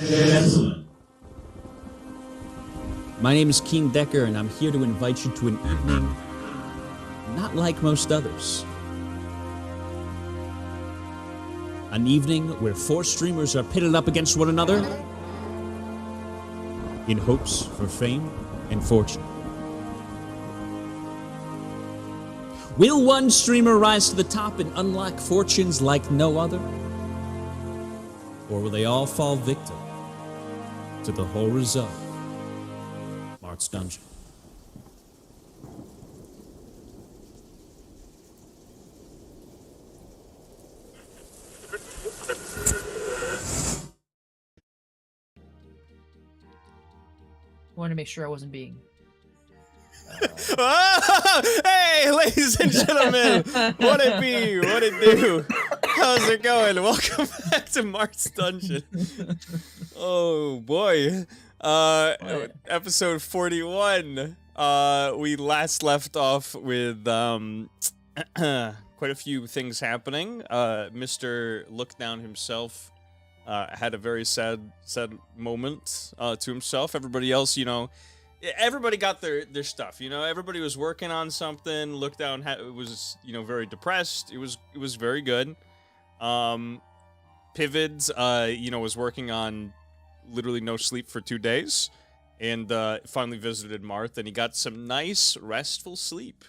Gentlemen. My name is Keen Decker, and I'm here to invite you to an evening not like most others. An evening where 4 streamers are pitted up against one another in hopes for fame and fortune. Will one streamer rise to the top and unlock fortunes like no other? Or will they all fall victim to the horrors of Marth's Dungeon? I wanted to make sure I wasn't being... Oh, hey, ladies and gentlemen, what it be, what it do? How's it going? Welcome back to Marth's Dungeon. Oh boy, episode 41. We last left off with quite a few things happening. Mr. Lookdown himself had a very sad moment to himself. Everybody else, you know. Everybody got their stuff, you know. Everybody was working on something. Lookdown was, you know, very depressed. It was very good. Pivots, you know, was working on literally no sleep for 2 days, and finally visited Marth, and he got some nice restful sleep.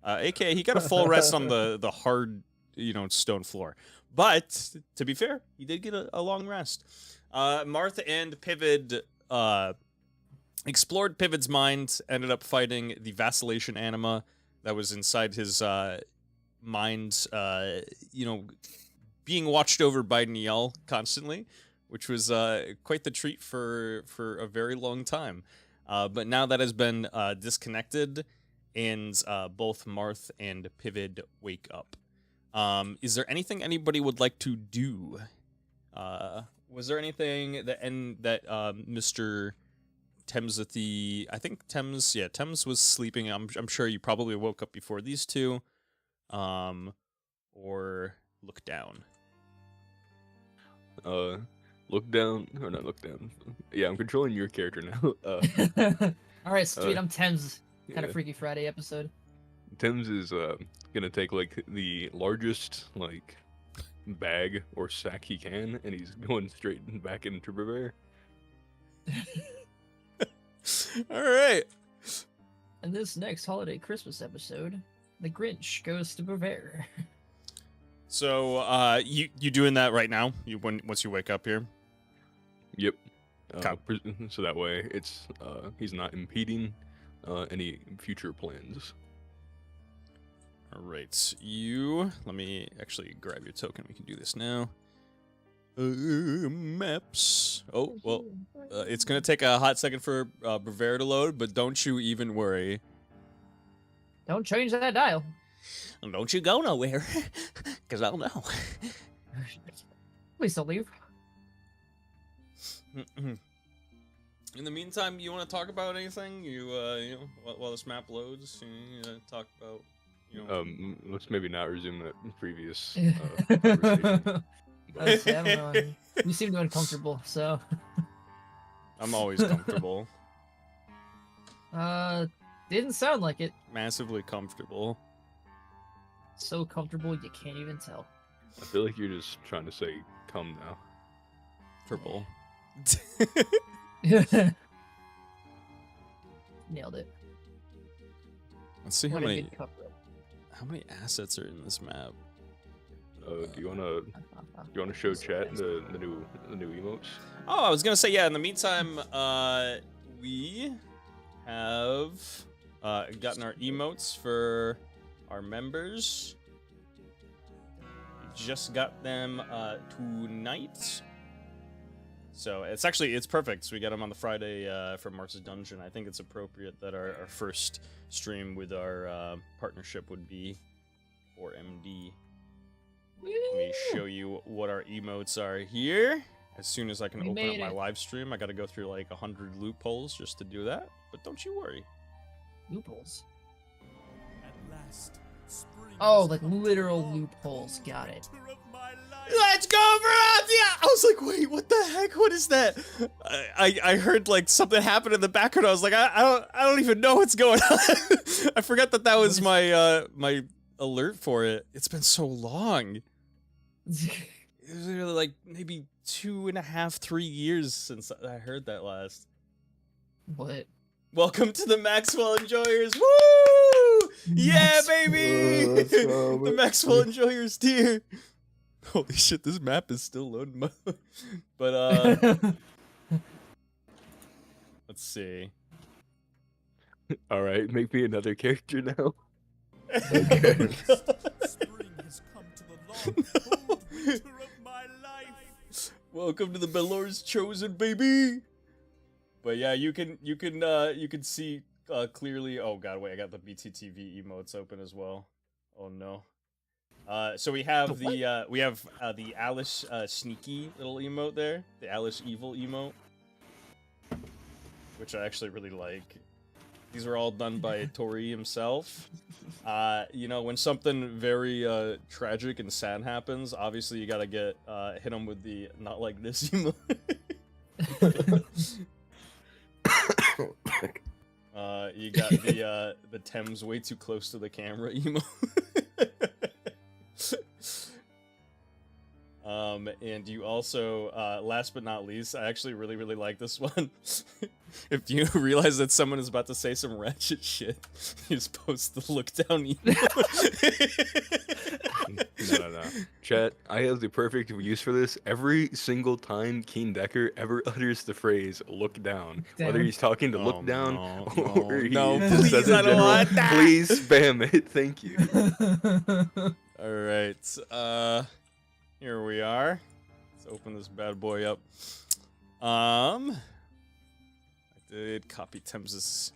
AKA, he got a full rest on the hard, you know, stone floor. But to be fair, he did get a long rest. Marth and Pivot explored Pivot's mind, ended up fighting the vacillation anima that was inside his mind, you know, being watched over by Niel constantly, which was quite the treat for a very long time. But now that has been disconnected, and both Marth and Pivot wake up. Is there anything anybody would like to do? Was there anything that Mr. Thames at I think Thames was sleeping. I'm sure you probably woke up before these two, or look down. Look down, or not look down. Yeah, I'm controlling your character now. All right, sweet. I'm Thames. Kind of Freaky Friday episode. Thames is gonna take like the largest like bag or sack he can, and he's going straight back into Bavaria. All right. In this next holiday Christmas episode, the Grinch goes to Bavaria. So, you doing that right now? Once you wake up here? Yep. So that way, it's he's not impeding any future plans. All right. Let me actually grab your token. We can do this now. Maps. Oh, well, it's gonna take a hot second for Bavaria to load, but don't you even worry. Don't change that dial. Don't you go nowhere, because I'll know. Please don't leave. In the meantime, you want to talk about anything? You know, while this map loads, you talk about, you know. Let's maybe not resume that previous conversation. I don't know. You seem uncomfortable, so. I'm always comfortable. Didn't sound like it. Massively comfortable. So comfortable you can't even tell. I feel like you're just trying to say come now. Purple. Nailed it. Let's see how many assets are in this map. Do you wanna show chat the new emotes? Oh, I was gonna say, yeah. In the meantime, we have gotten our emotes for our members. We just got them tonight, so it's perfect. So we got them on the Friday for Marth's Dungeon. I think it's appropriate that our first stream with our partnership would be for MD. Let me show you what our emotes are here. As soon as I can open up my live stream, I gotta go through like 100 loopholes just to do that. But don't you worry. Loopholes? Oh, like literal loopholes. Got it. Let's go, Marth! I was like, wait, what the heck? What is that? I heard like something happen in the background. I was like, I don't even know what's going on. I forgot that was my my alert for it. It's been so long. It was really like maybe 2.5, 3 years since I heard that last. What? Welcome to the Maxwell Enjoyers. Woo! Yeah, baby! The Maxwell Enjoyers tier. Holy shit, this map is still loading. But, let's see. Alright, make me another character now. Okay. Spring has come to the long, cold winter of my life. Welcome to the Belor's Chosen, baby. But yeah, you can see clearly. Oh god, wait, I got the BTTV emotes open as well. Oh no. So we have the Alice sneaky little emote there, the Alice evil emote, which I actually really like. These are all done by Tori himself. You know, when something very tragic and sad happens, obviously you gotta get hit him with the not like this emote. You got the Thames way too close to the camera emote. And you also, last but not least, I actually really like this one. If you realize that someone is about to say some ratchet shit, you just post the look down No. Chat, I have the perfect use for this. Every single time Keen Decker ever utters the phrase "look down," whether he's talking to look down or he just says it in general, please spam it. Thank you. All right, here we are. Let's open this bad boy up. I did copy Thames's.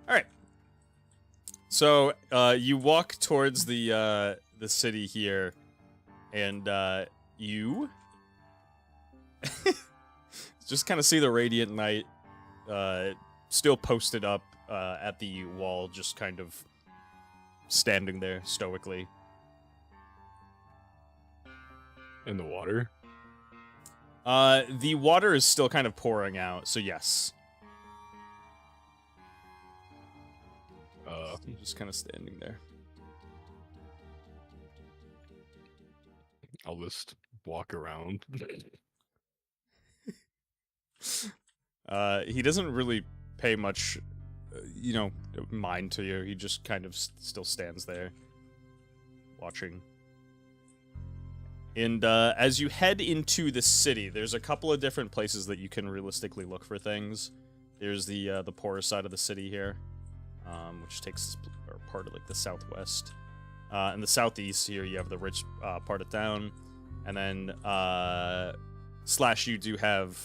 All right. So you walk towards the city here, and you just kind of see the Radiant Knight still posted up at the wall, just kind of standing there stoically. In the water? The water is still kind of pouring out, so yes. Just kind of standing there. I'll just walk around. He doesn't really pay much, mind to you. He just kind of still stands there, watching. And as you head into the city, there's a couple of different places that you can realistically look for things. There's the poorer side of the city here, which takes part of like the southwest. In the southeast here, you have the rich part of town, and then you do have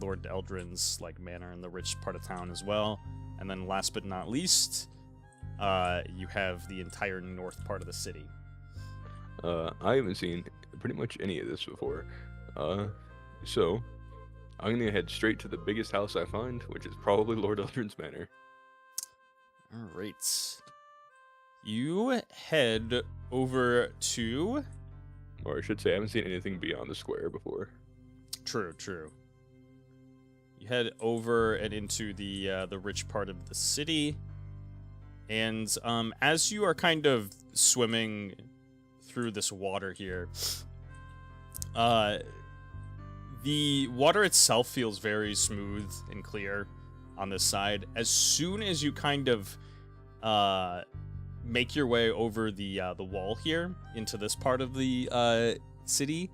Lord Eldrin's like manor in the rich part of town as well. And then last but not least, you have the entire north part of the city. I haven't seen pretty much any of this before, so I'm gonna head straight to the biggest house I find, which is probably Lord Eldrin's manor. All right. You head over to... Or I should say, I haven't seen anything beyond the square before. True. You head over and into the rich part of the city, and as you are kind of swimming through this water here, the water itself feels very smooth and clear on this side. As soon as you kind of make your way over the wall here into this part of the city,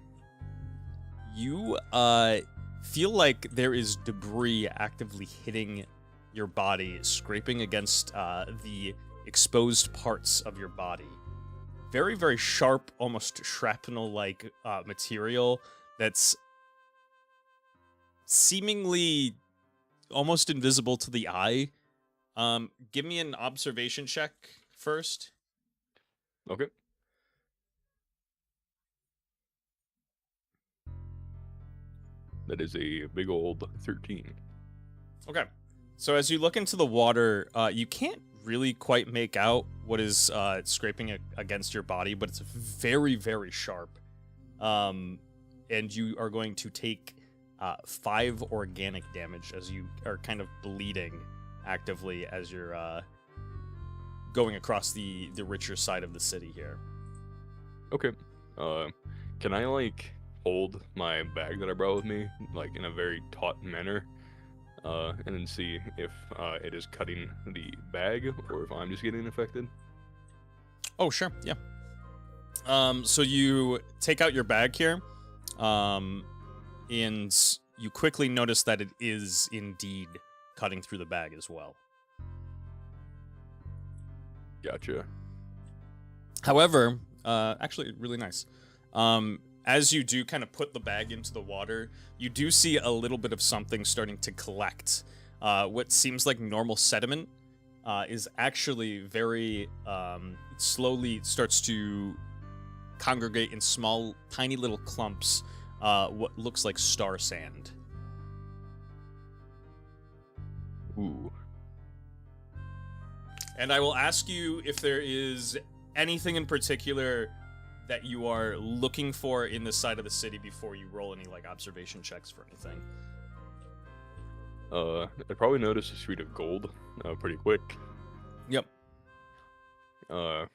you feel like there is debris actively hitting your body, scraping against the exposed parts of your body. Very, very sharp, almost shrapnel-like material that's seemingly almost invisible to the eye. Give me an observation check first. Okay. That is a big old 13. Okay. So as you look into the water, you can't really quite make out what is scraping against your body, but it's very, very sharp. and you are going to take 5 organic damage as you are kind of bleeding actively as you're going across the richer side of the city here. Okay. Can I like hold my bag that I brought with me like in a very taut manner, and then see if it is cutting the bag or if I'm just getting affected? Oh, sure, yeah. So you take out your bag here, and you quickly notice that it is indeed cutting through the bag as well. Gotcha. However, actually, really nice. As you do kind of put the bag into the water, you do see a little bit of something starting to collect. What seems like normal sediment is actually very slowly starts to congregate in small, tiny little clumps, what looks like star sand. Ooh. And I will ask you if there is anything in particular that you are looking for in this side of the city before you roll any like observation checks for anything. I probably noticed a street of gold pretty quick. Yep. I'm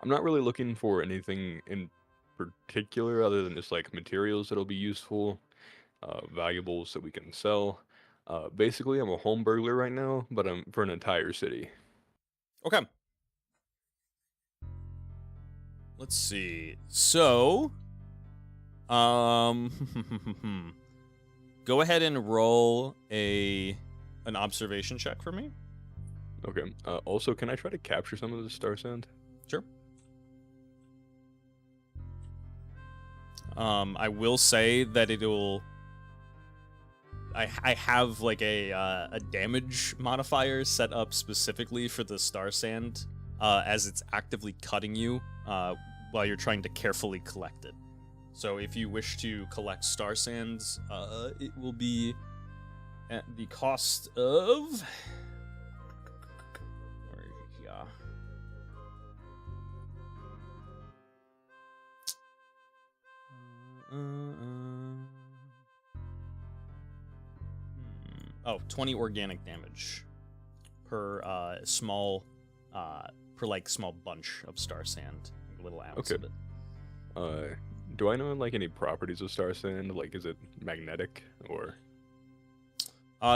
not really looking for anything in particular other than just like materials that'll be useful, valuables that we can sell. Basically, I'm a home burglar right now, but I'm for an entire city. Okay. Let's see. So, go ahead and roll an observation check for me. Okay. Also, can I try to capture some of the star sand? Sure. I will say that it'll. I have like a damage modifier set up specifically for the star sand, as it's actively cutting you while you're trying to carefully collect it. So if you wish to collect star sands, it will be at the cost of. Oh, 20 organic damage per small bunch of star sand, like a little ounce of it. Do I know like any properties of star sand? Like, is it magnetic or?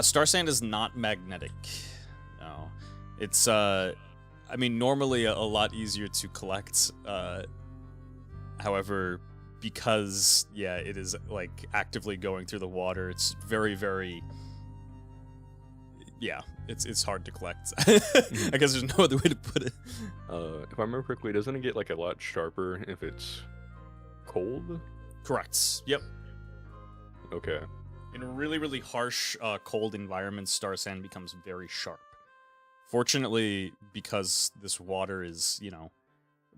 Star sand is not magnetic. No, it's I mean, normally a lot easier to collect. However, because it is like actively going through the water, it's very, very. Yeah, it's hard to collect. I guess there's no other way to put it. If I remember correctly, doesn't it get like a lot sharper if it's cold? Correct. Yep. Okay. In really, really harsh, cold environments, star sand becomes very sharp. Fortunately, because this water is,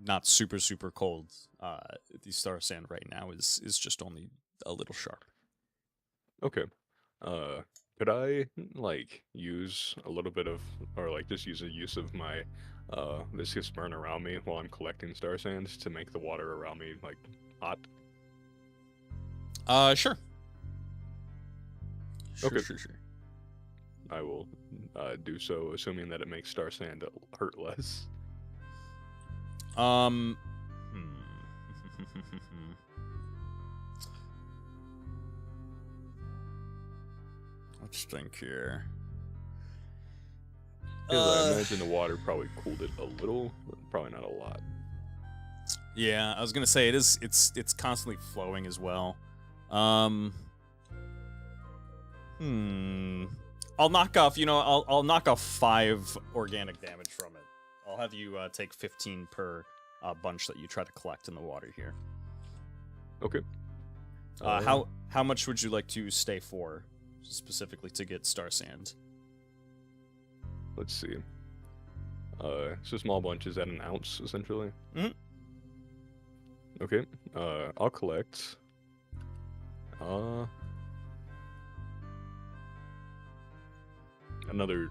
not super, super cold, the star sand right now is just only a little sharp. Okay. Could I like use a little bit of, or like just use a use of my viscous burn around me while I'm collecting star sands to make the water around me like hot? Sure. Okay. Sure. I will do so, assuming that it makes star sand hurt less. Let's think here. I imagine the water probably cooled it a little, but probably not a lot. Yeah, I was gonna say it's constantly flowing as well. I'll knock off. I'll knock off 5 organic damage from it. I'll have you take 15 per bunch that you try to collect in the water here. Okay. How much would you like to stay for, specifically to get star sand? Let's see. So small bunches at an ounce, essentially. Mm-hmm. Okay. I'll collect. Another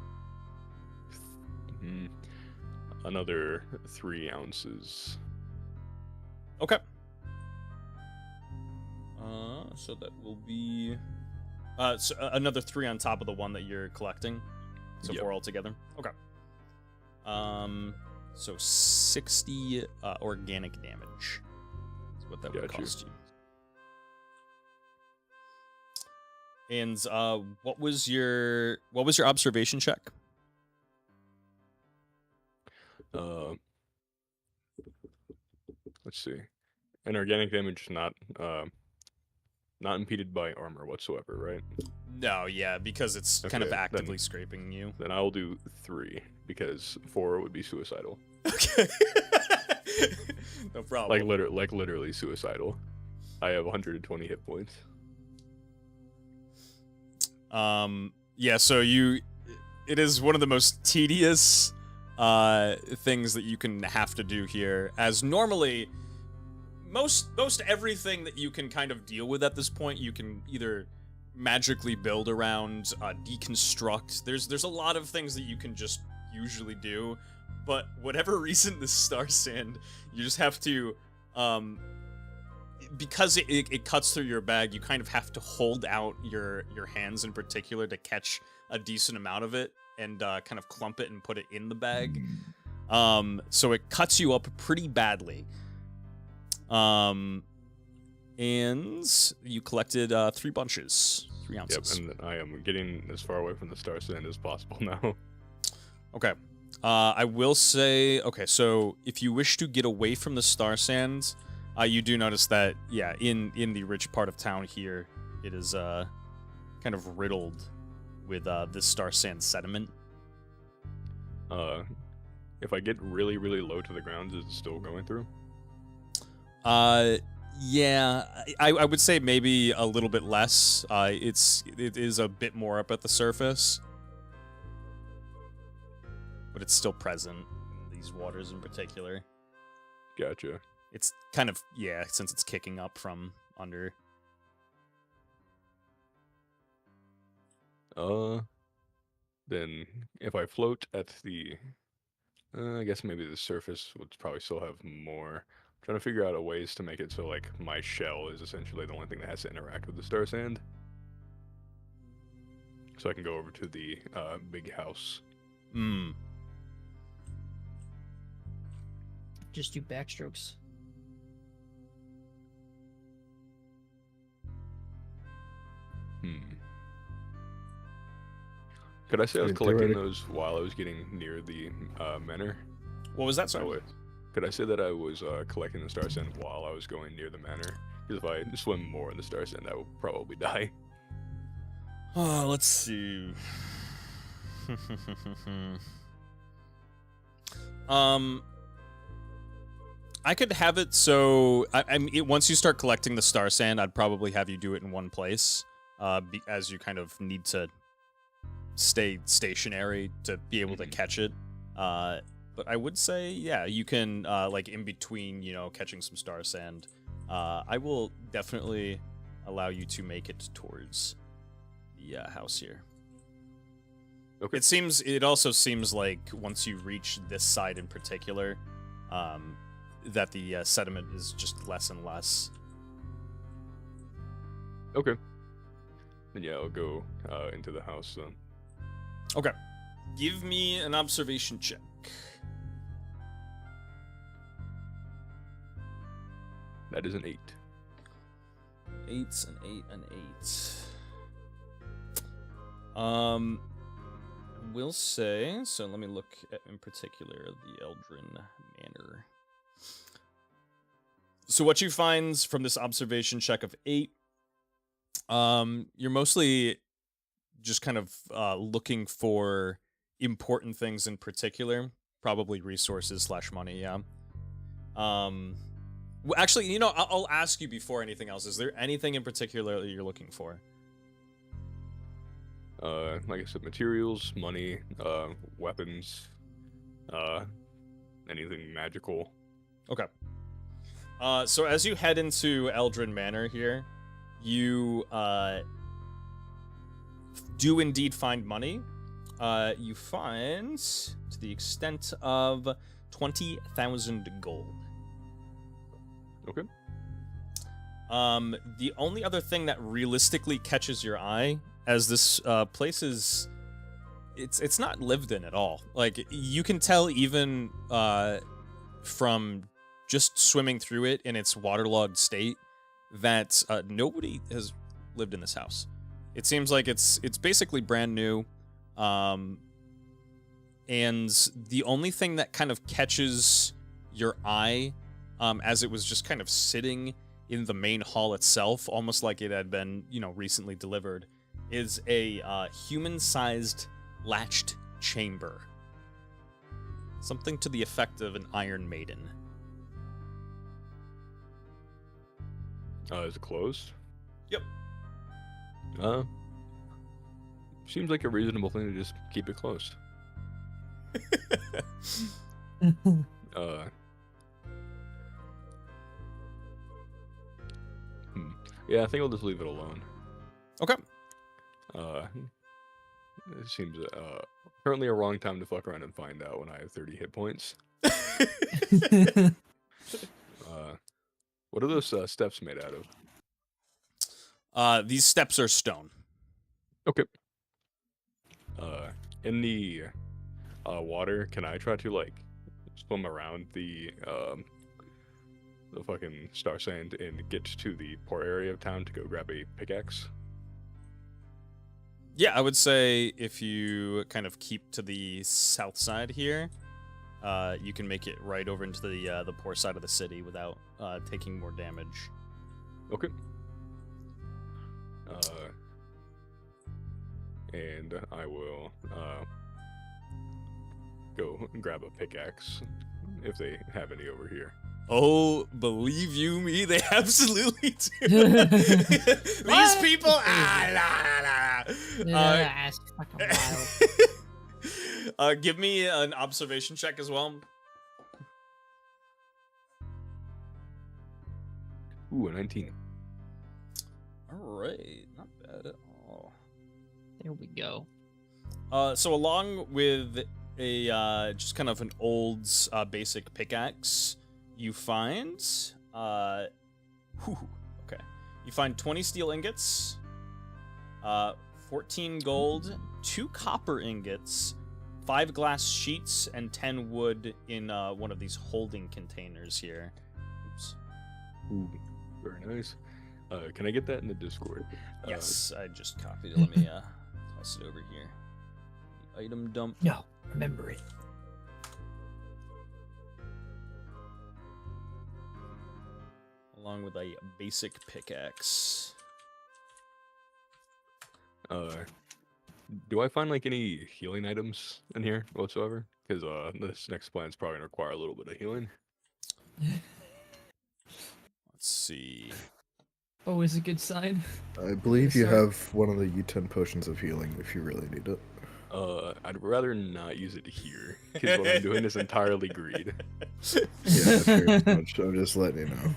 3 ounces. Okay. So that will be another 3 on top of the one that you're collecting. So Yep. 4 altogether. Okay. So 60 organic damage. That's what that would Gotcha. cost you. And what was your observation check? Let's see. An organic damage not impeded by armor whatsoever, right? No, yeah, because it's kind of Okay, actively then- scraping you. Then I'll do 3 because 4 would be suicidal. Okay. No problem. Like literally suicidal. I have 120 hit points. Yeah, so it is one of the most tedious things that you can have to do here, as normally most everything that you can kind of deal with at this point you can either magically build around, deconstruct. There's a lot of things that you can just usually do, but whatever reason this star sand, you just have to because it cuts through your bag, you kind of have to hold out your hands in particular to catch a decent amount of it and kind of clump it and put it in the bag. So it cuts you up pretty badly. And you collected 3 bunches, 3 ounces. Yep, and I am getting as far away from the star sand as possible now. Okay. I will say, okay, so if you wish to get away from the star sands, you do notice that, yeah, in the rich part of town here, it is kind of riddled with this star sand sediment. If I get really, really low to the ground, is it still going through? Yeah, I would say maybe a little bit less. It is a bit more up at the surface, but it's still present in these waters in particular. Gotcha. It's kind of, yeah, since it's kicking up from under. Then if I float at the, I guess maybe the surface would probably still have more. I'm trying to figure out a ways to make it so like my shell is essentially the only thing that has to interact with the star sand. So I can go over to the big house. Just do backstrokes. Could I say I was mean, collecting theoretic- those while I was getting near the manor? What was that, Oh, sorry? wait. Could I say that I was collecting the star sand while I was going near the manor? Because if I swim more in the star sand, I will probably die. Oh, let's see. I could have it so once you start collecting the star sand, I'd probably have you do it in one place, as you kind of need to stay stationary to be able to catch it. But I would say, yeah, you can like in between, catching some star sand. I will definitely allow you to make it towards the house here. Okay. It also seems like once you reach this side in particular, that the sediment is just less and less. Okay. Then yeah, I'll go into the house then. Okay. Give me an observation check. That is an 8. 8, an 8, an 8. We'll say, so let me look at, in particular, the Eldrin Manor. So what you find from this observation check of 8, you're mostly just kind of looking for important things in particular, probably resources / money, yeah. Actually, I'll ask you before anything else. Is there anything in particular that you're looking for? Like I said, materials, money, weapons, anything magical. Okay. So as you head into Eldrin Manor here, you do indeed find money. You find to the extent of 20,000 gold. Okay. The only other thing that realistically catches your eye, as this place is, it's not lived in at all. Like, you can tell even from just swimming through it in its waterlogged state that nobody has lived in this house. It seems like it's basically brand new. And the only thing that kind of catches your eye, as it was just kind of sitting in the main hall itself, almost like it had been, recently delivered, is a human-sized latched chamber. Something to the effect of an Iron Maiden. Is it closed? Yep. Seems like a reasonable thing to just keep it closed. Yeah, I think I'll just leave it alone. Okay. It seems currently a wrong time to fuck around and find out when I have 30 hit points. What are those steps made out of? These steps are stone. Okay. In the water, can I try to swim around the fucking star sand and get to the port area of town to go grab a pickaxe? Yeah, I would say if you kind of keep to the south side here, you can make it right over into the poor side of the city without taking more damage. Okay. And I will go grab a pickaxe if they have any over here. Oh, believe you me, they absolutely do. These people, That's fucking wild. give me an observation check as well. Ooh, a 19. All right, not bad at all. There we go. So along with a just kind of an old basic pickaxe, you find okay. You find 20 steel ingots, 14 gold, 2 copper ingots, 5 glass sheets, and 10 wood in one of these holding containers here. Oops. Ooh, very nice. Can I get that in the Discord? Yes, I just copied it. Let me toss it over here. The item dump. No, remember it. Along with a basic pickaxe. Do I find any healing items in here whatsoever? Because this next plan's probably gonna require a little bit of healing. Let's see. Always a good sign. I believe you have one of the U10 potions of healing if you really need it. I'd rather not use it here, because what I'm doing is entirely greed. Yeah, very much. I'm just letting you know.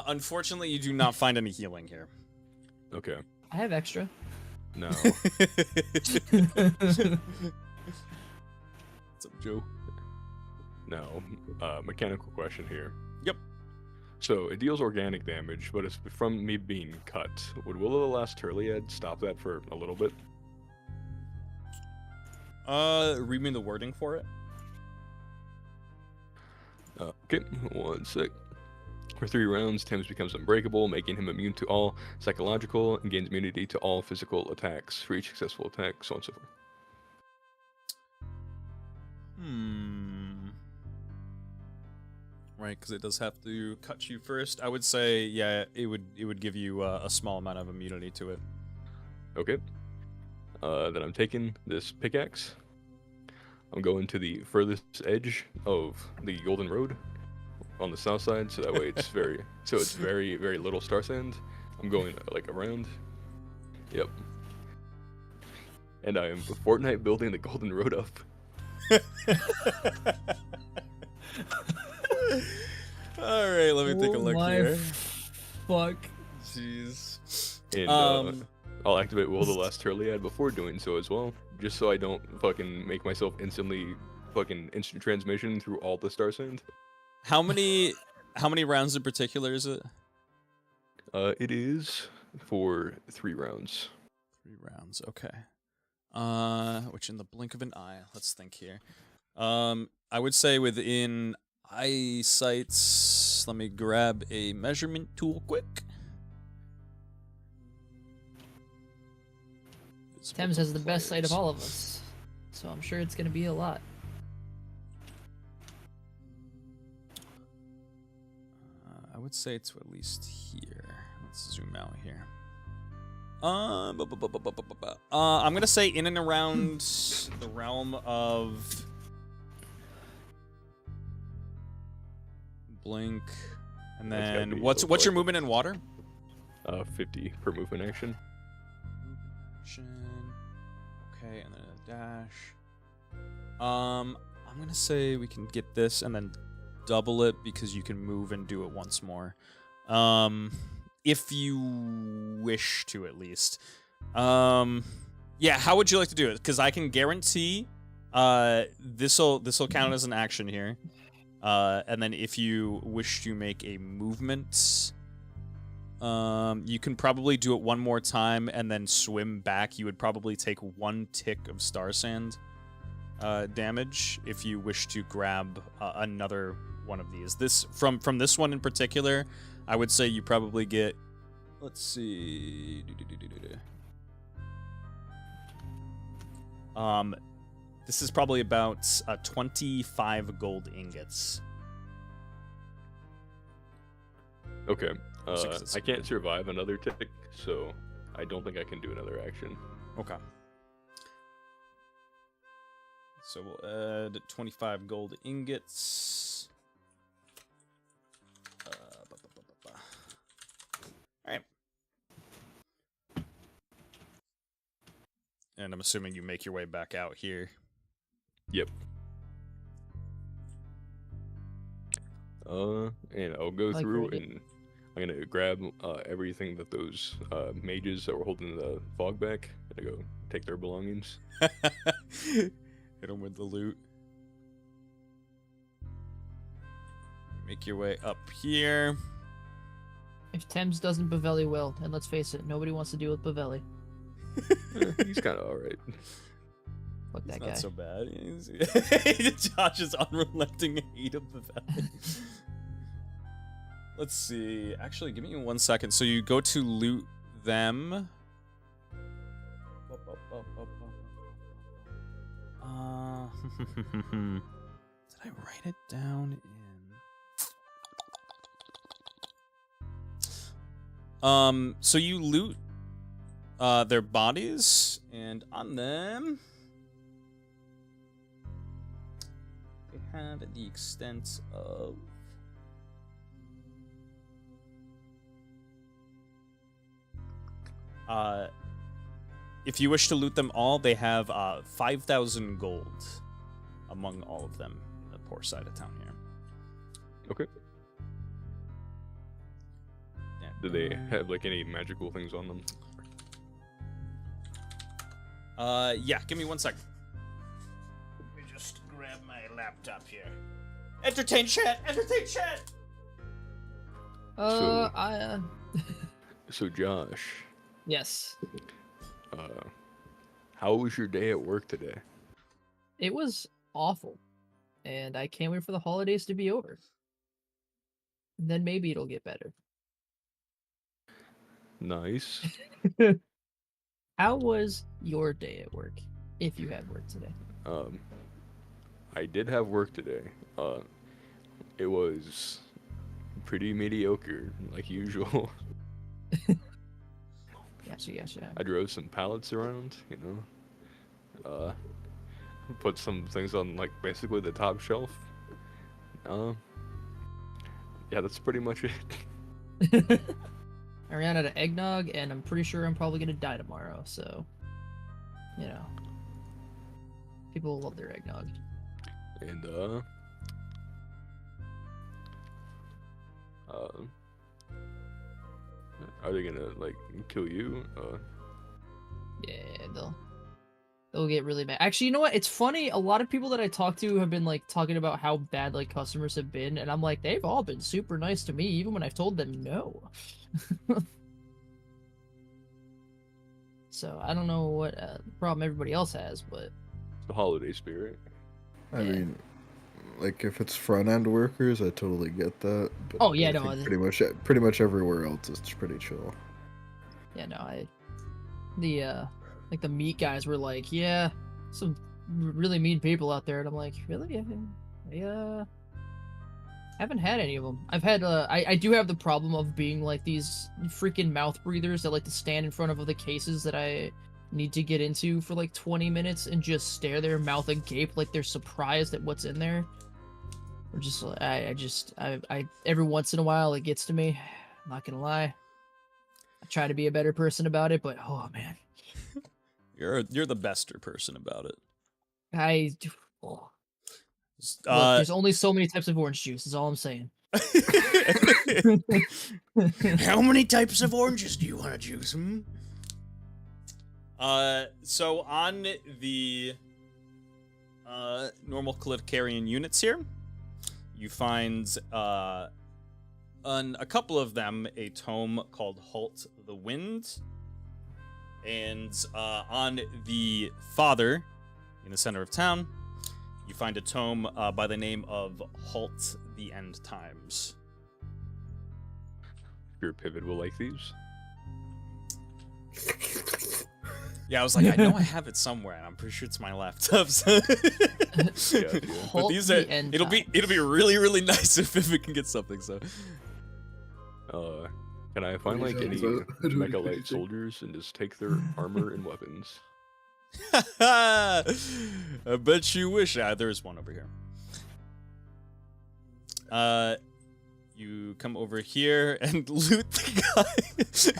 Unfortunately, you do not find any healing here. Okay. I have extra. No. What's up, Joe? No. Mechanical question here. Yep. So it deals organic damage, but it's from me being cut. Would Will of the Last Turliad stop that for a little bit? Read me the wording for it. Okay, 1 sec. For 3 rounds, Thames becomes unbreakable, making him immune to all psychological, and gains immunity to all physical attacks for each successful attack, so on and so forth. Right, because it does have to cut you first. I would say, yeah, it would give you a small amount of immunity to it. Okay. Then I'm taking this pickaxe. I'm going to the furthest edge of the Golden Road on the south side, so that way it's very very little star sand. I'm going around. Yep. And I am Fortnite building the Golden Road up. All right, let me take a look here. Fuck. Jeez. And I'll activate Will of the Last Turliad before doing so as well, just so I don't fucking make myself instant transmission through all the star sand. How many rounds in particular is it? It is for 3 rounds. 3 rounds. Okay. Which in the blink of an eye. Let's think here. I would say within eyesight. Let me grab a measurement tool quick. Thames has the best sight of all of us, so I'm sure it's gonna be a lot. I would say to at least here. Let's zoom out here. I'm gonna say in and around the realm of blink, and then what's your movement in water? 50 per movement action. Okay, and then a dash. I'm gonna say we can get this and then double it because you can move and do it once more. If you wish to, at least. Yeah, how would you like to do it? Because I can guarantee this'll count as an action here. And then if you wish to make a movement, you can probably do it one more time and then swim back. You would probably take 1 tick of star sand damage if you wish to grab another one of these. This from this one in particular, I would say you probably get. Let's see. This is probably about 25 gold ingots. Okay. I can't survive another tick, so I don't think I can do another action. Okay. So we'll add 25 gold ingots. All right. And I'm assuming you make your way back out here. Yep. And I'll go through and I'm gonna grab everything that those mages that were holding the fog back. I'm gonna go take their belongings. Hit them with the loot. Make your way up here. If Thames doesn't Bavelli well, and let's face it, nobody wants to deal with Bavelli. He's kind of alright. Fuck that It's guy. not so bad. Josh's unrelenting hate of Bavelli. Let's see. Actually, give me 1 second. So you go to loot them. Did I write it down in? So you loot their bodies, and on them they have the extent of if you wish to loot them all, they have 5,000 gold among all of them in the poor side of town here. Okay. Yeah. Do they have like any magical things on them? Yeah, give me 1 second. Let me just grab my laptop here. Entertain chat! Entertain chat! So Josh, Yes. how was your day at work today? It was awful. And I can't wait for the holidays to be over. And then maybe it'll get better. Nice. How was your day at work, if you had work today? I did have work today. It was pretty mediocre, like usual. Gotcha. I drove some pallets around, you know. Put some things on, like, basically the top shelf. Yeah, that's pretty much it. I ran out of eggnog, and I'm pretty sure I'm probably gonna die tomorrow, so... You know. People love their eggnog. And, are they gonna, like, kill you? Yeah, they'll get really mad. Actually, you know what? It's funny. A lot of people that I talk to have been like talking about how bad like customers have been, and I'm like, they've all been super nice to me, even when I've told them no. So I don't know what problem everybody else has, but It's the holiday spirit. I Yeah. mean, like if it's front end workers, I totally get that. But Oh, yeah, I no, think pretty much everywhere else it's pretty chill. yeah, no, like the meat guys were like, yeah, some really mean people out there, and I'm like, really? I haven't had any of them. I've had I do have the problem of being like these freaking mouth breathers that like to stand in front of the cases that I need to get into for like 20 minutes and just stare their mouth agape like they're surprised at what's in there. Or just I every once in a while it gets to me. I'm not gonna lie. I try to be a better person about it, but oh man. You're the bester person about it. I oh. Look, Uh, there's only so many types of orange juice, is all I'm saying. How many types of oranges do you want to juice? So on the normal Cliticarian units here, you find on a couple of them a tome called Halt the Wind, and on the Father in the center of town, you find a tome by the name of Halt the End Times. Your pivot will like these. Yeah, I was like, I know I have it somewhere, and I'm pretty sure it's my laptop. So. Yeah. But these are, it'll be really, really nice if Pivot can get something. So. Can I find like any Mecha Light soldiers and just take their armor and weapons? I bet you wish. There is one over here. You come over here and loot the guy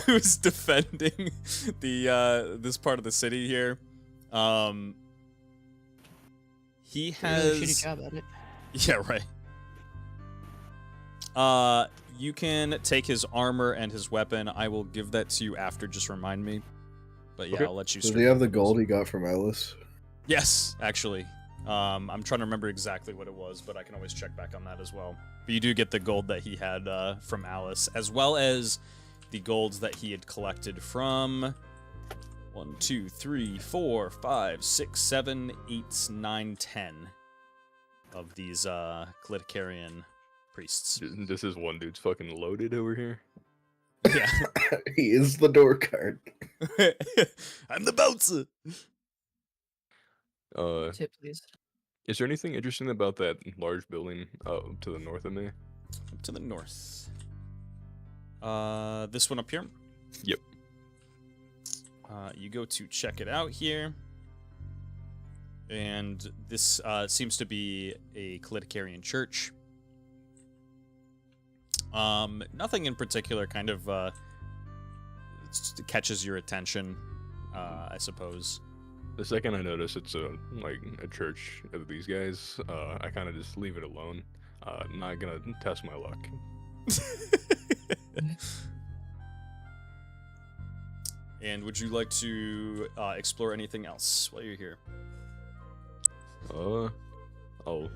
who's defending the this part of the city here. He has Really shitty job at it. Yeah, right. You can take his armor and his weapon. I will give that to you after. Just remind me. But yeah, Okay. I'll let you. Does he have the gold he got from Ellis? Yes, actually. I'm trying to remember exactly what it was, but I can always check back on that as well. But you do get the gold that he had from Alice, as well as the golds that he had collected from 1, 2, 3, 4, 5, 6, 7, 8, 9, 10 of these Cliticarian priests. This is one dude's fucking loaded over here. Yeah. He is the door card. I'm the bouncer. Tip, please. Is there anything interesting about that large building to the north of me? Up to the north. This one up here? Yep. You go to check it out here. And this seems to be a Cliticarian church. Nothing in particular kind of catches your attention, I suppose. The second I notice it's a church of these guys, I kind of just leave it alone. Not gonna test my luck. And would you like to explore anything else while you're here? I'll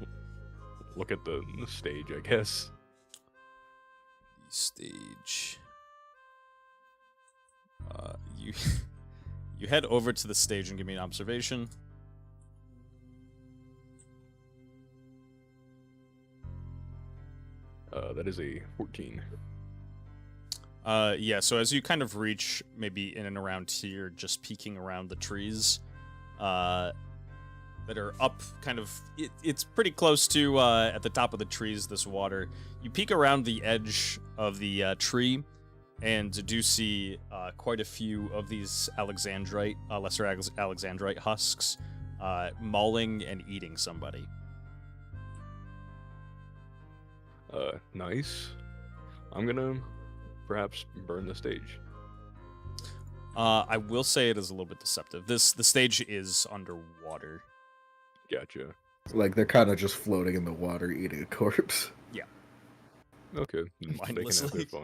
look at the stage, I guess. Stage. You you head over to the stage and give me an observation. That is a 14. Yeah, so as you kind of reach maybe in and around here, just peeking around the trees that are up kind of, it's pretty close to at the top of the trees, this water. You peek around the edge of the tree and do see quite a few of these Alexandrite, lesser Alexandrite husks mauling and eating somebody. Nice. I'm gonna perhaps burn the stage. I will say it is a little bit deceptive. The stage is underwater. Gotcha. Like they're kind of just floating in the water eating a corpse. Yeah. Okay. They can have Mindlessly. their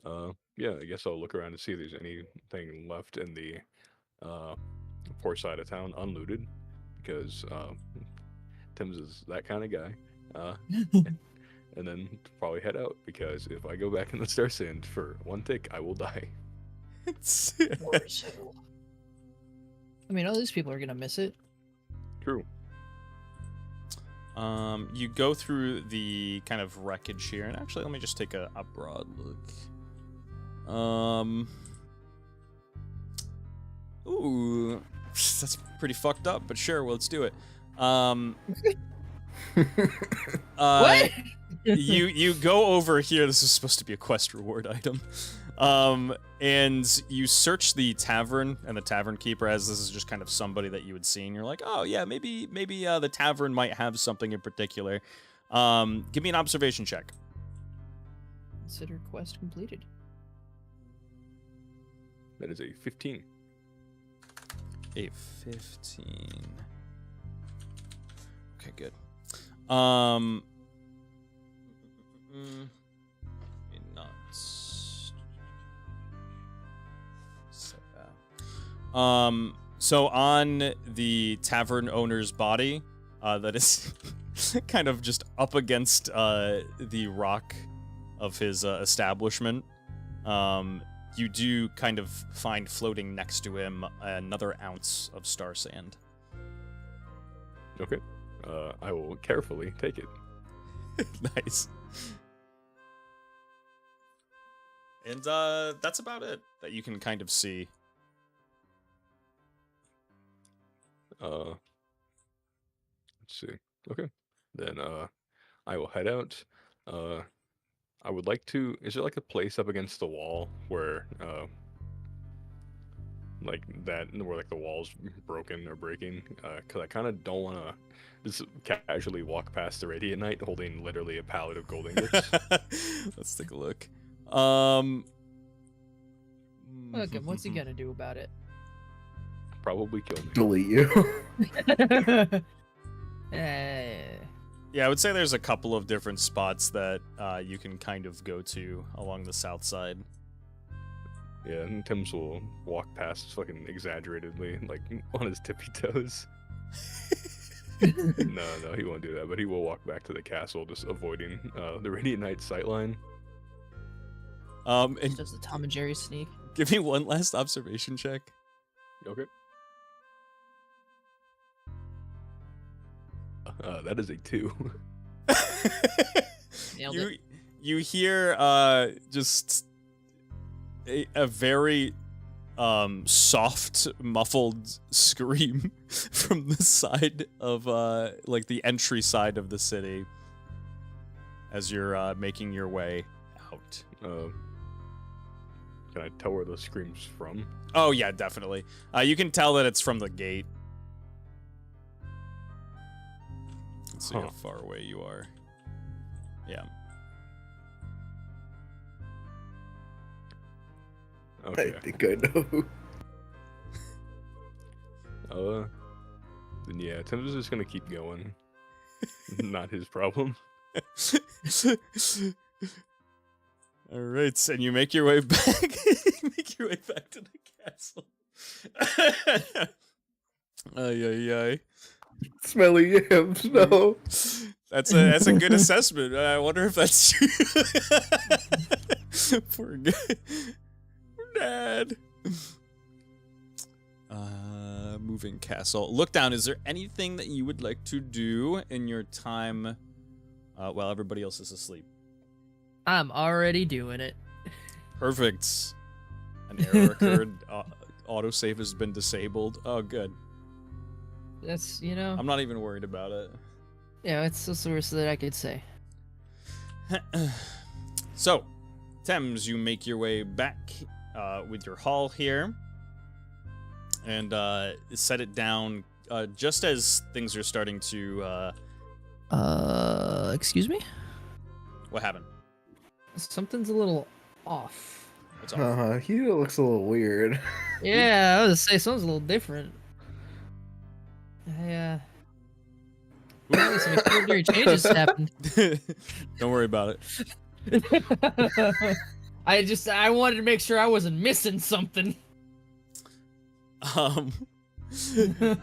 fun. Yeah, I guess I'll look around to see if there's anything left in the poor side of town unlooted because Tim's is that kind of guy. And then probably head out because if I go back in the Star Sand for one tick, I will die. I mean, all these people are gonna miss it. True. You go through the kind of wreckage here, and actually, let me just take a broad look. Ooh, that's pretty fucked up, but sure, well, let's do it. What? you go over here. This is supposed to be a quest reward item. And you search the tavern and the tavern keeper, as this is just kind of somebody that you would see, and you're like, oh yeah, maybe the tavern might have something in particular. Give me an observation check. Consider quest completed. That is a 15. A 15. Okay, good. Nuts. Set that. So on the tavern owner's body, that is kind of just up against the rock of his establishment, you do kind of find floating next to him another ounce of star sand. Okay. I will carefully take it. Nice. And that's about it that you can kind of see. Let's see. Okay. Then I will head out. I would like to. Is there like a place up against the wall where like that, where like the wall's broken or breaking? Because I kind of don't want to just casually walk past the Radiant Knight holding literally a pallet of gold ingots. Let's take a look. Look, and what's he gonna do about it? Probably kill me. Delete you. Yeah, I would say there's a couple of different spots that you can kind of go to along the south side. Yeah, and Tim's will walk past fucking exaggeratedly, like on his tippy toes. No, he won't do that, but he will walk back to the castle, just avoiding the Radiant Knight sightline. And Does the Tom and Jerry sneak? give me one last observation check. Okay. That is a 2. Nailed it. You hear just a very soft, muffled scream from the side of like the entry side of the city as you're making your way out. Can I tell where the scream's from? Oh yeah, definitely. You can tell that it's from the gate. Let's see how far away you are. Yeah. Okay. I think I know. Then yeah, Tim's just gonna keep going. Not his problem. All right, and you make your way back. Make your way back to the castle. Ay, ay, ay. Smelly yams, no. That's a good assessment. I wonder if that's true. Poor guy. Dad. Moving castle. Look down. Is there anything that you would like to do in your time while everybody else is asleep? I'm already doing it. Perfect. An error occurred. Autosave has been disabled. Oh, good. That's, you know. I'm not even worried about it. Yeah, it's the source that I could say. So, Thames, you make your way back with your haul here and set it down just as things are starting to. Excuse me? What happened? Something's a little off. What's off? He looks a little weird. Yeah, I was gonna say something's a little different. Yeah. Some extraordinary changes happened. Don't worry about it. I wanted to make sure I wasn't missing something. Um,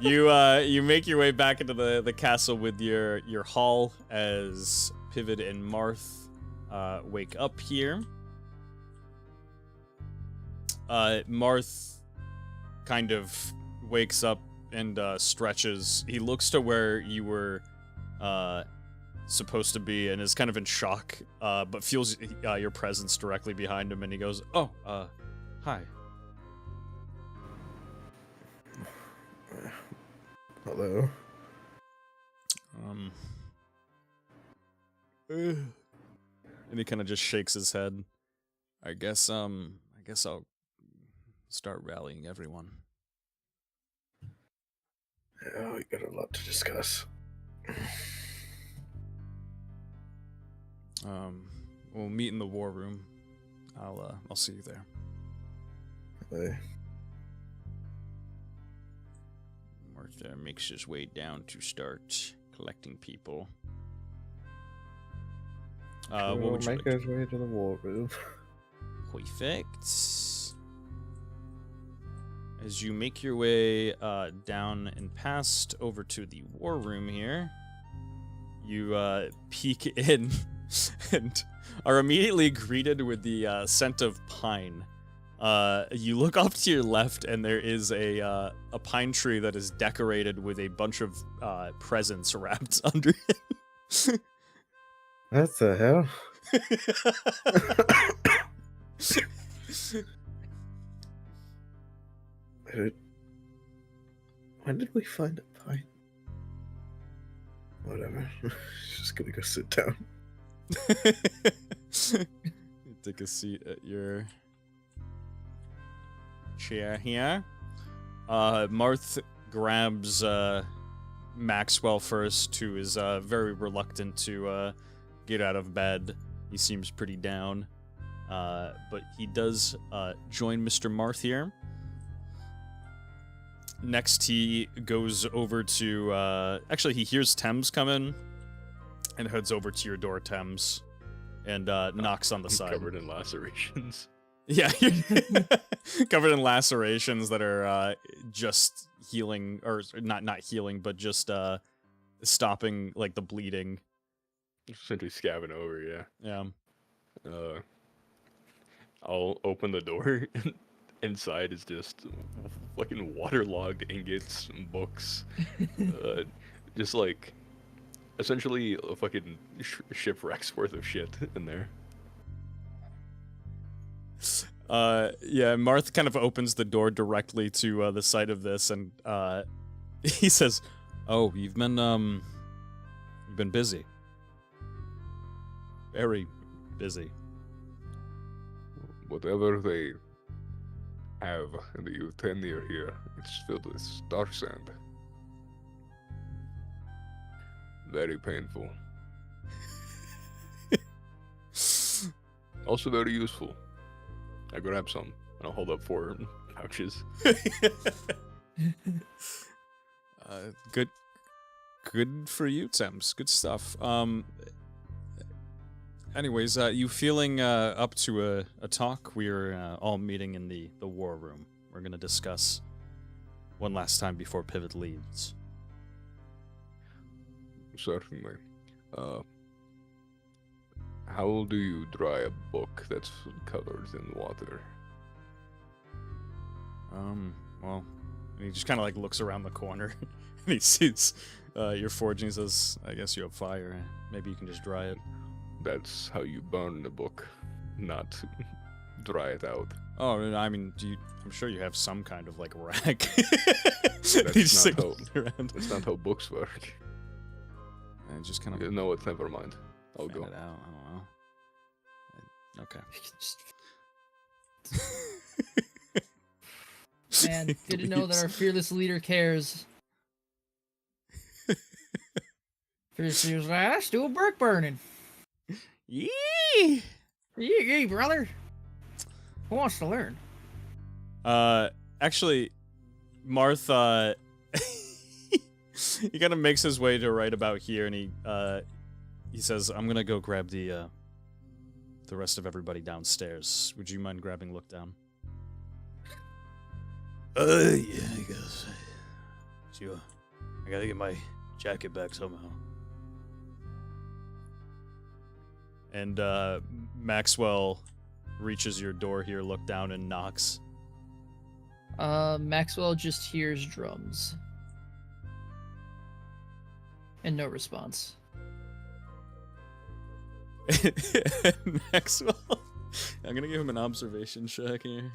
you make your way back into the castle with your hall as Pivot and Marth wake up here. Marth kind of wakes up and stretches. He looks to where you were supposed to be and is kind of in shock, but feels your presence directly behind him, and he goes, "Oh, hi." Hello. And he kind of just shakes his head. I guess I'll start rallying everyone. Yeah, we got a lot to discuss. We'll meet in the war room. I'll see you there. Hey. Martha makes his way down to start collecting people. What would you make like his way to the war room. Perfect. As you make your way down and past over to the war room here, you peek in and are immediately greeted with the scent of pine. You look off to your left, and there is a pine tree that is decorated with a bunch of presents wrapped under it. What the hell? When did we find a pine? Whatever. Just gonna go sit down. Take a seat at your chair here. Marth grabs Maxwell first, who is very reluctant to get out of bed. He seems pretty down. But he does join Mr. Marth here. Next, he goes over to... actually, he hears Thames come in and heads over to your door, Thames, and knocks on the side. Covered in lacerations. Yeah, you're covered in lacerations that are just healing, or not healing, but just stopping like the bleeding. Essentially scabbing over, yeah. Yeah. I'll open the door. Inside is just fucking waterlogged ingots and books. Just like, essentially a fucking shipwreck's worth of shit in there. Yeah, Marth kind of opens the door directly to the side of this, and he says, "Oh, you've been busy. Very busy." Whatever they have in the youth tenure here, it's filled with star sand. Very painful. Also very useful. I grab some, and I'll hold up 4 pouches. Good for you, Thames. Good stuff. Anyways, you feeling up to a talk? We're all meeting in the war room. We're gonna discuss one last time before Pivot leaves. Certainly. How do you dry a book that's covered in water? Well, he just kind of like looks around the corner and he sees your forge and he says, "I guess you have fire. Maybe you can just dry it." That's how you burn the book, not dry it out. Oh, I mean, I'm sure you have some kind of like rag. That's not how books work. And just kind of. You know what? Never mind. I'll go. It out. I don't know. Okay. Man, good to know that our fearless leader cares. Fearless leader's like, let's do a brick burning. Yee! Yee, brother. Who wants to learn? Actually, Marth, he kind of makes his way to right about here, and he says, "I'm gonna go grab the rest of everybody downstairs. Would you mind grabbing Look Down?" Yeah, I guess. Sure. I gotta get my jacket back somehow. And Maxwell reaches your door here, look down, and knocks. Maxwell just hears drums. And no response. Maxwell, I'm gonna give him an observation check here.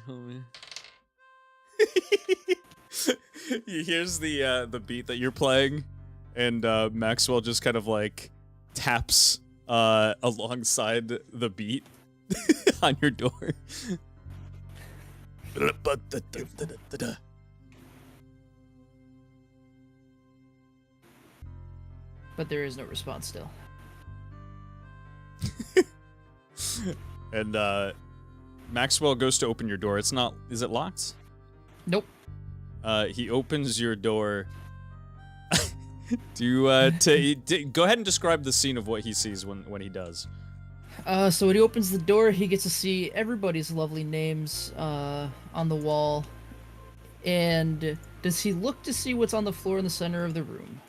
He hears the beat that you're playing, and Maxwell just kind of like taps alongside the beat on your door. But there is no response still. And Maxwell goes to open your door. It's not. Is it locked? Nope. He opens your door. Go ahead and describe the scene of what he sees when he does. So when he opens the door, he gets to see everybody's lovely names on the wall. And does he look to see what's on the floor in the center of the room?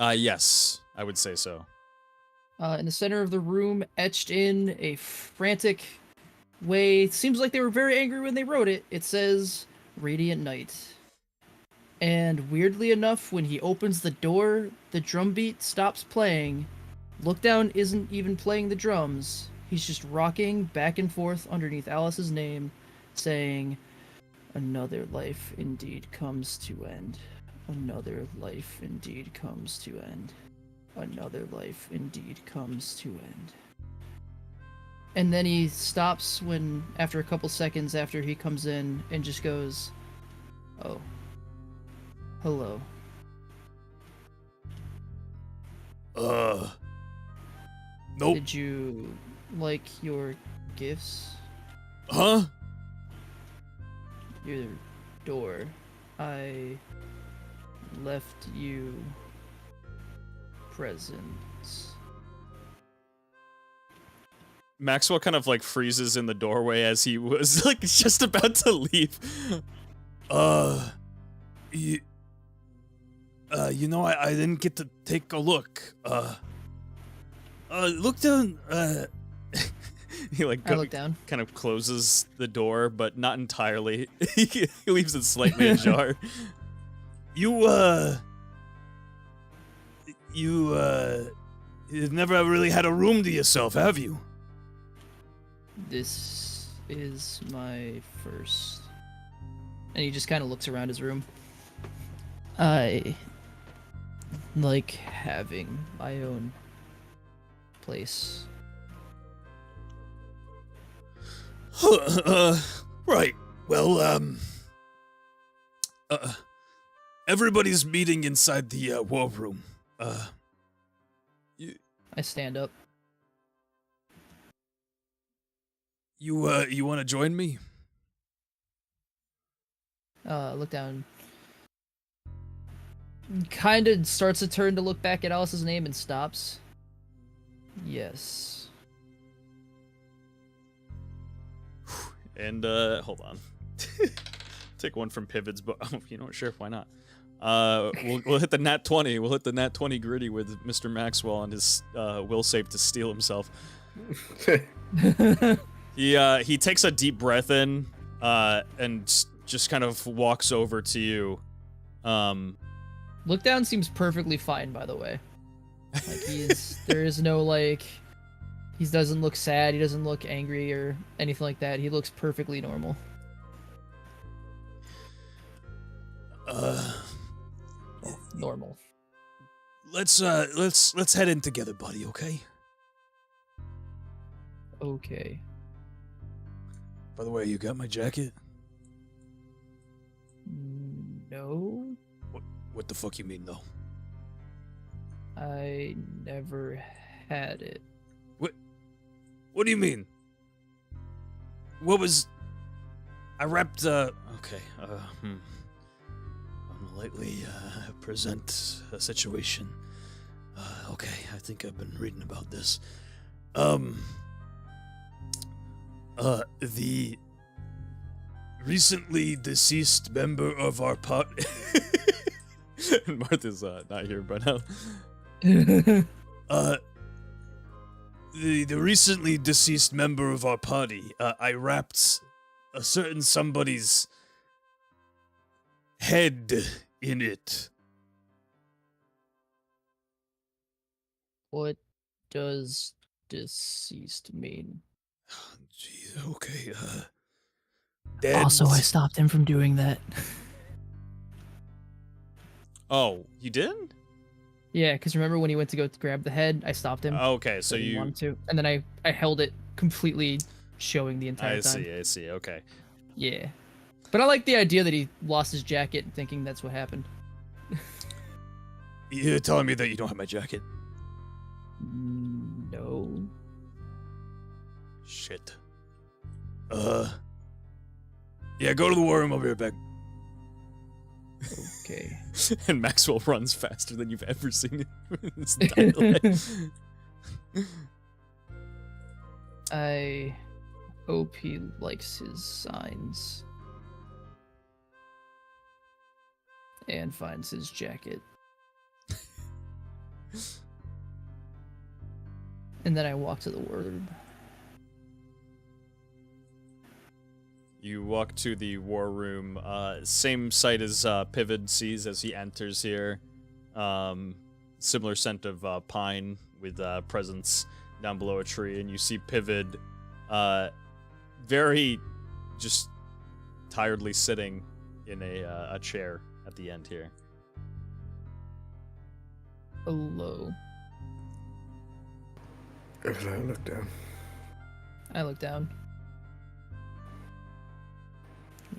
Yes, I would say so. In the center of the room, etched in a frantic way, seems like they were very angry when they wrote it, it says, Radiant Night. And weirdly enough, when he opens the door, the drum beat stops playing. Lookdown isn't even playing the drums. He's just rocking back and forth underneath Alice's name, saying, Another life indeed comes to end. Another life indeed comes to end. Another life indeed comes to end. And then he stops after a couple seconds after he comes in and just goes, Oh. Hello. Nope. Did you like your gifts? Huh? Your door. I left you presents. Maxwell kind of like freezes in the doorway as he was like just about to leave. You know, I didn't get to take a look. Look down. He like I look down. kind of closes the door, but not entirely. He leaves it slightly ajar. You've never really had a room to yourself, have you? This is my first. And he just kind of looks around his room. I like having my own place. Right. Well, everybody's meeting inside the war room. I stand up. You want to join me? Look down. Kind of starts to turn to look back at Alice's name and stops. Yes. And hold on. Take one from Pivot's, but you know what? Sure, why not? We'll hit the nat 20. We'll hit the nat 20 gritty with Mr. Maxwell and his will save to steal himself. He takes a deep breath in, and just kind of walks over to you. Look down seems perfectly fine, by the way. Like there is no like, he doesn't look sad, he doesn't look angry or anything like that. He looks perfectly normal. Normal. Let's head in together, buddy. Okay. Okay. By the way, you got my jacket? No. What the fuck you mean, no? I never had it. What do you mean? What was... I wrapped, okay, I'm gonna lightly, present a situation. Okay, I think I've been reading about this. The recently deceased member of our party. And Marth is not here by now. The recently deceased member of our party, I wrapped a certain somebody's head in it. What does deceased mean? Jeez, okay, dead. Also, I stopped him from doing that. Oh, you did? Yeah, because remember when he went to go grab the head, I stopped him. Okay, so I didn't you. want to, and then I held it completely showing the entire time. I see. Okay. Yeah. But I like the idea that he lost his jacket thinking that's what happened. You're telling me that you don't have my jacket? No. Shit. Yeah, go to the war room. I'll be right back. Okay. And Maxwell runs faster than you've ever seen him. It's dialect. I hope he likes his signs. And finds his jacket. And then I walk to the war room. You walk to the war room, same sight as Pivot sees as he enters here. Similar scent of pine with presence down below a tree, and you see Pivot very just tiredly sitting in a chair at the end here. Hello. I look down. I look down.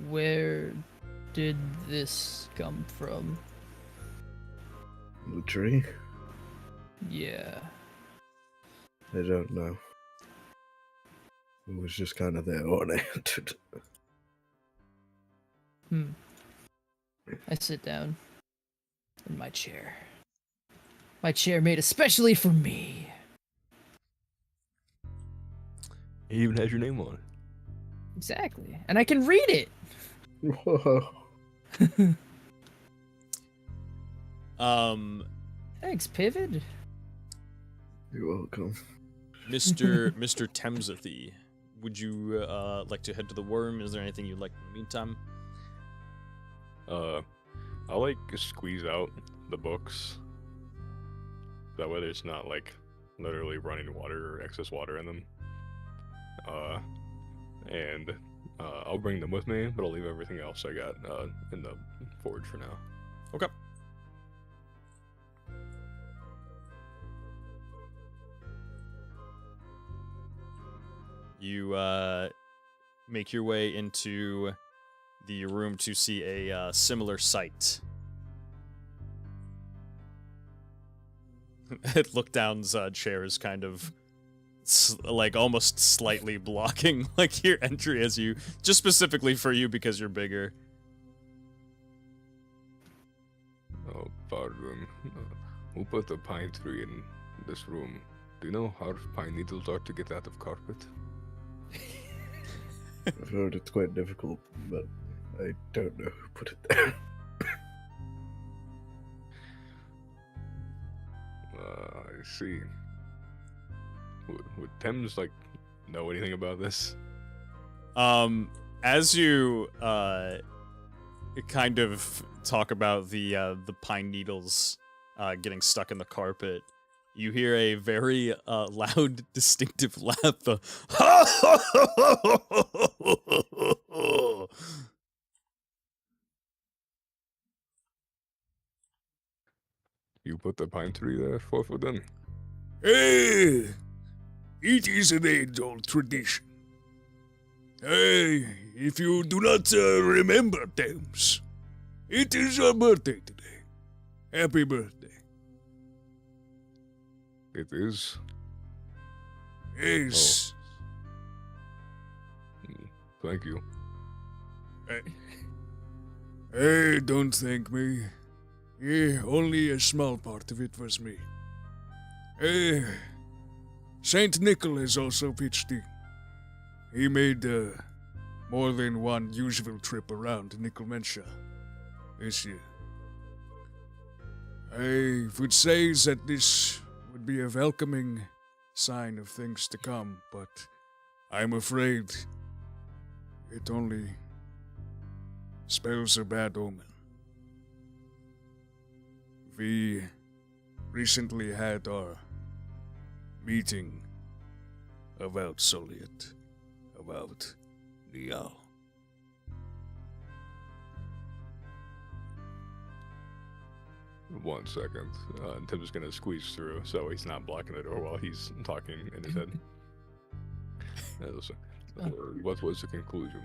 Where did this come from? The tree? Yeah. I don't know. It was just kind of there when I entered. I sit down in my chair. My chair made especially for me. It even has your name on it. Exactly. And I can read it. Whoa. Thanks, Pivot. You're welcome. Mr. Temsathy, would you like to head to the worm? Is there anything you'd like in the meantime? I'll like squeeze out the books. That way there's not like literally running water or excess water in them. And I'll bring them with me, but I'll leave everything else I got in the forge for now. Okay. You make your way into the room to see a similar sight. Lookdown's chair is kind of like almost slightly blocking like your entry as you, just specifically for you because you're bigger. Oh, pardon. Who put a pine tree in this room? Do you know how pine needles are to get out of carpet? I've heard it's quite difficult, but I don't know who put it there. I see. Would Thames, like, know anything about this? As you kind of talk about the pine needles getting stuck in the carpet, you hear a very loud, distinctive laugh. You put the pine tree there for them? Hey, it is an age-old tradition. Hey, if you do not remember Thames, it is your birthday today. Happy birthday. It is. Yes. Thank you. Hey, don't thank me. Yeah, only a small part of it was me. Hey, Saint Nicholas also pitched in. He made more than one usual trip around Nickelmentia this year. I would say that this would be a welcoming sign of things to come, but I'm afraid it only spells a bad omen. We recently had our meeting about Soliet, about Niall. One second. Tim's gonna squeeze through, so he's not blocking the door while he's talking in his head. Listen, what was the conclusion?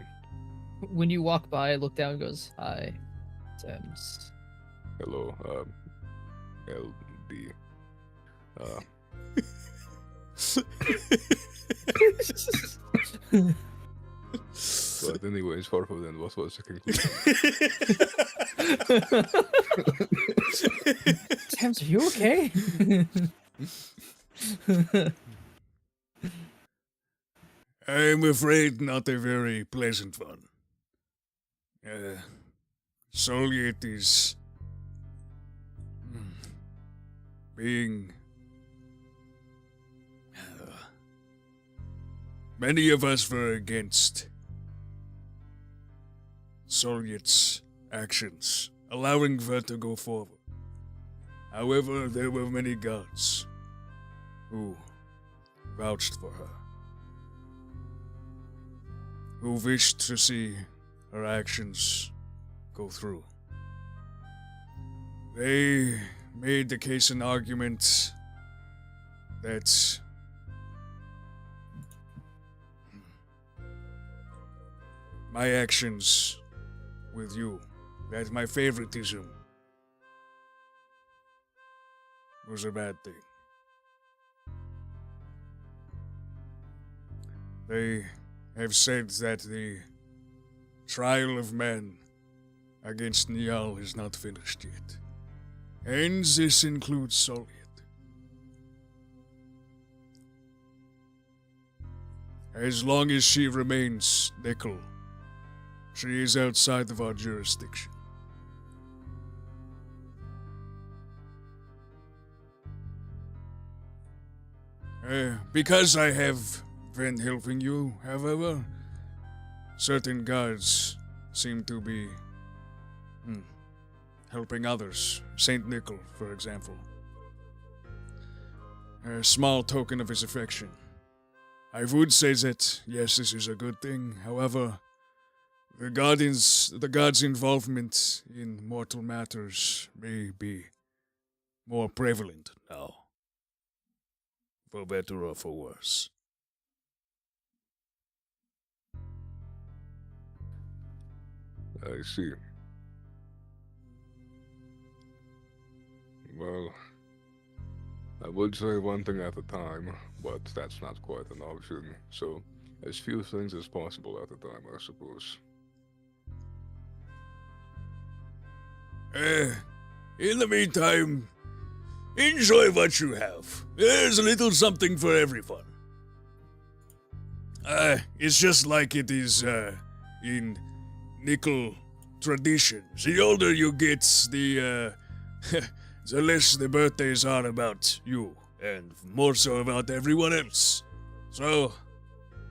When you walk by, look down and goes, "Hi, Thames." Hello, LD. But anyways, Farfo, then what was the conclusion? Thames, are you okay? I'm afraid not a very pleasant one. Soliet is being... many of us were against Soliet's actions, allowing her to go forward. However, there were many gods who vouched for her, who wished to see her actions go through. They made the case and argument that my actions with you, that my favoritism was a bad thing. They have said that the trial of man against Niall is not finished yet. And this includes Soliet. As long as she remains Nickel, she is outside of our jurisdiction. Because I have been helping you, however, certain gods seem to be helping others. Saint Nickel, for example. A small token of his affection. I would say that, yes, this is a good thing. However, the gods' involvement in mortal matters may be more prevalent now. For better or for worse. I see. Well, I would say one thing at a time, but that's not quite an option, so as few things as possible at a time, I suppose. In the meantime, enjoy what you have. There's a little something for everyone. It's just like it is, in Nickel tradition. The older you get, the less the birthdays are about you, and more so about everyone else. So,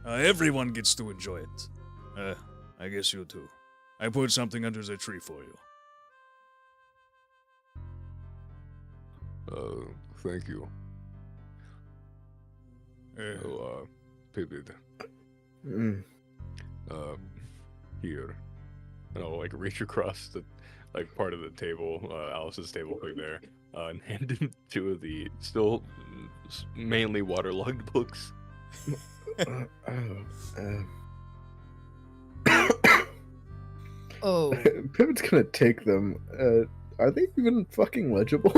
everyone gets to enjoy it. I guess you too. I put something under the tree for you. Thank you. Pivot. Here. And I'll, like, reach across the, like, part of the table, Alice's table thing there, and hand him two of the still mainly waterlogged books. Oh. Pivot's gonna take them. Are they even fucking legible?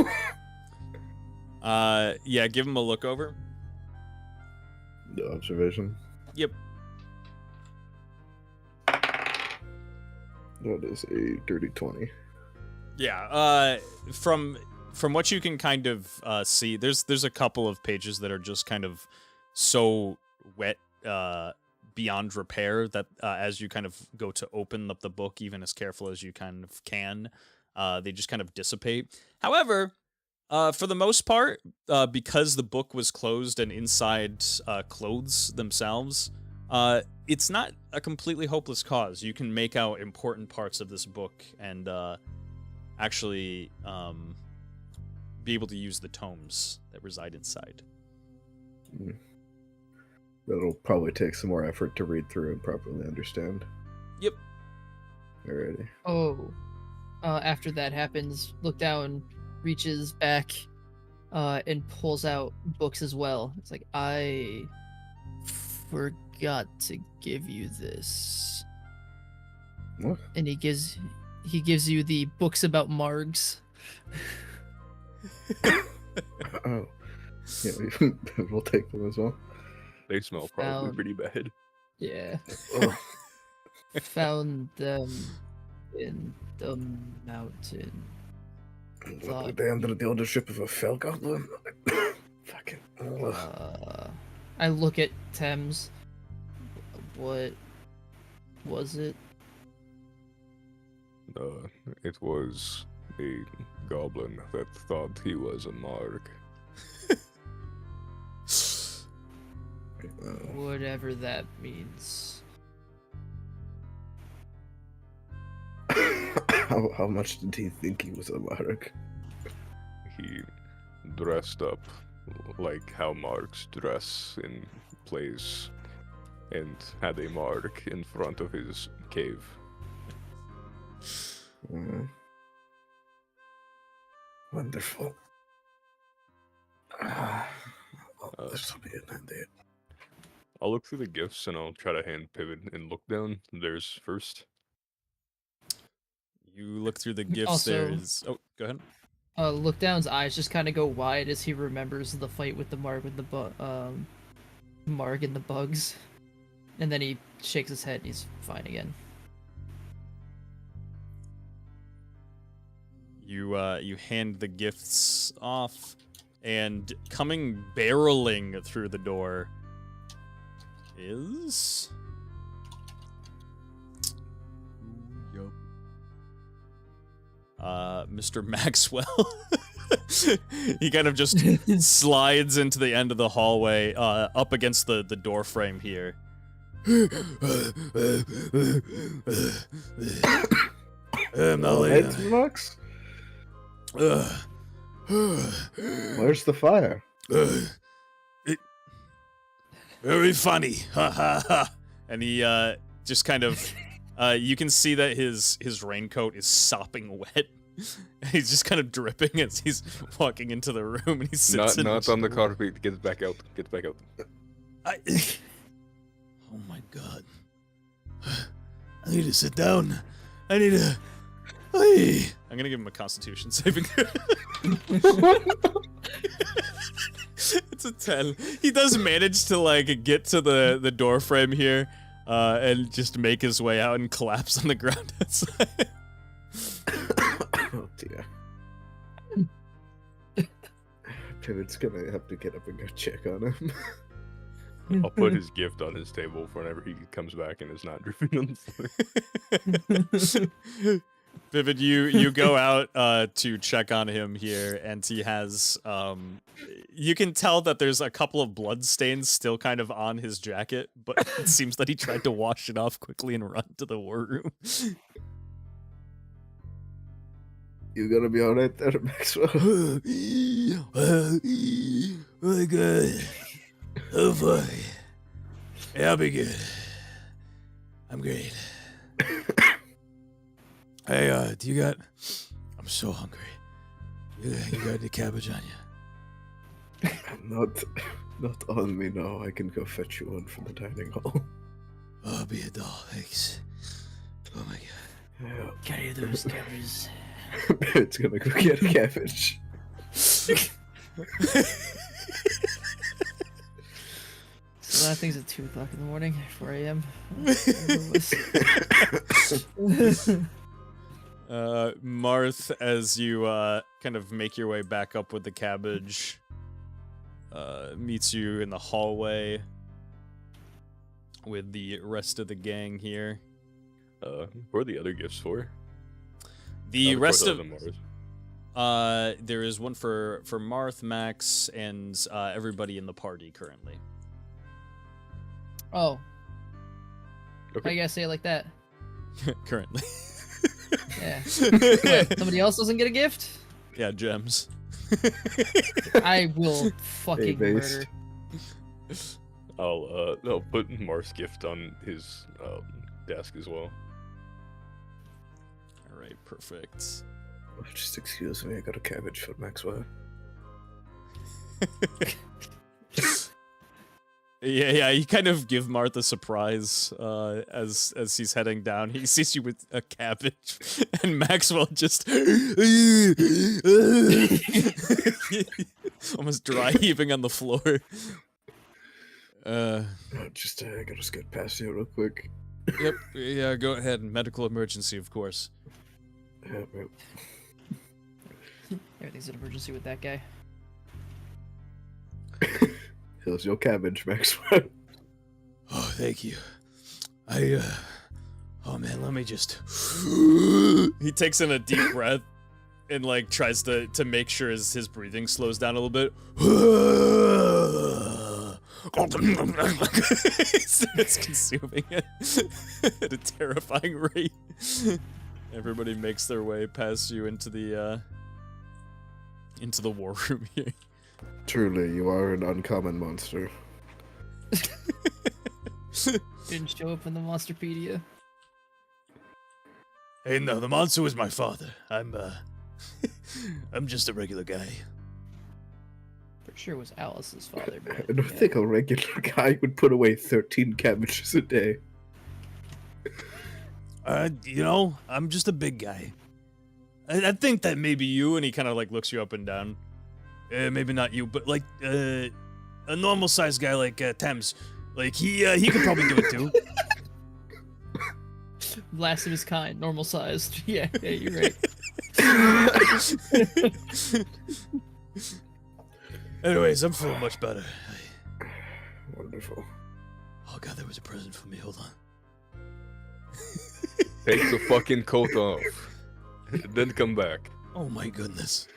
Yeah, give him a look over. No observation. Yep. That is a dirty 20. Yeah, from what you can kind of see, there's a couple of pages that are just kind of so wet beyond repair that as you kind of go to open up the book, even as careful as you kind of can, they just kind of dissipate. However, for the most part, because the book was closed and inside clothes themselves, it's not a completely hopeless cause. You can make out important parts of this book and actually be able to use the tomes that reside inside. That'll probably take some more effort to read through and properly understand. Yep. Alrighty. Oh. After that happens, look down, reaches back, and pulls out books as well. It's like, I forgot to give you this. What? And he gives you the books about Margs. Oh. Yeah, we'll take them as well. They smell probably Found- pretty bad. Yeah. Oh. Found them in the mountain. Were they under the ownership of a fell goblin? Fucking. I look at Thames. What was it? It was a goblin that thought he was a Marg. Whatever that means. How much did he think he was a Mark? He dressed up like how Margs dress in plays and had a mark in front of his cave. Wonderful. This will be an idea. I'll look through the gifts and I'll try to hand pivot and look down. There's first. You look through the gifts. Also- There is. Oh, go ahead. Look down's eyes just kind of go wide as he remembers the fight with the Marg with the Marg and the bugs, and then he shakes his head and he's fine again. You hand the gifts off, and coming barreling through the door is Mr. Maxwell. He kind of just slides into the end of the hallway, up against the door frame here. Heads, Max? Where's the fire? Very funny. Ha ha ha. And he just kind of you can see that his raincoat is sopping wet. He's just kind of dripping as he's walking into the room, and he sits Not on the carpet. Get back out. Get back out. Oh my god. I need to sit down. I need to. I'm gonna give him a Constitution saving. It's a 10. He does manage to like get to the door frame here, and just make his way out and collapse on the ground outside. Oh dear. Pivot's gonna have to get up and go check on him. I'll put his gift on his table for whenever he comes back and is not dripping on the floor. Vivid, you go out to check on him here, and he has you can tell that there's a couple of blood stains still kind of on his jacket, but it seems that he tried to wash it off quickly and run to the war room. You gonna be alright there, Maxwell? My God. Oh boy. Yeah, I'll be good. I'm great. Hey, do you got... I'm so hungry. You got any cabbage on you? Not on me, no. I can go fetch you one from the dining hall. Oh, I'll be a doll, thanks. Oh my God. Yeah. Carry those cabbages. It's gonna go get a cabbage. So that thing's at 2 o'clock in the morning, 4 a.m. Marth, as you kind of make your way back up with the cabbage, meets you in the hallway. with the rest of the gang here. What are the other gifts for? The rest of Mars. there is one for Marth, Max, and everybody in the party currently. Oh. Okay. I gotta say it like that. Currently. Yeah. What, somebody else doesn't get a gift? Yeah, gems. I will fucking based. murder. I'll put Marth's gift on his desk as well. All right, perfect. Oh, just excuse me, I got a cabbage for Maxwell. Yeah. You kind of give Marth a surprise as he's heading down. He sees you with a cabbage, and Maxwell just almost dry heaving on the floor. Just I gotta skip past you real quick. Yep. Yeah. Go ahead. Medical emergency, of course. Yep. Everything's an emergency with that guy. Here's your cabbage, Maxwell. Oh, thank you. Oh man, let me just. He takes in a deep breath and like tries to make sure his breathing slows down a little bit. It's consuming it at a terrifying rate. Everybody makes their way past you into the war room here. Truly, you are an uncommon monster. Didn't show up in the Monsterpedia. Hey, no, the monster was my father. I'm just a regular guy. For sure was Alice's father. I But, don't yeah. think a regular guy would put away 13 cabbages a day. I'm just a big guy. I think that maybe you, and he kind of like looks you up and down. Maybe not you, but like a normal sized guy like Thames, like he could probably do it too. Last of his kind, normal sized. Yeah, you're right. Anyways, I'm feeling much better. Wonderful. Oh god, there was a present for me. Hold on. Take the fucking coat off. Then come back. Oh my goodness.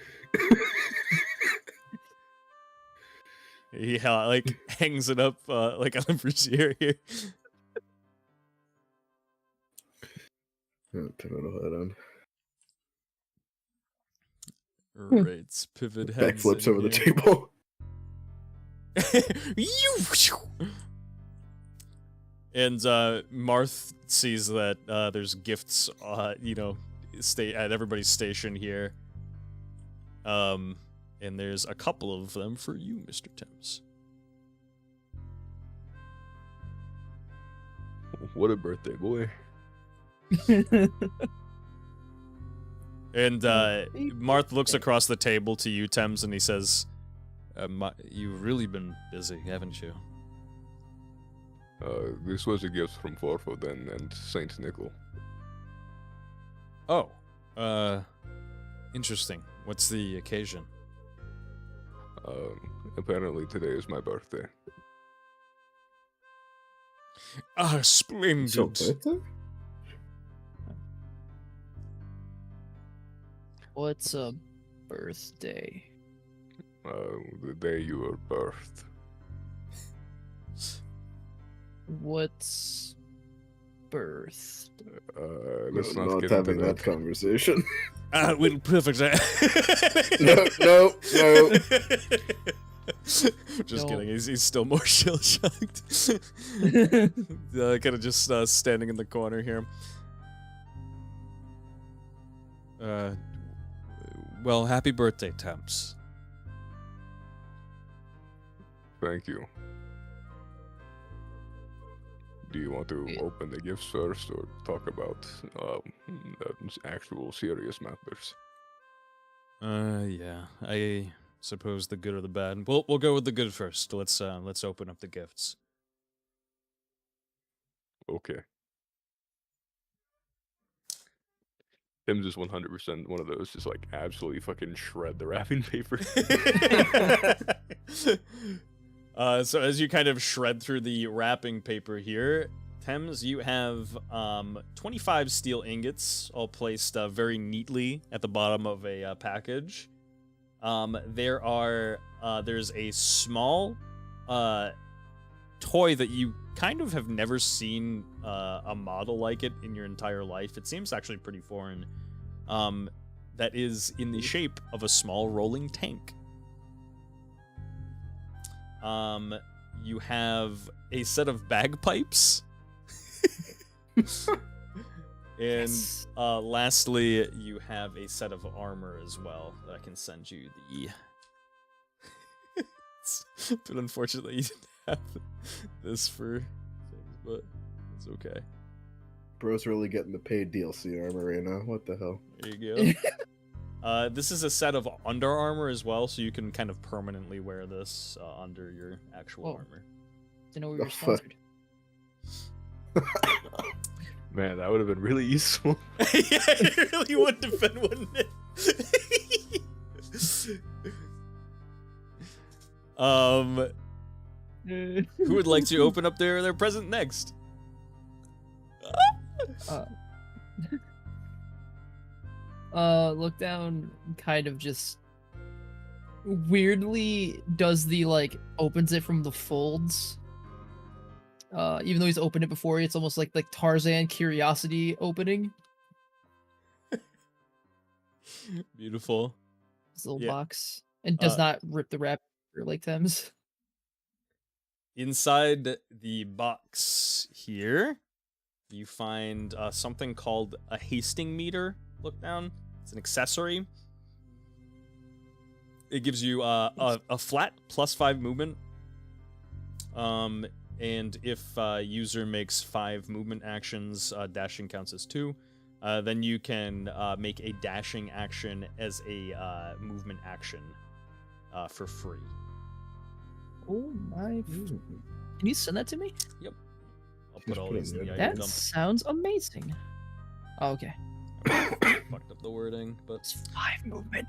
He like hangs it up like on a brazier here. Turn it on. Right, pivot heads. Backflips in over the here. table. And Marth sees that there's gifts, stay at everybody's station here. And there's a couple of them for you, Mr. Thames. What a birthday boy. And Marth looks across the table to you, Thames, and he says, "You've really been busy, haven't you?" This was a gift from Forfo and Saint Nickel. Oh, interesting. What's the occasion? Apparently today is my birthday. Ah, splendid. It's your birthday? What's a birthday? The day you were birthed. What's birth? Let's No, not not get having into that conversation. Well, perfect. No. Just No. kidding. He's still more shell shocked. Kind of just standing in the corner here. Well, happy birthday, Thames. Thank you. Do you want to open the gifts first or talk about actual serious matters? Yeah. I suppose the good or the bad. We'll go with the good first. Let's open up the gifts. Okay. Tim's is 100% one of those, just like absolutely fucking shred the wrapping paper. So as you kind of shred through the wrapping paper here, Thames, you have 25 steel ingots all placed very neatly at the bottom of a package. There's a small toy that you kind of have never seen a model like it in your entire life. It seems actually pretty foreign. That is in the shape of a small rolling tank. You have a set of bagpipes. And lastly, you have a set of armor as well that I can send you the... But unfortunately, you didn't have this for things, but it's okay. Bro's really getting the paid DLC armor right now. What the hell? There you go. This is a set of under armor as well, so you can kind of permanently wear this under your actual armor. Didn't know we were sponsored. Man, that would have been really useful. Yeah, it really would have been, wouldn't it? Who would like to open up their present next? Look down kind of just weirdly does the opens it from the folds. Even though he's opened it before, it's almost like Tarzan curiosity opening. Beautiful. This little box. And does not rip the wrap like Thames. Inside the box here, you find something called a hasting meter. Look down. It's an accessory. It gives you a flat +5 movement. And if user makes 5 movement actions, dashing counts as 2. Then you can make a dashing action as a movement action for free. Oh my! Can you send that to me? Yep. I'll put all these in the That item dump. sounds amazing. Oh, okay. Fucked up the wording, but It's 5 movement.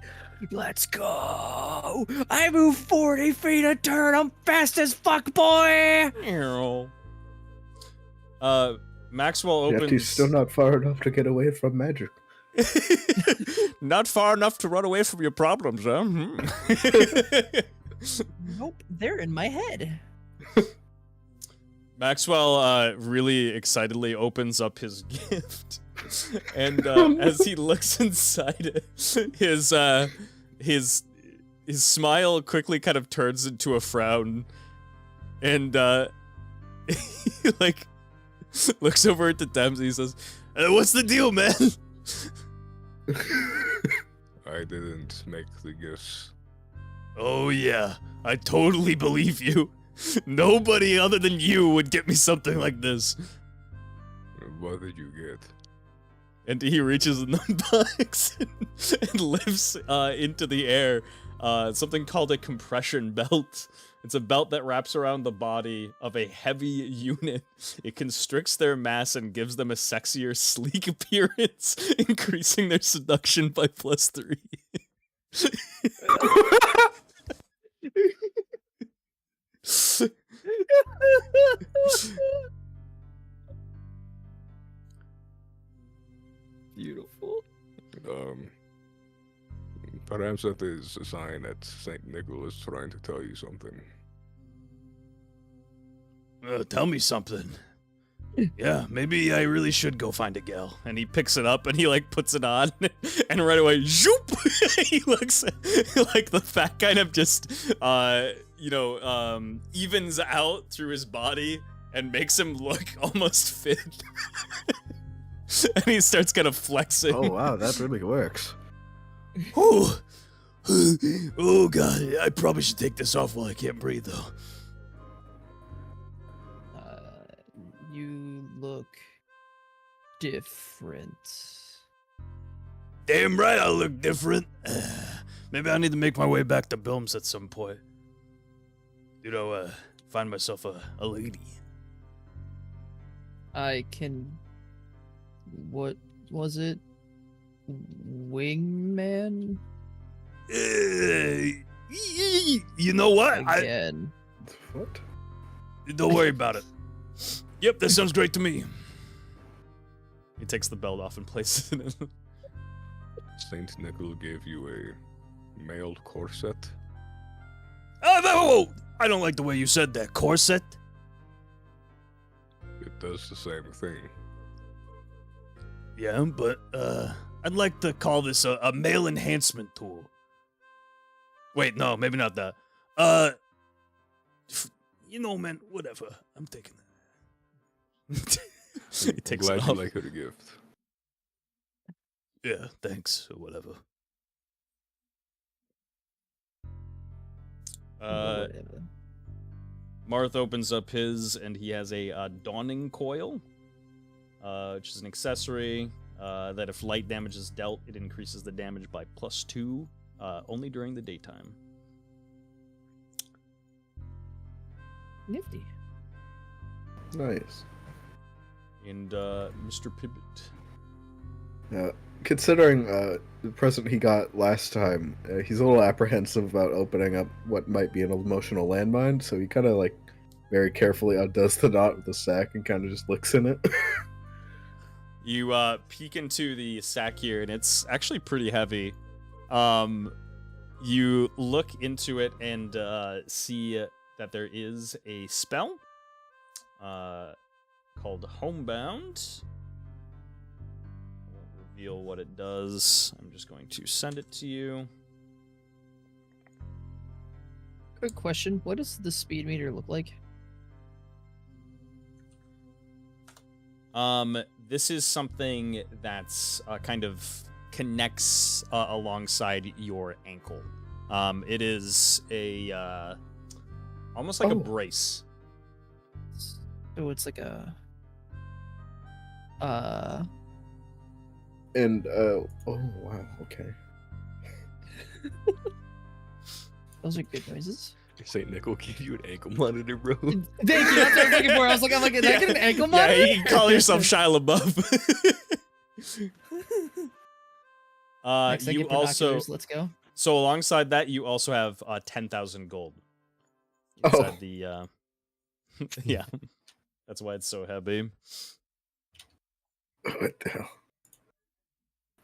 Let's go! I move 40 feet a turn. I'm fast as fuck, boy. Maxwell Yet opens. he's still not far enough to get away from magic. Not far enough to run away from your problems, huh? Nope, they're in my head. Maxwell really excitedly opens up his gift, and as he looks inside it, his smile quickly kind of turns into a frown, and he looks over at the Thames and he says, "What's the deal, man?" I didn't make the gifts. Oh yeah, I totally believe you. Nobody other than you would get me something like this. What did you get? And he reaches in the box and lifts into the air something called a compression belt. It's a belt that wraps around the body of a heavy unit. It constricts their mass and gives them a sexier, sleek appearance, increasing their seduction by +3. Beautiful. Perhaps that is a sign that Saint Nicholas is trying to tell you something. Tell me something. Yeah, maybe I really should go find a gal. And he picks it up and he puts it on, and right away, zoop! He looks like the fat kind of just evens out through his body and makes him look almost fit. And he starts kind of flexing. Oh wow, that really works. Oh, oh god, I probably should take this off while I can't breathe though. You look different. Damn right I look different. Maybe I need to make my way back to Bilms at some point. Find myself a lady. I can... What was it? Wingman? You know what? Again. What? Don't worry about it. Yep, that sounds great to me. He takes the belt off and places it in. Saint Nickel gave you a mailed corset. Oh, no! I don't like the way you said that. Corset? It does the same thing. Yeah, but, I'd like to call this a male enhancement tool. Wait, no, maybe not that. You know, man, whatever. I'm taking that. He takes Glad it you off. like it a gift. Yeah, thanks, or whatever. Whatever. Marth opens up his, and he has a dawning coil, which is an accessory that if light damage is dealt, it increases the damage by +2, only during the daytime. Nifty. Nice. And Mr. Pivot. Yeah. Considering the present he got last time, he's a little apprehensive about opening up what might be an emotional landmine, so he kind of like very carefully undoes the knot with the sack and kind of just looks in it. You peek into the sack here, and it's actually pretty heavy. You look into it and see that there is a spell called Homebound. I won't reveal what it does. I'm just going to send it to you. Good question. What does the speed meter look like? This is something that's kind of connects alongside your ankle. It is a almost like a brace. So it's like a And oh wow, okay. those are good noises. Saint Nickel gave you an ankle monitor, bro. Thank you. That's what I was looking for. I was like, did I get an ankle Yeah, monitor? you can call yourself Shia LaBeouf. Next, I You get also binoculars. Let's go. so alongside that, you also have 10,000 gold inside the. Yeah, that's why it's so heavy. What the hell?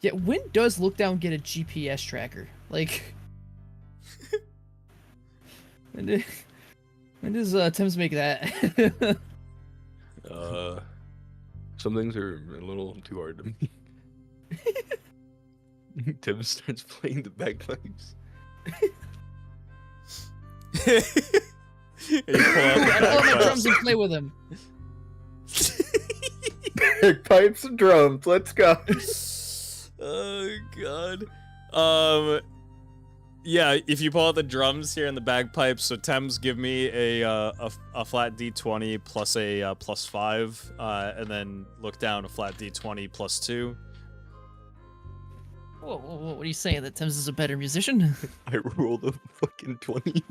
Yeah, when does Look Down get a GPS tracker? Like, when does Tim's make that? Some things are a little too hard to me. Tim starts playing the bagpipes. You pull out the I pull out my bagpipes. drums and play with him. Pipes and drums, let's go. Oh god. Yeah, if you pull out the drums here and the bagpipes, so Thames give me a flat D20 plus a +5, and then Look Down a flat D20 +2. Whoa, what are you saying? That Tim's is a better musician? I rolled a fucking 20.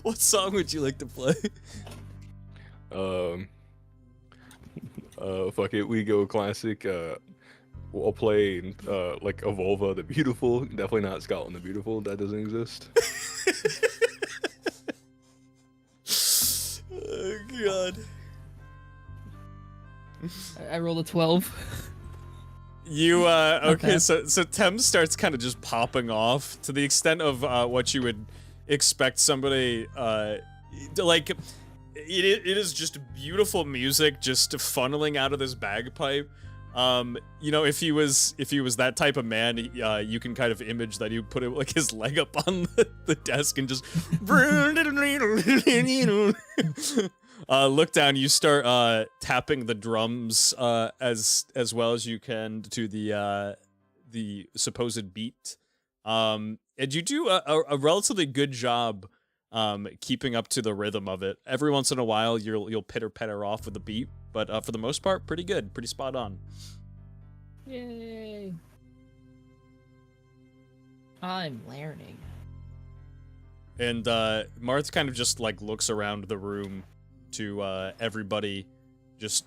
What song would you like to play? Fuck it, we go classic. I'll play like Evolva the Beautiful. Definitely not Scotland the Beautiful. That doesn't exist. Oh god. I rolled a 12. You okay, Okay. so Thames starts kind of just popping off to the extent of what you would expect somebody like it is just beautiful music just funneling out of this bagpipe. You know, if he was that type of man, you can kind of image that he would put it like his leg up on the desk and just Look Down. You start tapping the drums as well as you can to the supposed beat, and you do a relatively good job keeping up to the rhythm of it. Every once in a while, you'll pitter patter off with the beat, but for the most part, pretty good, pretty spot on. Yay. I'm learning. And Marth kind of just like looks around the room to everybody just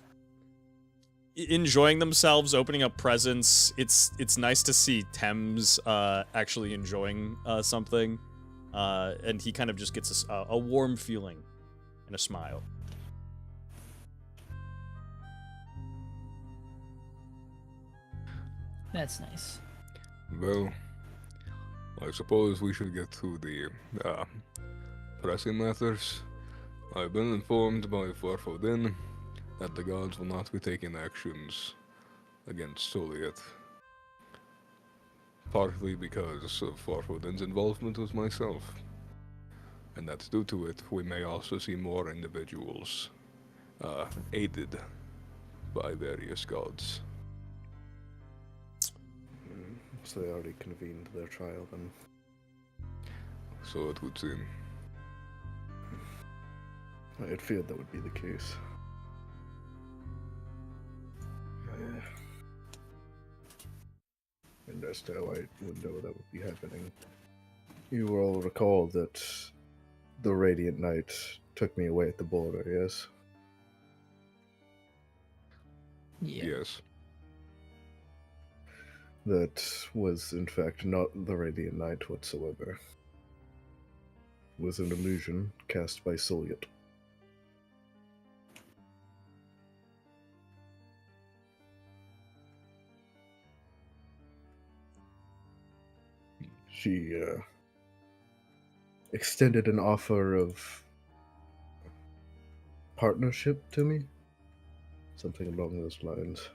enjoying themselves, opening up presents. It's nice to see Thames actually enjoying something. And he kind of just gets a warm feeling and a smile. That's nice. Well, I suppose we should get to the pressing matters. I've been informed by Farfodin that the gods will not be taking actions against Soliet. Partly because of Farfodin's involvement with myself. And that's due to it, we may also see more individuals aided by various gods. So they already convened their trial then. So it would seem. I'd feared that would be the case. And as to how I would know that would be happening, you will all recall that the Radiant Knight took me away at the border, yes? Yeah. Yes. That was, in fact, not the Radiant Knight whatsoever. It was an illusion cast by Soliet. She extended an offer of partnership to me, something along those lines.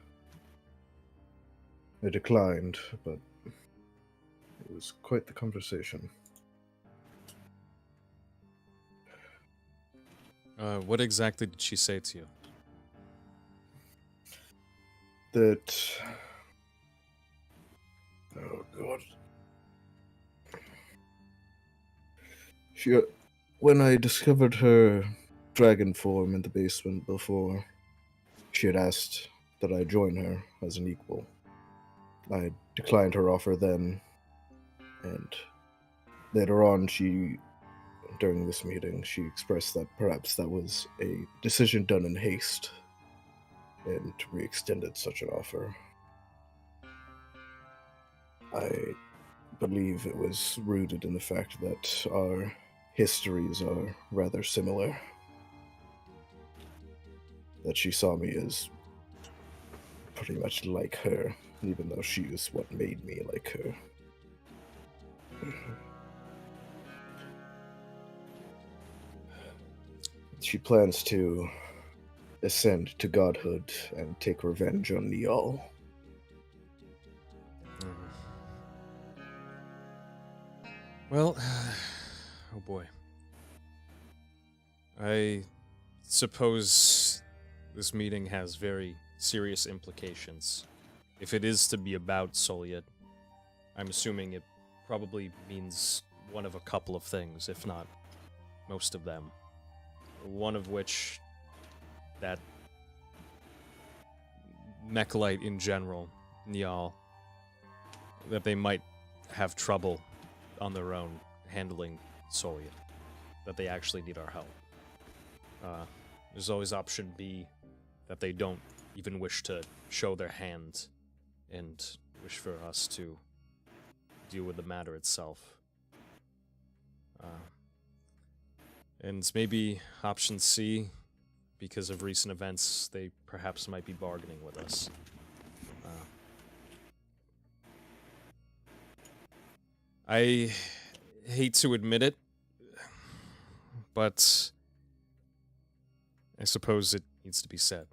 I declined, but it was quite the conversation. What exactly did she say to you? That... Oh, God. When I discovered her dragon form in the basement before, she had asked that I join her as an equal. I declined her offer then, and later on during this meeting, she expressed that perhaps that was a decision done in haste, and re-extended such an offer. I believe it was rooted in the fact that our histories are rather similar. That she saw me as pretty much like her, even though she is what made me like her. She plans to ascend to godhood and take revenge on Niall. Well, oh boy. I suppose this meeting has very serious implications. If it is to be about Soliet, I'm assuming it probably means one of a couple of things, if not most of them. One of which, that Mechalite in general, Niall, that they might have trouble on their own handling Soliet. That they actually need our help. There's always option B, that they don't even wish to show their hand and wish for us to deal with the matter itself. And maybe option C, because of recent events, they perhaps might be bargaining with us. I hate to admit it, but I suppose it needs to be said.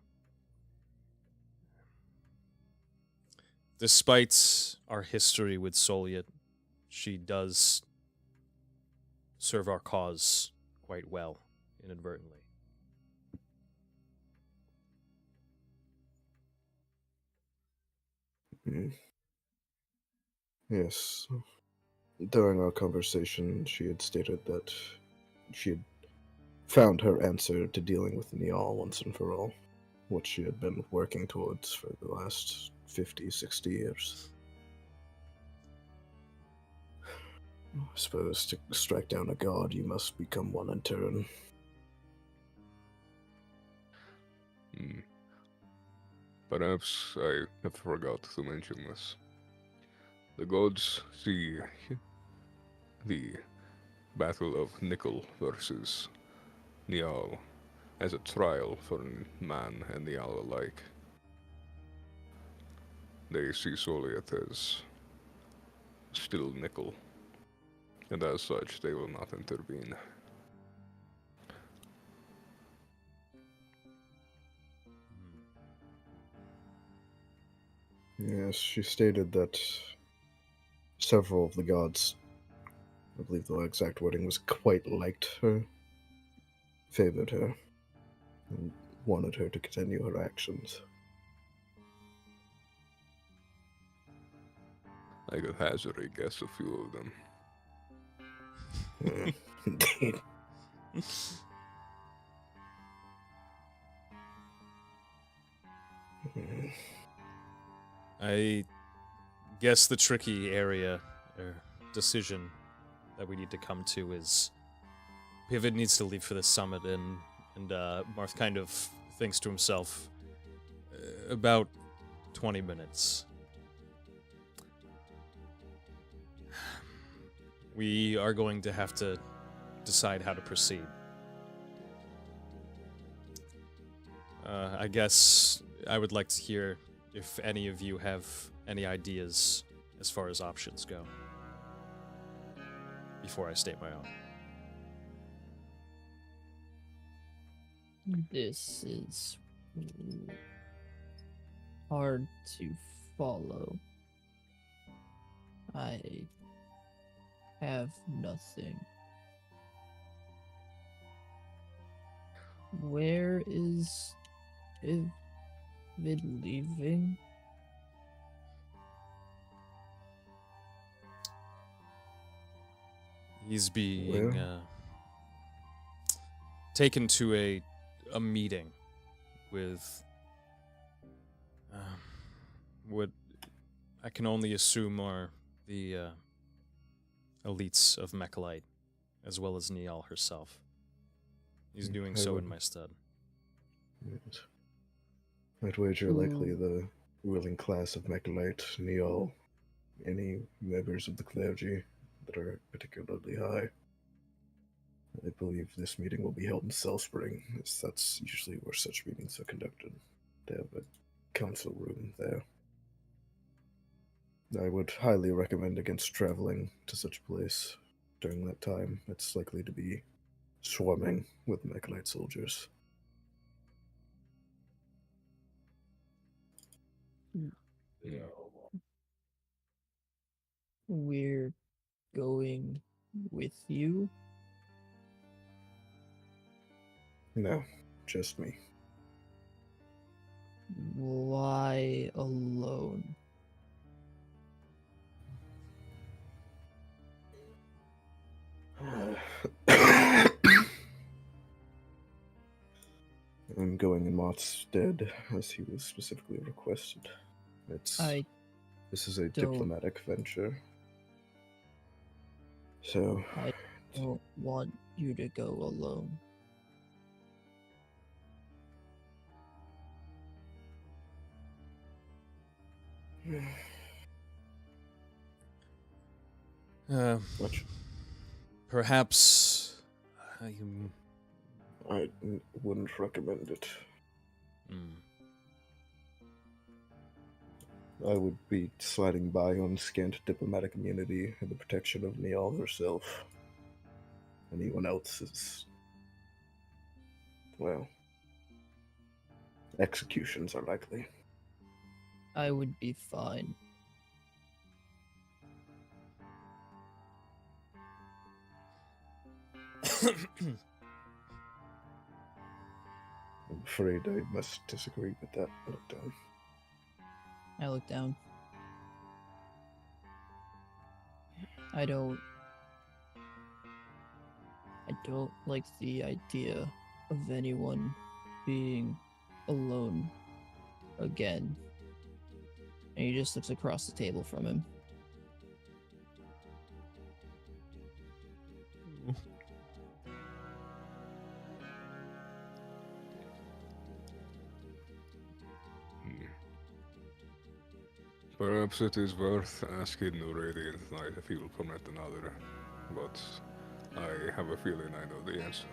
Despite our history with Soliet, she does serve our cause quite well, inadvertently. Yes. During our conversation, she had stated that she had found her answer to dealing with Niall once and for all, what she had been working towards for the last 50, 60 years. I suppose to strike down a god, you must become one in turn. Perhaps I have forgot to mention this. The gods see the battle of Nickel versus Niall as a trial for man and Niall alike. They see Soliath as still Nickel, and as such, they will not intervene. Yes, she stated that several of the gods, I believe the exact wording was, quite liked her, favored her, and wanted her to continue her actions. I could hazard a guess a few of them. Indeed. I guess the tricky area or decision that we need to come to is Pivot needs to leave for the summit, and Marth kind of thinks to himself, about 20 minutes. We are going to have to decide how to proceed. I guess I would like to hear if any of you have any ideas as far as options go before I state my own. This is hard to follow. I have nothing. Where is Vivid leaving? He's being taken to a meeting with what I can only assume are the elites of Mechalite, as well as Niall herself. He's doing so in my stead. Yes. I'd wager likely the ruling class of Mechalite, Niall, any members of the clergy that are particularly high. I believe this meeting will be held in Cellspring, as that's usually where such meetings are conducted. They have a council room there. I would highly recommend against traveling to such a place during that time. It's likely to be swarming with Mechalite soldiers. We're going with you? No, just me. Why alone? I'm going in Marth's stead, as he was specifically requested. This is a diplomatic venture. So... I don't want you to go alone. Perhaps I wouldn't recommend it. I would be sliding by on scant diplomatic immunity and the protection of Niall herself. Anyone else is... well... executions are likely. I would be fine. I'm afraid I must disagree with that. Look down. I look down. I don't like the idea of anyone being alone again. And he just looks across the table from him. Perhaps it is worth asking the Radiant Knight if he will permit another, but I have a feeling I know the answer.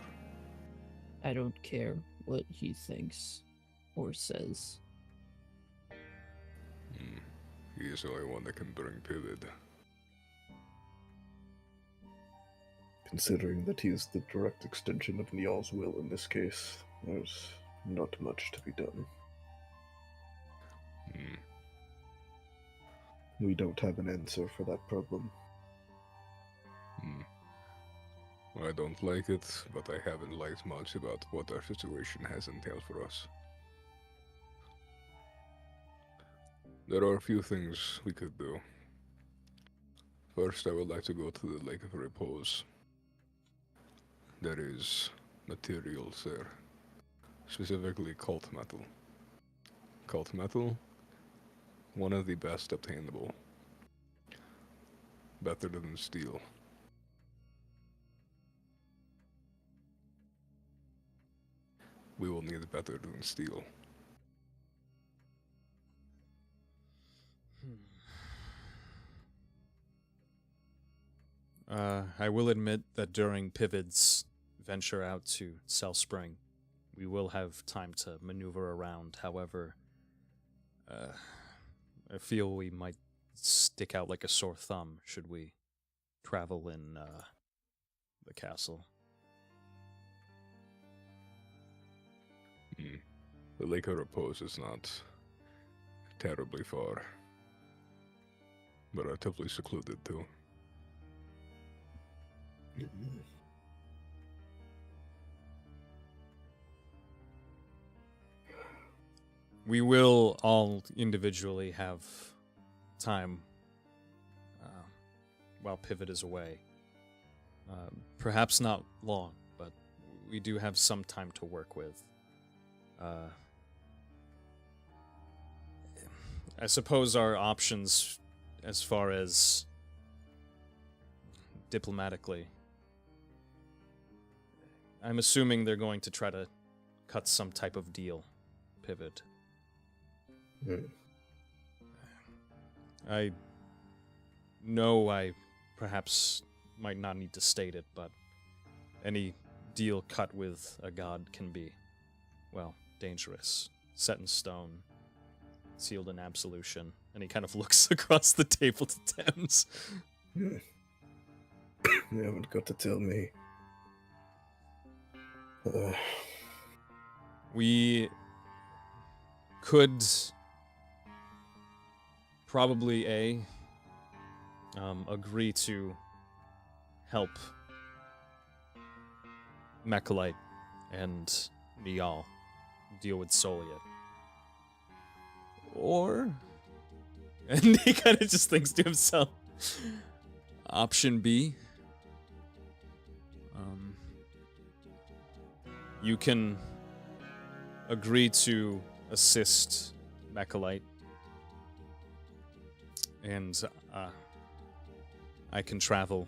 I don't care what he thinks or says. He is the only one that can bring Pivot. Considering that he is the direct extension of Nial's will in this case, there's not much to be done. We don't have an answer for that problem. I don't like it, but I haven't liked much about what our situation has entailed for us. There are a few things we could do. First, I would like to go to the Lake of Repose. There is materials there, specifically cult metal. Cult metal, one of the best obtainable. Better than steel. We will need better than steel. I will admit that during Pivid's venture out to Cell Spring, we will have time to maneuver around. However, I feel we might stick out like a sore thumb should we travel in the castle. The Lake of Repose is not terribly far, but relatively secluded too. We will all individually have time while Pivot is away. Perhaps not long, but we do have some time to work with. I suppose our options as far as diplomatically, I'm assuming they're going to try to cut some type of deal, Pivot. I know I perhaps might not need to state it, but any deal cut with a god can be, well, dangerous, set in stone, sealed in absolution. And he kind of looks across the table to Thames. You haven't got to tell me. We could probably agree to help Mechalite and Nial deal with Soliot. Or, and he kind of just thinks to himself, option B, you can agree to assist Mechalite, and I can travel,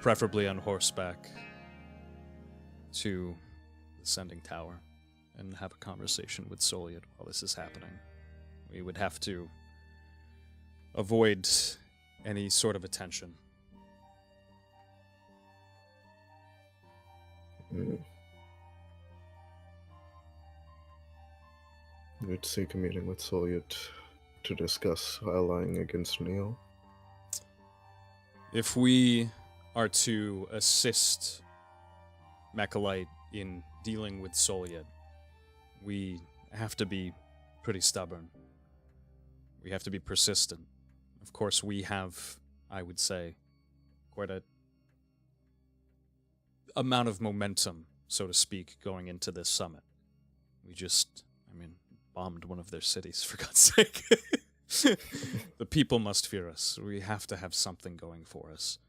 preferably on horseback, to the Sending Tower and have a conversation with Soliot while this is happening. We would have to avoid any sort of attention. We'd seek a meeting with Soliot to discuss allying against Neil. If we are to assist Mechalite in dealing with Soliot, we have to be pretty stubborn. We have to be persistent. Of course, we have, I would say, quite a amount of momentum, so to speak, going into this summit. We just, bombed one of their cities, for God's sake. The people must fear us. We have to have something going for us.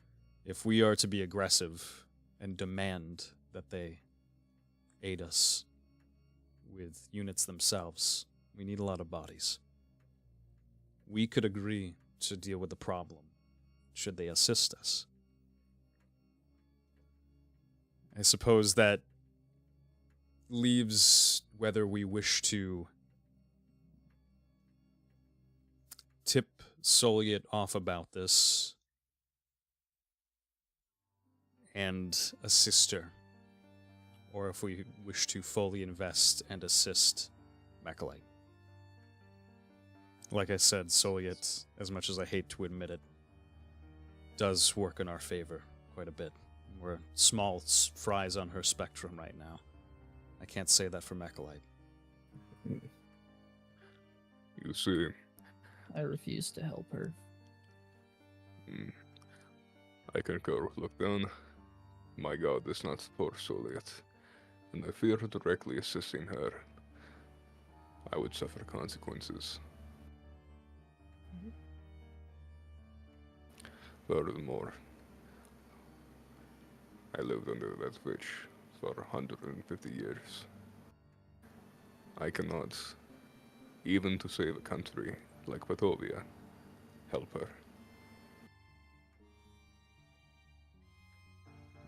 If we are to be aggressive and demand that they aid us with units themselves, we need a lot of bodies. We could agree to deal with the problem, should they assist us. I suppose that leaves whether we wish to tip Soliot off about this and a sister, or if we wish to fully invest and assist Mechalite. Like I said, Soliet, as much as I hate to admit it, does work in our favor quite a bit. We're small fries on her spectrum right now. I can't say that for Mechalite. You see, I refuse to help her. I concur with Lookdown. My god does not support Soliet, and I fear directly assisting her, I would suffer consequences. Furthermore, I lived under that witch for 150 years. I cannot, even to save a country like Patovia, help her.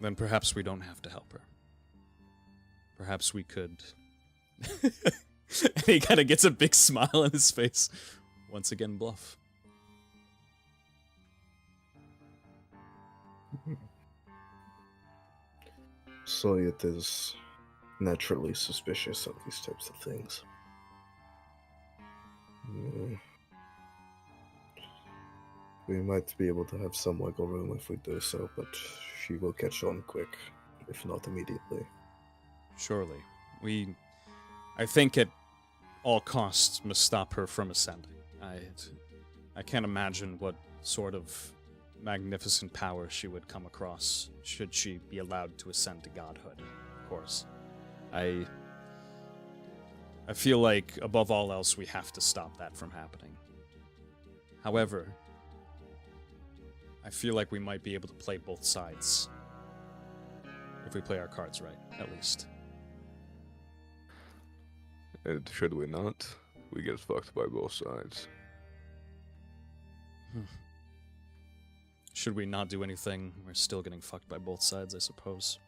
Then perhaps we don't have to help her. Perhaps we could... And he kind of gets a big smile on his face. Once again, bluff. Soyet is naturally suspicious of these types of things. We might be able to have some wiggle room if we do so, but she will catch on quick, if not immediately. Surely. I think at all costs must stop her from ascending. I can't imagine what sort of magnificent power she would come across should she be allowed to ascend to godhood, of course. I feel like, above all else, we have to stop that from happening. However, I feel like we might be able to play both sides. If we play our cards right, at least. And should we not, we get fucked by both sides. Should we not do anything, we're still getting fucked by both sides, I suppose.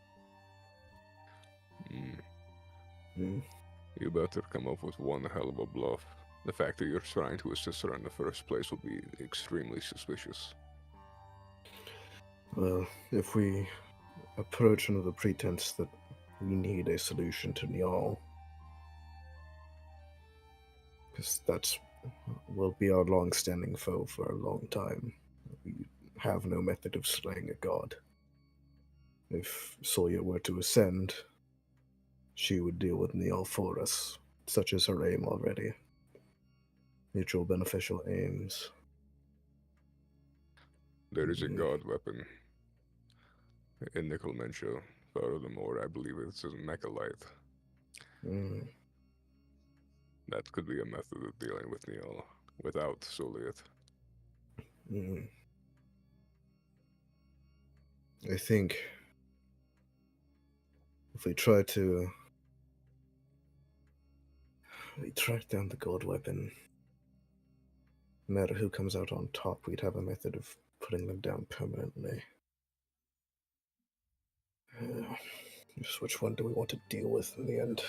You better come up with one hell of a bluff. The fact that you're trying to assist her in the first place will be extremely suspicious. Well, if we approach under the pretense that we need a solution to Niall, because that will be our long-standing foe for a long time. We have no method of slaying a god. If Soya were to ascend, she would deal with Niall for us. Such is her aim already. Mutual beneficial aims. There is a god weapon in Necromantia. Furthermore, I believe it's a Mechalite. That could be a method of dealing with Niall without Soliet. I think if we try to track down the god weapon, no matter who comes out on top, we'd have a method of putting them down permanently. Just which one do we want to deal with in the end?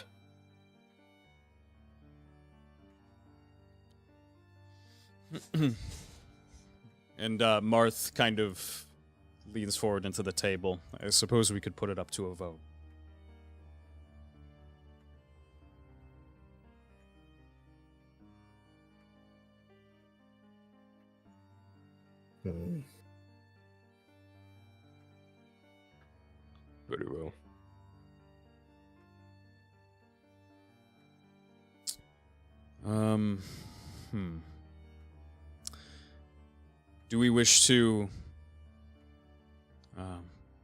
And Marth kind of leans forward into the table. I suppose we could put it up to a vote. Very well. Do we wish to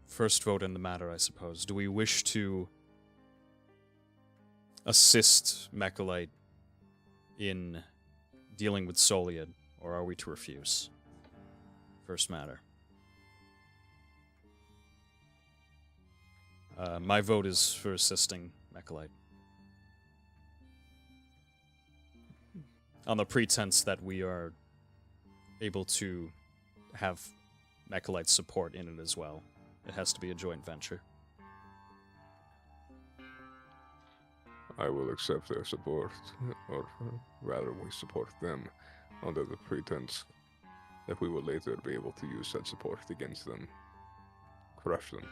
first vote in the matter, I suppose? Do we wish to assist Mechalite in dealing with Soliad, or are we to refuse? First matter. My vote is for assisting Mechalite. On the pretense that we are able to have Mechalite support in it as well. It has to be a joint venture. I will accept their support, or rather we support them, under the pretense that we will later be able to use that support against them. Crush them.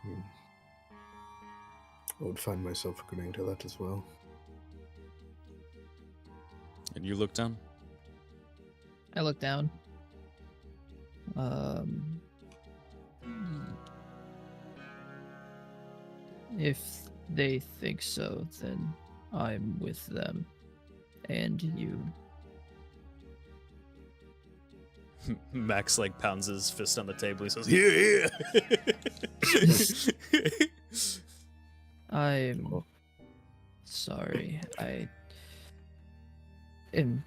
I would find myself agreeing to that as well. And you look down? I look down. If they think so, then I'm with them. And you. Max like pounds his fist on the table. He says, "Yeah, yeah." I'm sorry. I am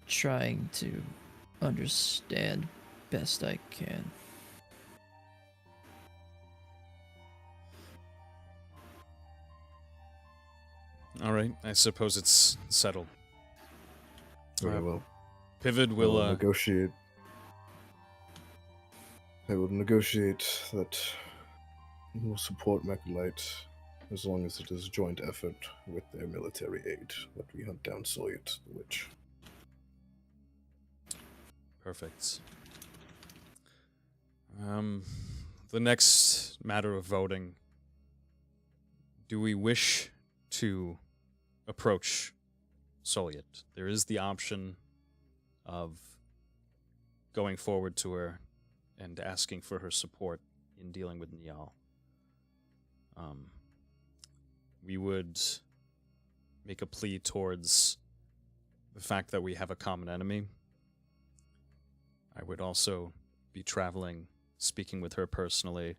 trying to understand best I can. All right, I suppose it's settled. Very well. Pivot I will will negotiate. I will negotiate that we will support Mechalite as long as it is a joint effort with their military aid that we hunt down Soyut, the witch. Perfect. The next matter of voting. Do we wish to approach Solyet? There is the option of going forward to her and asking for her support in dealing with Niall. We would make a plea towards the fact that we have a common enemy. I would also be traveling, speaking with her personally,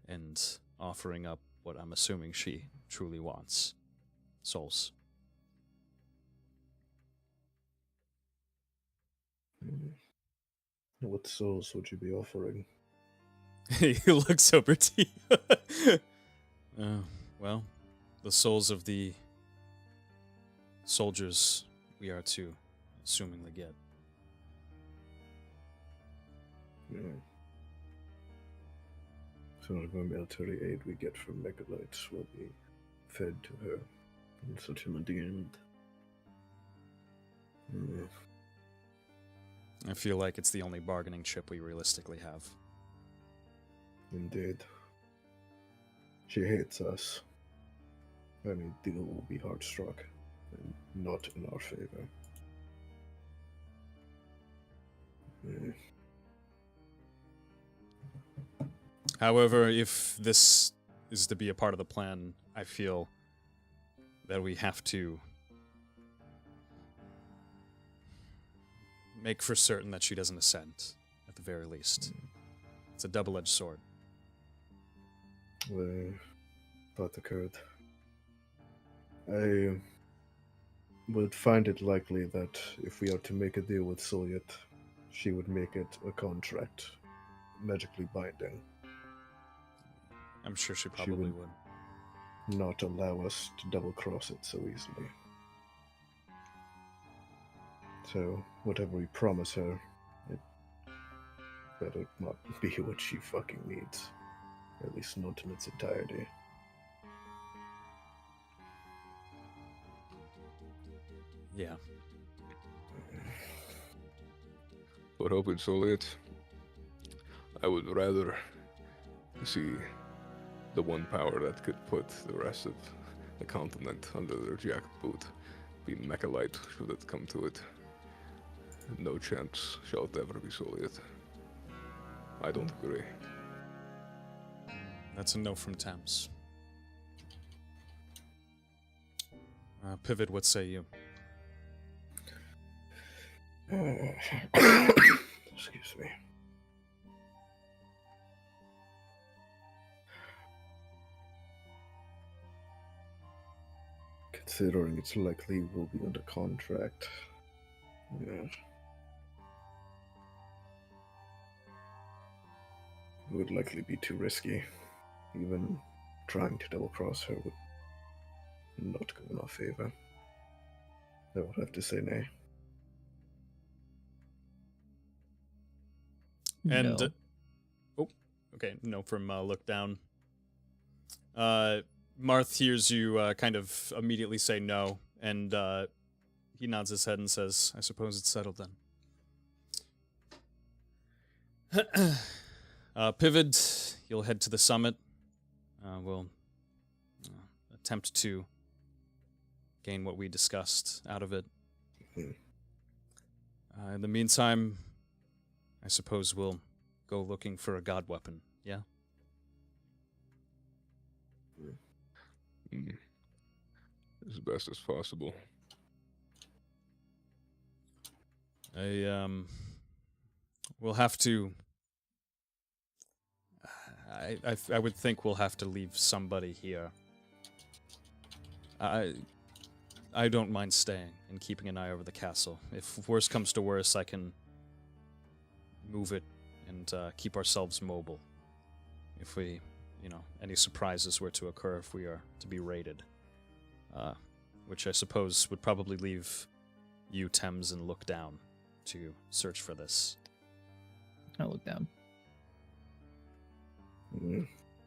and offering up what I'm assuming she truly wants. Souls. What souls would you be offering? He looks over to you. Well, the souls of the soldiers we are to assumingly get. Some of the military aid we get from Megalites will be fed to her in such an agreement. I feel like it's the only bargaining chip we realistically have. Indeed. She hates us. Any deal will be hard struck, and not in our favor. However, if this is to be a part of the plan, I feel that we have to make for certain that she doesn't assent, at the very least. It's a double-edged sword. The thought occurred. I would find it likely that if we are to make a deal with Solyet, she would make it a contract, magically binding. I'm sure she probably would. Not allow us to double-cross it so easily. So, whatever we promise her, it better not be what she fucking needs. At least not in its entirety. Yeah. For open Solyet, I would rather see the one power that could put the rest of the continent under their jackboot be Mechalite, should it come to it. No chance shall it ever be Solyet. I don't agree. That's a no from Thames. Pivot, what say you? Excuse me. Considering it's likely we'll be under contract. Yeah. It would likely be too risky. Even trying to double-cross her would not go in our favor. I would have to say nay. And No. oh, okay, no from look down. Marth hears you kind of immediately say no, and he nods his head and says, "I suppose it's settled then." Pivot, you'll head to the summit. We'll attempt to gain what we discussed out of it. Mhm. In the meantime, I suppose we'll go looking for a god weapon, yeah? As best as possible. We'll have to... I would think we'll have to leave somebody here. I don't mind staying and keeping an eye over the castle. If worse comes to worse, I can move it and keep ourselves mobile. If we, any surprises were to occur if we are to be raided. Which I suppose would probably leave you, Thames, and Look Down to search for this. I'll look down.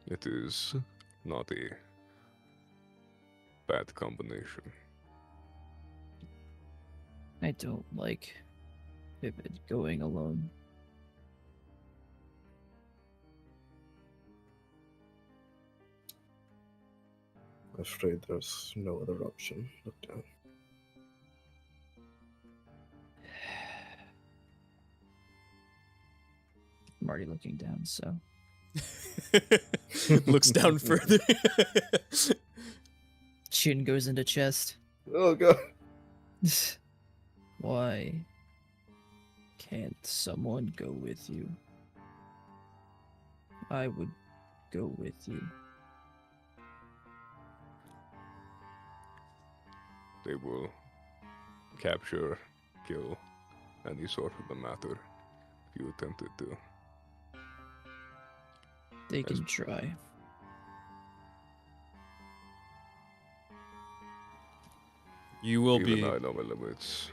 It is not a bad combination. I don't like Vivid going alone. I'm afraid there's no other option. Look down. I'm already looking down, so. Looks down further. Chin goes into chest. Oh god. Why can't someone go with you? I would go with you. They will capture, kill any sort of the matter if you attempted to. They can try. You will Even be... I know my limits.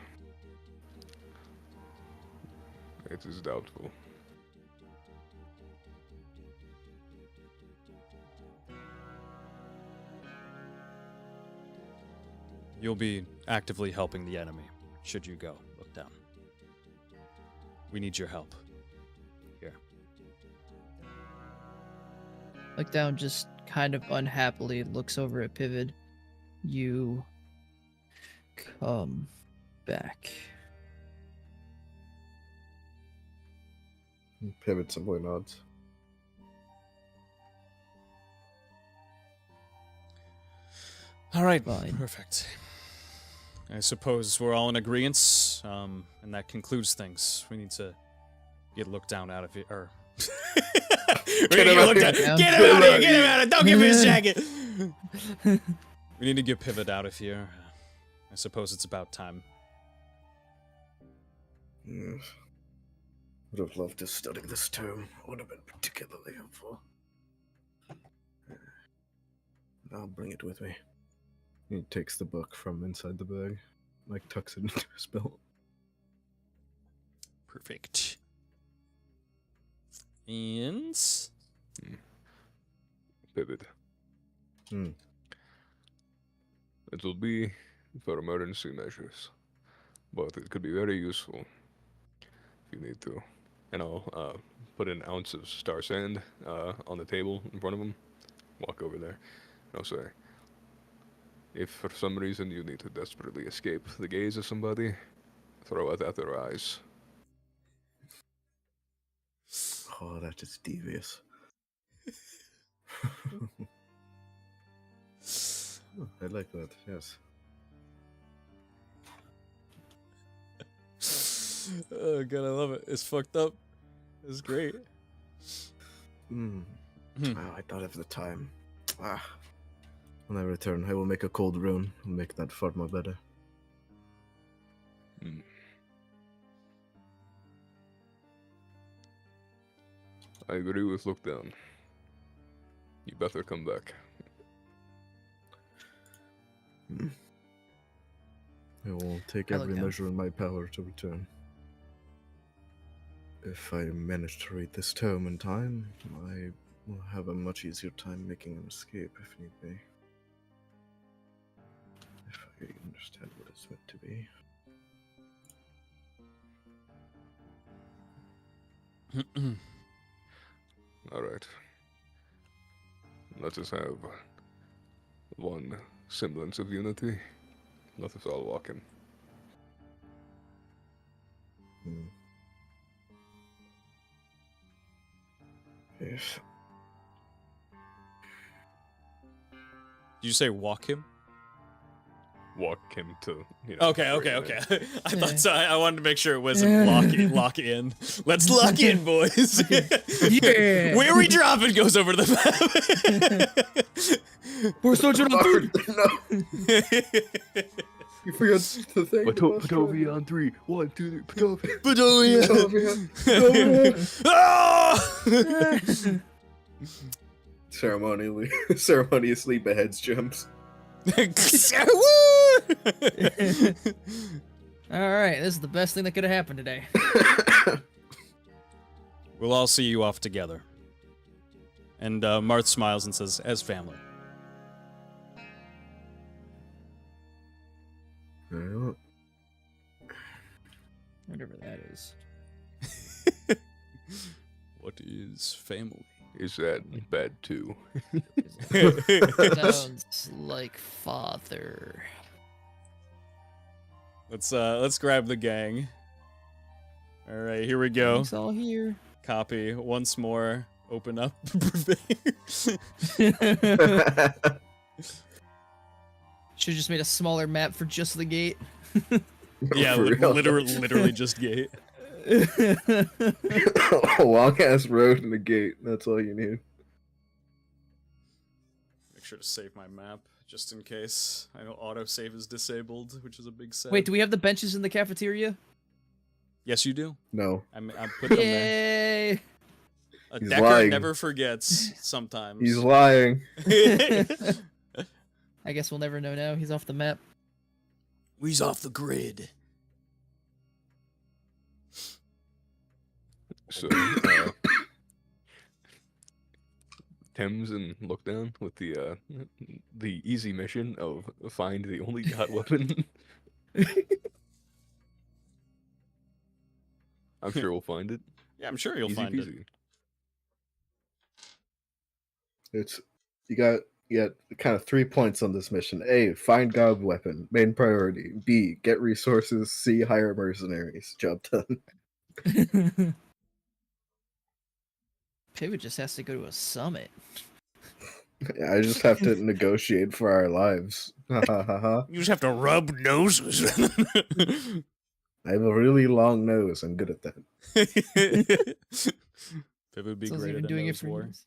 It is doubtful. You'll be actively helping the enemy, should you go. Look down. We need your help. Here. Look down, just kind of unhappily looks over at Pivot. You come back. Pivot simply nods. All right, Fine. perfect. I suppose we're all in agreement, and that concludes things. We need to get Look Down out of here. Or... Get him out of here. Get him out of here! Get him out of here! Don't give me his jacket! We need to get Pivot out of here. I suppose it's about time. Would have loved to study this tome. Would have been particularly helpful. I'll bring it with me. He takes the book from inside the bag, like tucks it into his belt. Perfect. And... Pivot. Hmm. It will be for emergency measures, but it could be very useful if you need to. And I'll put an ounce of star sand on the table in front of him. Walk over there. And I'll say, if for some reason you need to desperately escape the gaze of somebody, throw it at their eyes. Oh, that is devious. Oh, I like that, yes. Oh god, I love it. It's fucked up. It's great. Oh, I don't have the time. When I return, I will make a cold rune and make that far more better. I agree with Look Down. You better come back. I will take I look every down. measure in my power to return. If I manage to read this tome in time, I will have a much easier time making an escape if need be. If I understand what it's meant to be. Alright. Let us have one semblance of unity. Let us all walk in. Yes. Did you say walk him? Walk him to, you know. Okay. right in there. I thought so. I wanted to make sure it wasn't lock in. Let's lock in, boys. Yeah. Where are we dropping goes over to the map. We're searching on three. No, you forgot the thing. Patovia on 3. 1, 2, 3. Patovia. Patovia. Ah! Ceremoniously beheads jumps. All right, this is the best thing that could have happened today. We'll all see you off together. And Marth smiles and says, as family. Whatever that is. What is family? Is that bad too? Sounds like father. Let's grab the gang. All right, here we go. It's all here. Copy once more. Open up. Should've just made a smaller map for just the gate. Yeah, For real. literally just gate. A long ass road and a gate. That's all you need. Make sure to save my map just in case. I know autosave is disabled, which is a big set. Wait, do we have the benches in the cafeteria? Yes, you do. No. I put them there. Yay! A He's Decker lying. never forgets. Sometimes. He's lying. I guess we'll never know now. He's off the map. He's off the grid. So, Thames and Lookdown with the easy mission of find the only hot weapon. I'm sure we'll find it. Yeah, I'm sure you'll Easy find it. peasy. You got kind of 3 points on this mission. A, find god weapon, main priority. B, get resources. C, hire mercenaries. Job done. Pivot just has to go to a summit. I just have to negotiate for our lives. Ha ha ha ha. You just have to rub noses. I have a really long nose. I'm good at that. It would be Sounds great like at you're a doing it nose for war. years.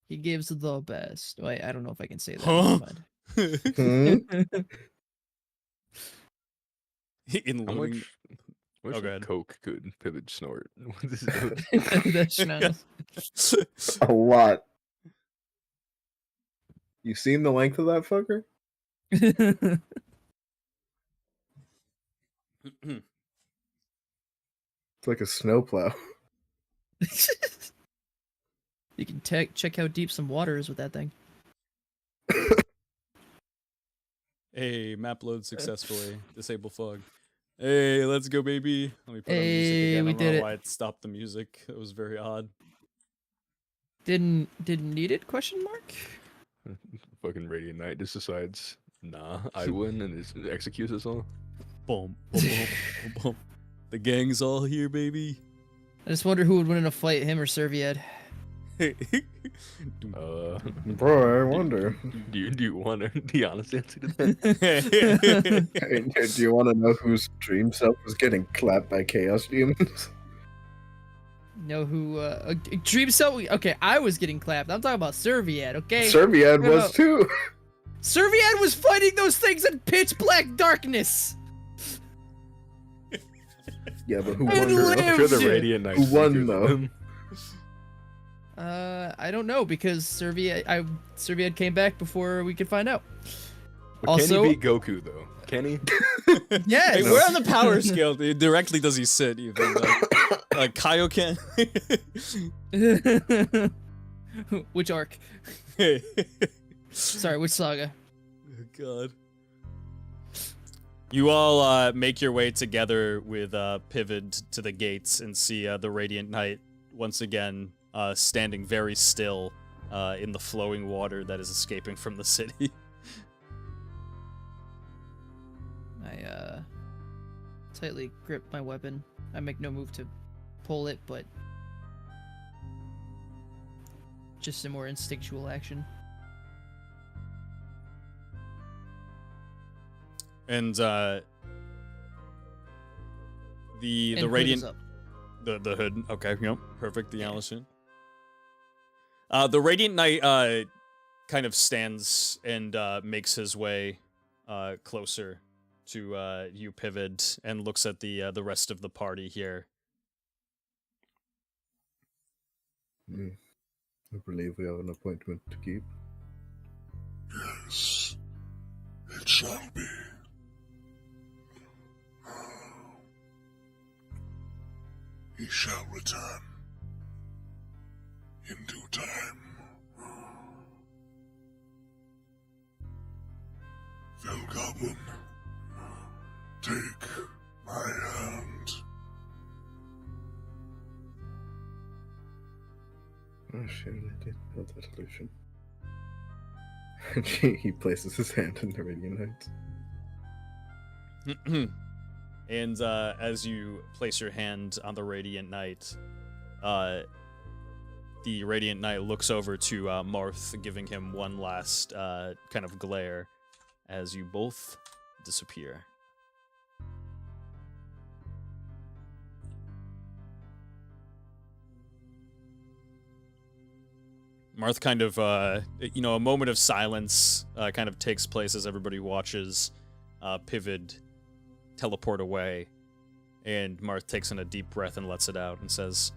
He gives the best. Wait, I don't know if I can say that. Huh? Never mind. Hmm? In How loading. much, how much Oh, go ahead. coke could Pivot snort? With this note? That's nice. A lot. You seen the length of that fucker? It's like a snowplow. You can check how deep some water is with that thing. Hey, map load successfully. Disable fog. Hey, let's go, baby. Let me put on music Hey, again. we I don't know did it. why it stopped the music. It was very odd. Didn't need it? Question mark. Fucking Radiant Knight just decides, nah, I win, and just executes us all. Boom, boom, boom, boom, boom. The gang's all here, baby. I just wonder who would win in a fight, him or Serviad. Bro, I wonder. Do you want the honest answer to that? Hey, do you want to know whose dream self was getting clapped by chaos demons? Know who? Dream Cell. Okay, I was getting clapped. I'm talking about Serviad. Okay. Serviad No, was no. too. Serviad was fighting those things in pitch black darkness. Yeah, but who I won? Her? I'm sure the lived. Radiant Knight. Who won, though? I don't know because Serviad came back before we could find out. But Also- can he beat Goku though? Can he? Yes. Hey, where on the power scale directly does he sit? Even like Kaioken? Which arc? Sorry, which saga? God. You all make your way together with Pivot to the gates and see the Radiant Knight once again standing very still in the flowing water that is escaping from the city. I tightly grip my weapon. I make no move to pull it, but just a more instinctual action. And the And radiant hood is up. the hood. Okay, yep, perfect. The Allison. The radiant knight kind of stands and makes his way closer to you, Pivot, and looks at the rest of the party here. I believe we have an appointment to keep. Yes, it shall be. He shall return in due time. Goblin, take my hand. Oh, surely did know that illusion. And he places his hand in the Radiant Knight. And as you place your hand on the Radiant Knight, the Radiant Knight looks over to Marth, giving him one last kind of glare as you both disappear. Marth kind of, a moment of silence kind of takes place as everybody watches Pivot teleport away, and Marth takes in a deep breath and lets it out and says,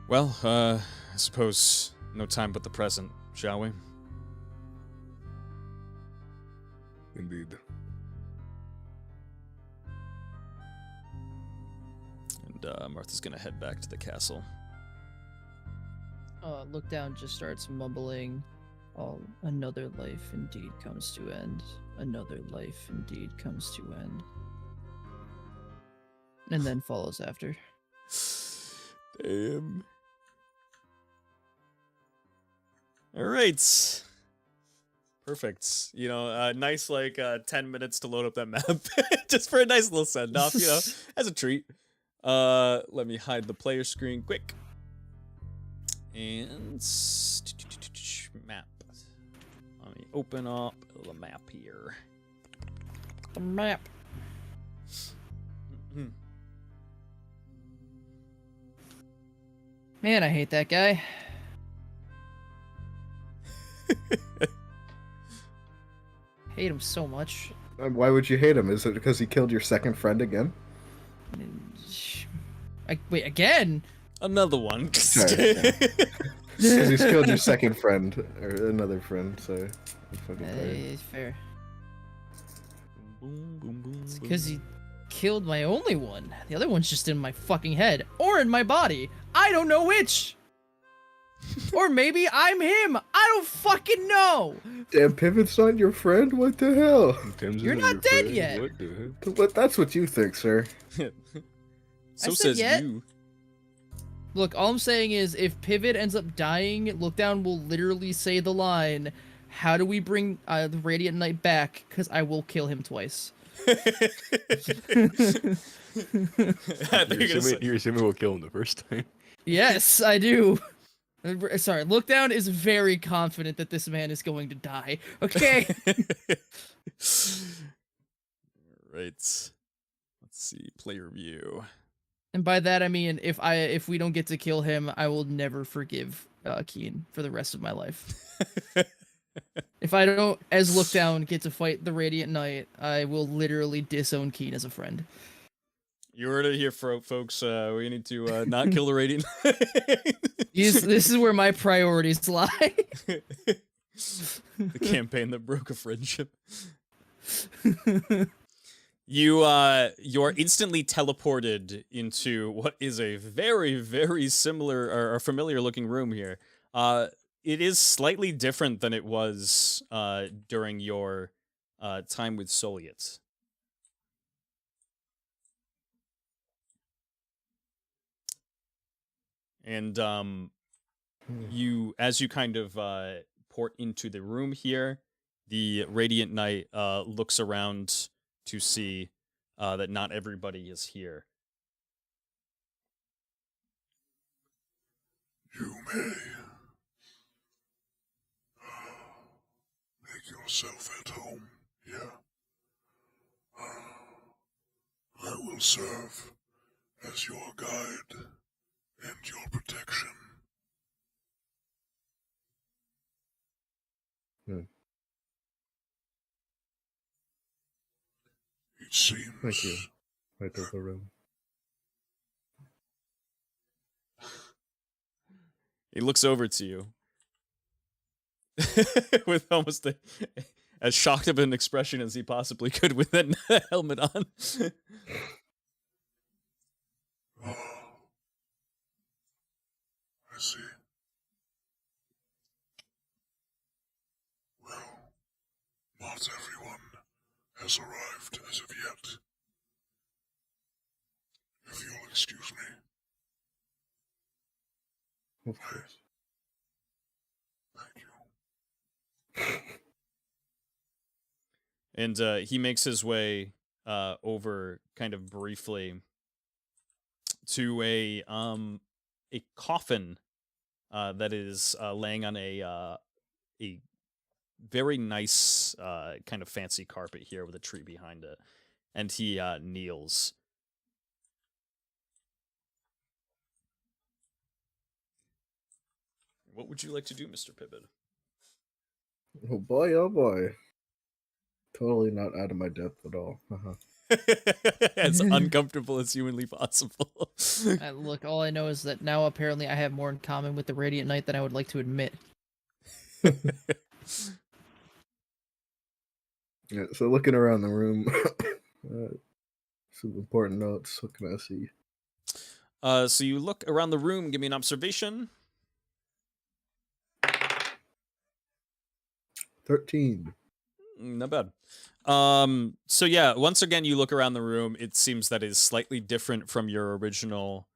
"Well, I suppose no time but the present, shall we?" Indeed. And Martha's gonna head back to the castle. Look down just starts mumbling, "Oh, another life indeed comes to end. Another life indeed comes to end." And then follows after. Damn. All right. Perfect. Nice 10 minutes to load up that map, just for a nice little send off. As a treat. Let me hide the player screen quick. And map. Let me open up the map here. The map. Man, I hate that guy. Hate him so much. Why would you hate him? Is it because he killed your second friend again? Wait, again? Another one. Because he's killed your second friend, or another friend, so... I'm fucking tired. Fair. Boom, boom, boom, It's boom. because he killed my only one. The other one's just in my fucking head. Or in my body. I don't know which! Or maybe I'm him! I don't fucking know! Damn, Pivot's not your friend? What the hell? Tim's You're isn't not your dead friend. yet. What the heck? But that's what you think, sir. So I said says yet. you. Look, all I'm saying is, if Pivot ends up dying, Lookdown will literally say the line, "How do we bring the Radiant Knight back? Because I will kill him twice." You're assuming we'll kill him the first time. Yes, I do. Sorry, Lookdown is very confident that this man is going to die. Okay. Right. Let's see. Player view. And by that I mean, if we don't get to kill him, I will never forgive Keen for the rest of my life. If I don't, as Lookdown, get to fight the Radiant Knight, I will literally disown Keen as a friend. You heard it here, folks. We need to not kill the Radiant. This is where my priorities lie. The campaign that broke a friendship. You're instantly teleported into what is a very, very similar or familiar looking room here. It is slightly different than it was during your time with Soliet. And as you kind of port into the room here, the Radiant Knight looks around to see that not everybody is here. You may make yourself at home here. I will serve as your guide and your protection. It seems. Thank you. Right to the room. He looks over to you with almost as shocked of an expression as he possibly could with that helmet on. Oh, I see. Well, not everyone has arrived as of yet. If you'll excuse me. Of course. Thank you. And he makes his way over kind of briefly to a coffin that is laying on a very nice kind of fancy carpet here with a tree behind it, and he kneels. What would you like to do, Mr. Pibbid? Oh boy, oh boy. Totally not out of my depth at all. As uncomfortable as humanly possible. Look, all I know is that now apparently I have more in common with the Radiant Knight than I would like to admit. Yeah, so looking around the room, some important notes. What can I see? So you look around the room, give me an observation. 13. Not bad. So yeah, once again, you look around the room. It seems that it is slightly different from your original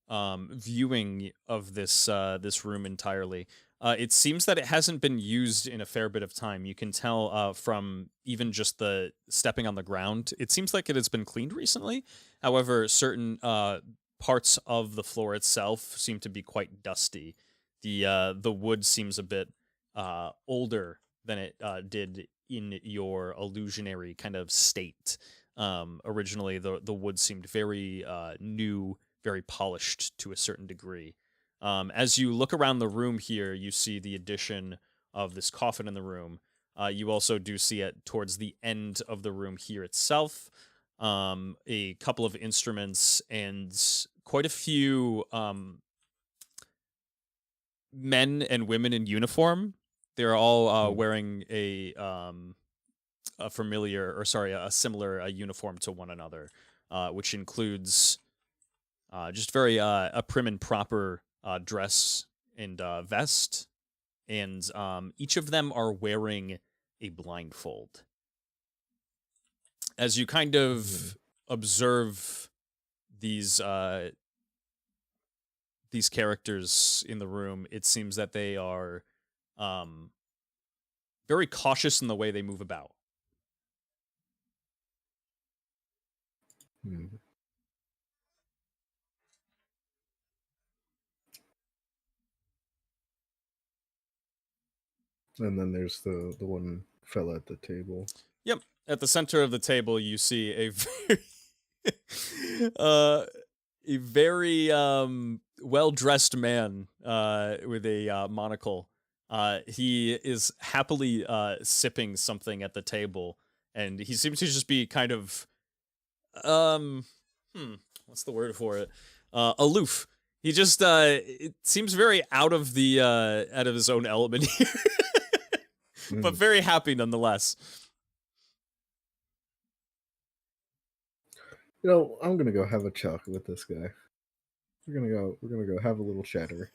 viewing of this this room entirely. It seems that it hasn't been used in a fair bit of time. You can tell from even just the stepping on the ground. It seems like it has been cleaned recently. However, certain parts of the floor itself seem to be quite dusty. The wood seems a bit older than it did in your illusionary kind of state. Originally, the wood seemed very new, very polished to a certain degree. As you look around the room here, you see the addition of this coffin in the room. You also do see it towards the end of the room here itself. A couple of instruments and quite a few men and women in uniform. They're all wearing a similar uniform to one another, which includes just very a prim and proper dress and vest, and each of them are wearing a blindfold. As you kind of observe these characters in the room, it seems that they are very cautious in the way they move about. Hmm. And then there's the one fella at the table. Yep. At the center of the table, you see a very well-dressed man with a monocle. He is happily sipping something at the table, and he seems to just be kind of what's the word for it? Aloof. He just it seems very out of his own element here. But very happy nonetheless. You know, I'm gonna go have a chalk with this guy. We're gonna go have a little chatter.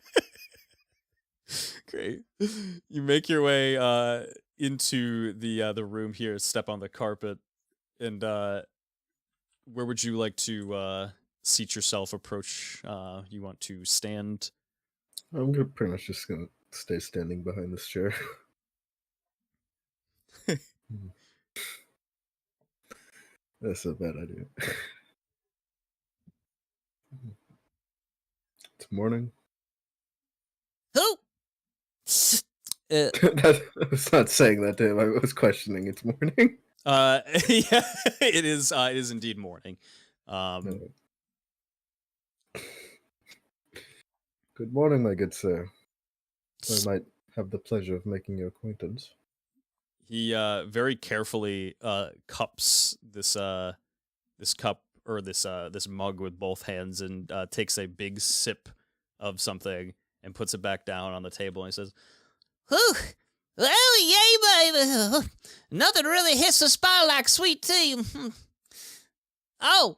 Great. You make your way into the room here, step on the carpet, and where would you like to seat yourself, approach? You want to stand? pretty much just gonna stay standing behind this chair. That's a bad idea. It's morning. Who? I was not saying that to him. I was questioning it's morning. Yeah, it is. It is indeed morning. No. Good morning, my good sir. I might have the pleasure of making your acquaintance. He very carefully cups this cup or this mug with both hands and takes a big sip of something and puts it back down on the table and he says, Whew. Well, yay, baby. Nothing really hits the spot like sweet tea. Oh.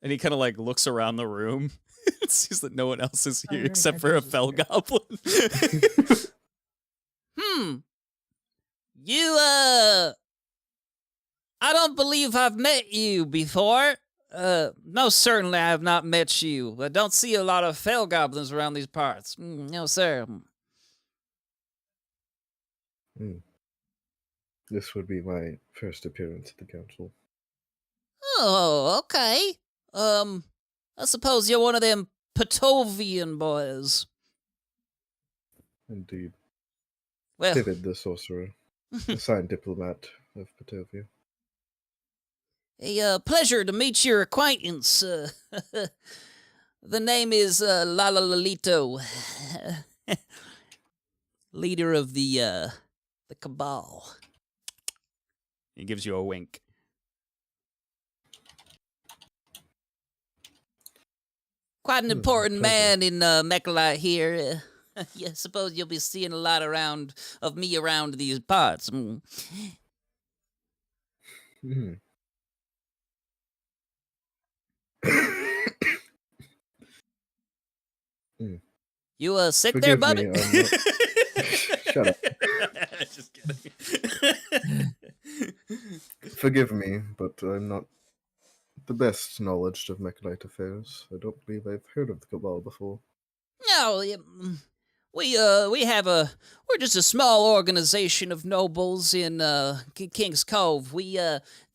and he kind of like looks around the room and sees that no one else is here very except for a happy fell he's here. goblin. You, I don't believe I've met you before. Most certainly I have not met you. I don't see a lot of fell goblins around these parts. No, sir. This would be my first appearance at the council. Oh, okay. I suppose you're one of them Patovian boys. Indeed. Well, David the Sorcerer, assigned diplomat of Patovia. a pleasure to meet your acquaintance. The name is Lala Lalito, leader of the cabal. He gives you a wink. Quite an Hmm, important pleasure. man in Mechalite here. Yeah, suppose you'll be seeing a lot of me around these parts. Hmm. You sick there, Forgive buddy? me, I'm not- Shut up. Just kidding. Forgive me, but I'm not the best knowledge of Mechalite affairs. I don't believe I've heard of the Cabal before. No, we're just a small organization of nobles in King's Cove. We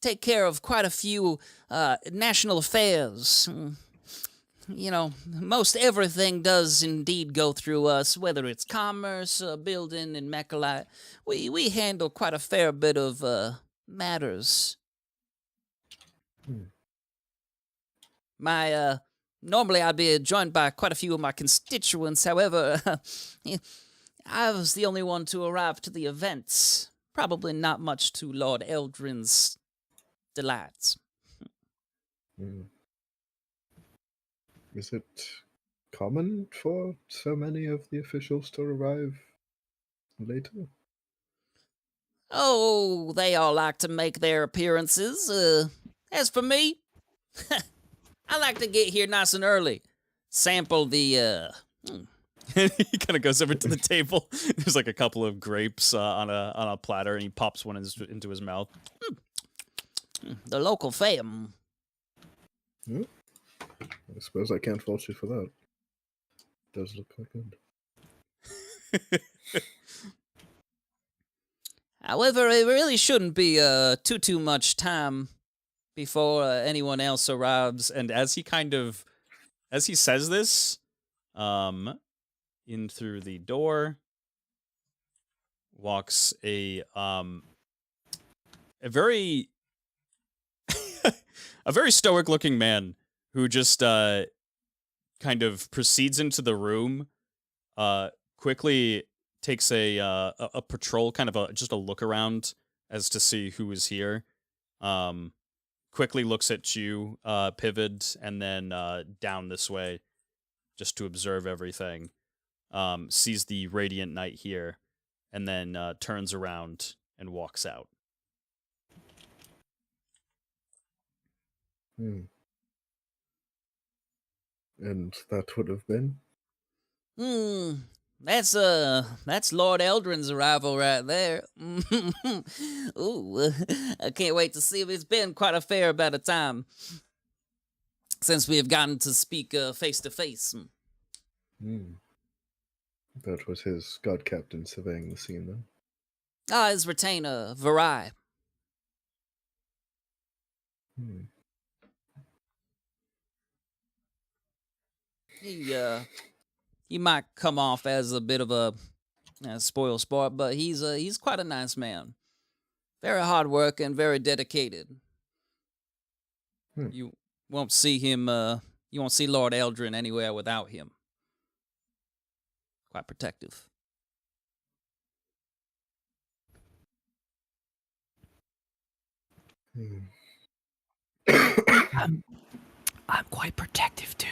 take care of quite a few national affairs. You know, most everything does indeed go through us, whether it's commerce, building, and Mechalite. We handle quite a fair bit of matters. My normally I'd be joined by quite a few of my constituents. However, I was the only one to arrive to the events. Probably not much to Lord Eldrin's delights. Hmm. Is it common for so many of the officials to arrive later? Oh, they all like to make their appearances. As for me, I like to get here nice and early. Sample the He kind of goes over to the table. There's like a couple of grapes on a platter, and he pops one into his mouth. the local fame. I suppose I can't fault you for that. Does look quite good. However, it really shouldn't be too much time before anyone else arrives. And as he says this, in through the door walks a very a very stoic looking man who just kind of proceeds into the room, quickly takes a patrol, kind of just a look around as to see who is here. Quickly looks at you, Pivid, and then down this way, just to observe everything. Sees the radiant knight here, and then turns around and walks out. And that would have been? That's Lord Eldrin's arrival right there. Ooh, I can't wait to see him. It's been quite a fair amount of time. since we have gotten to speak face to face. That was his god captain surveying the scene, then. His retainer, Varai. He might come off as a bit of a spoil sport, but he's quite a nice man. Very hardworking, very dedicated. You won't see him. You won't see Lord Eldrin anywhere without him. Quite protective. I'm quite protective too.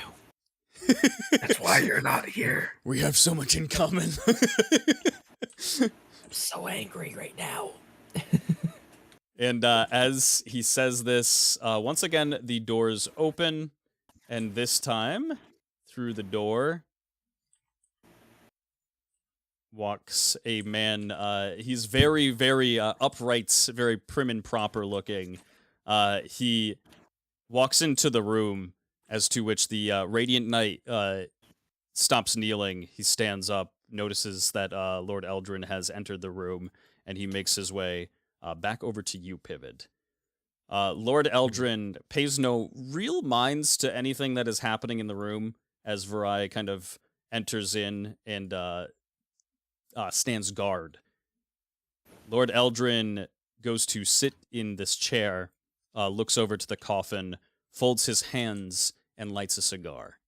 That's why you're not here. We have so much in common. I'm so angry right now. And as he says this, once again, the doors open, and this time, through the door, walks a man. He's very, very upright, very prim and proper looking. He walks into the room, as to which the Radiant Knight stops kneeling. He stands up, notices that Lord Eldrin has entered the room, and he makes his way back over to you, Pivot. Lord Eldrin pays no real minds to anything that is happening in the room, as Varai kind of enters in and stands guard. Lord Eldrin goes to sit in this chair, looks over to the coffin, folds his hands, and lights a cigar.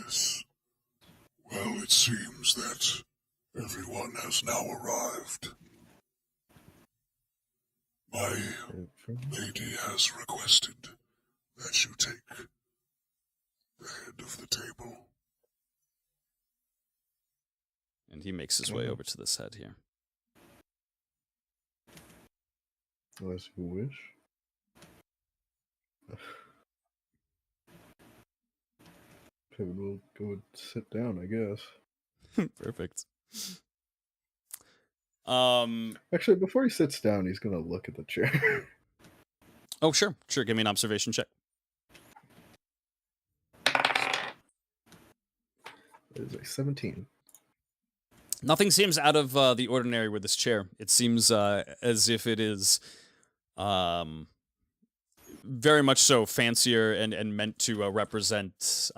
Yes. Well, it seems that everyone has now arrived. My lady has requested that you take the head of the table. And he makes his way over to this head here. As you wish. Pivot will go and sit down, I guess. Perfect. Actually, before he sits down, he's gonna look at the chair. Oh, sure. Sure, give me an observation check. It is a 17. Nothing seems out of the ordinary with this chair. It seems as if it is very much so fancier and meant to represent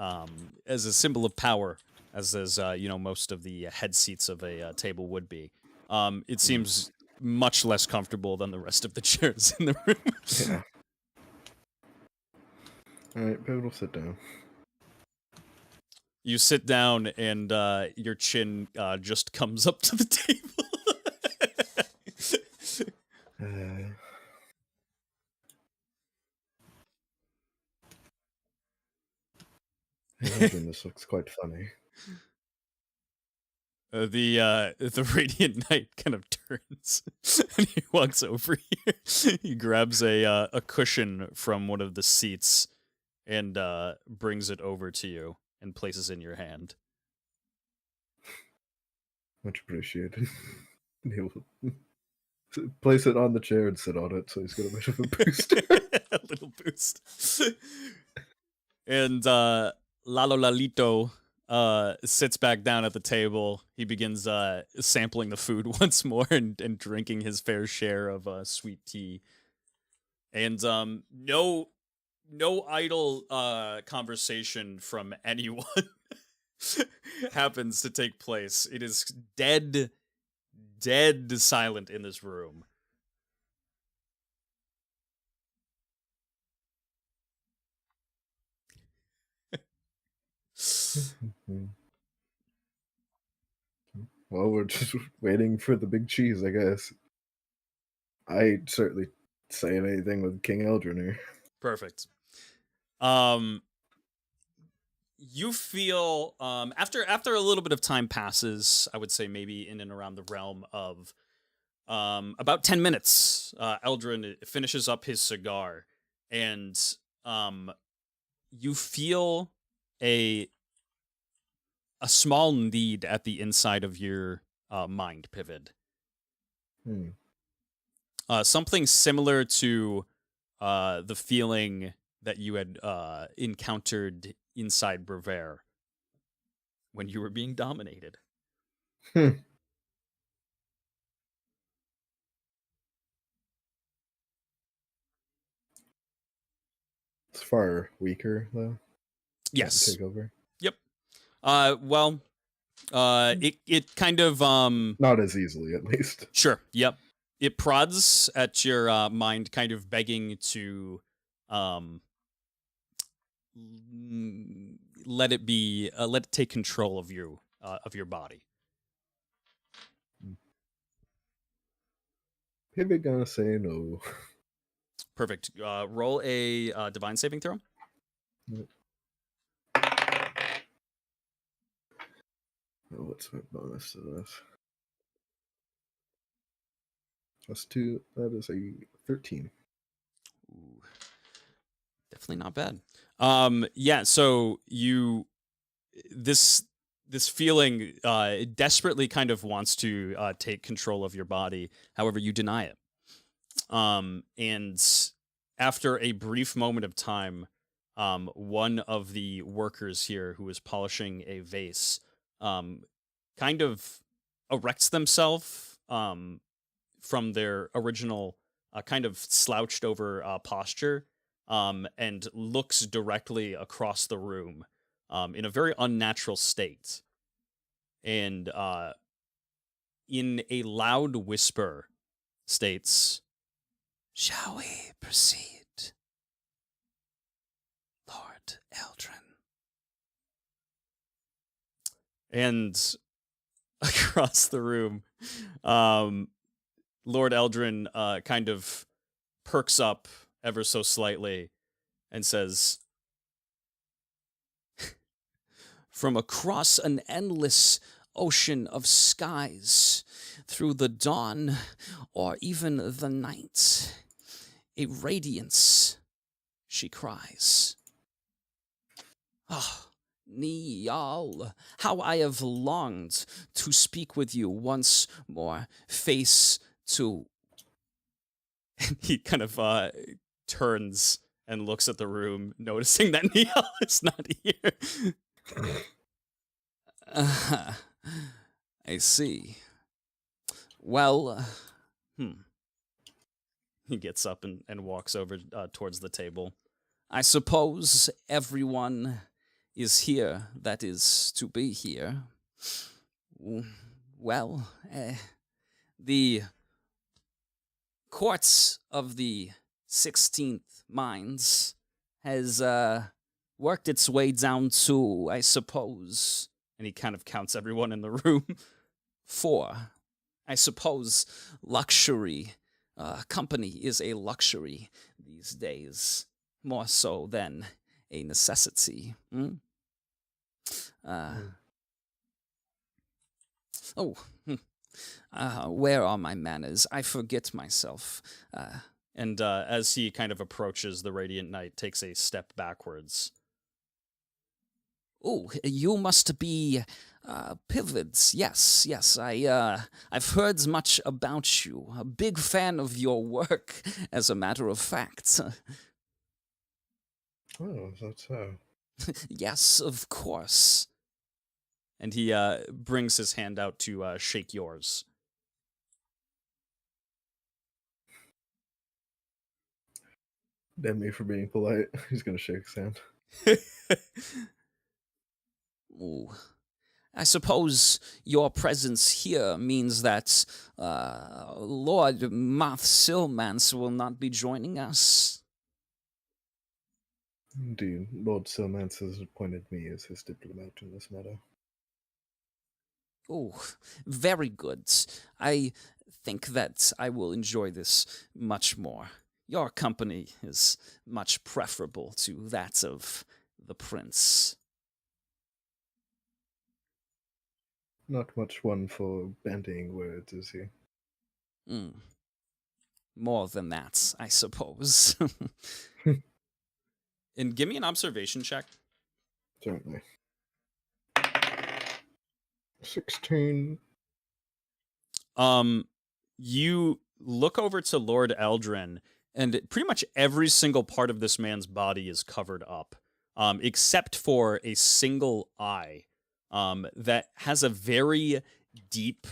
as a symbol of power, as most of the head seats of a table would be. It seems much less comfortable than the rest of the chairs in the room. Yeah. Alright, Pivot will sit down. You sit down, and your chin just comes up to the table. This looks quite funny. The Radiant Knight kind of turns and he walks over here. He grabs a cushion from one of the seats and brings it over to you and places it in your hand. Much appreciated. He will place it on the chair and sit on it, so he's got a bit of a boost. A little boost. And Lalo Lalito sits back down at the table. He begins sampling the food once more and drinking his fair share of sweet tea. And no idle conversation from anyone happens to take place. It is dead silent in this room. Well, we're just waiting for the big cheese, I guess. I ain't certainly saying anything with King Eldrin here. Perfect. You feel after a little bit of time passes, I would say maybe in and around the realm of about 10 minutes, Eldrin finishes up his cigar, and you feel a small need at the inside of your mind pivot. Something similar to the feeling that you had encountered inside Brever when you were being dominated. It's far weaker though. Yes. Take over. Yep. Well, it kind of not as easily, at least. Sure. Yep. It prods at your mind, kind of begging to let it take control of you, of your body. Pivot gonna say no. Perfect. Roll a divine saving throw. Yep. Oh, what's my bonus to this? +2. That is a 13. Ooh, definitely not bad. Yeah. So this feeling desperately kind of wants to take control of your body. However, you deny it. And after a brief moment of time, one of the workers here who is polishing a vase kind of erects themselves from their original kind of slouched over posture and looks directly across the room in a very unnatural state. And in a loud whisper states, "Shall we proceed, Lord Eldrin?" And across the room, Lord Eldrin kind of perks up ever so slightly and says, "From across an endless ocean of skies, through the dawn or even the night, a radiance," she cries. "Ah, Niall, how I have longed to speak with you once more, face to..." And he kind of turns and looks at the room, noticing that Niall is not here. I see. Well, He gets up and walks over towards the table. "I suppose everyone is here that is to be here. Well, the courts of the 16th Mines has worked its way down to, I suppose," and he kind of counts everyone in the room, "4. I suppose luxury, company is a luxury these days, more so than a necessity. Where are my manners? I forget myself." And as he kind of approaches, the Radiant Knight takes a step backwards. "Oh, you must be Pivots. Yes. I've heard much about you. A big fan of your work, as a matter of fact." Oh, that's so. "Yes, of course." And he brings his hand out to shake yours. Damn me for being polite. He's gonna shake his hand. Ooh. "I suppose your presence here means that Lord Marth Silmance will not be joining us." Indeed, Lord Silmance has appointed me as his diplomat in this matter. "Oh, very good. I think that I will enjoy this much more. Your company is much preferable to that of the prince." Not much one for bandying words, is he? More than that, I suppose. And give me an observation check. Certainly. 16. You look over to Lord Eldrin, and pretty much every single part of this man's body is covered up, except for a single eye that has a very deep,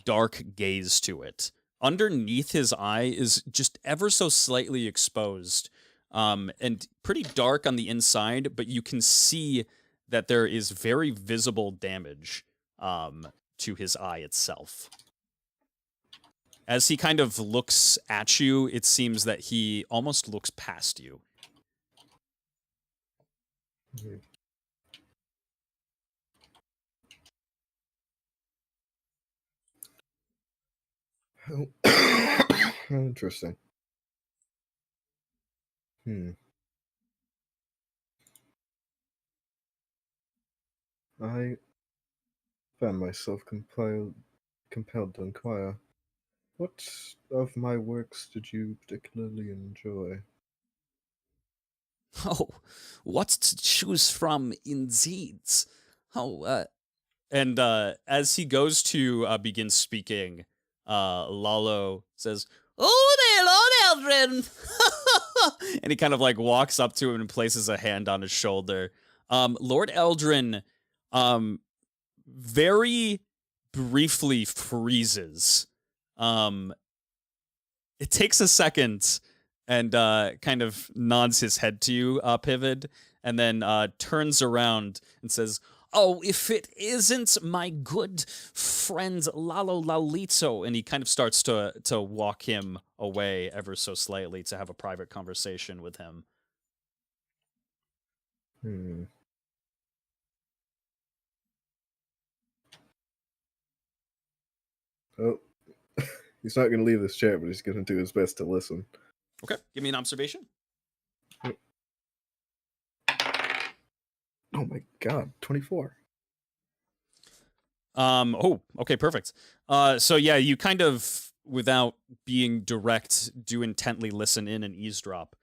dark gaze to it. Underneath his eye is just ever so slightly exposed, and pretty dark on the inside, but you can see that there is very visible damage to his eye itself. As he kind of looks at you, it seems that he almost looks past you. Interesting. I found myself compelled to inquire, what of my works did you particularly enjoy? Oh, what to choose from indeed. Oh, And as he goes to begin speaking, Lalo says, "Oh there, Lord Eldrin!" And he kind of like walks up to him and places a hand on his shoulder. Lord Eldrin very briefly freezes. It takes a second and kind of nods his head to you, Pivot, and then turns around and says, "Oh, if it isn't my good friend Lalo Lalito," and he kind of starts to walk him away ever so slightly to have a private conversation with him. Oh, he's not going to leave this chair, but he's going to do his best to listen. Okay, give me an observation. Oh my god, 24. Oh, okay, perfect. So yeah, you kind of, without being direct, do intently listen in and eavesdrop.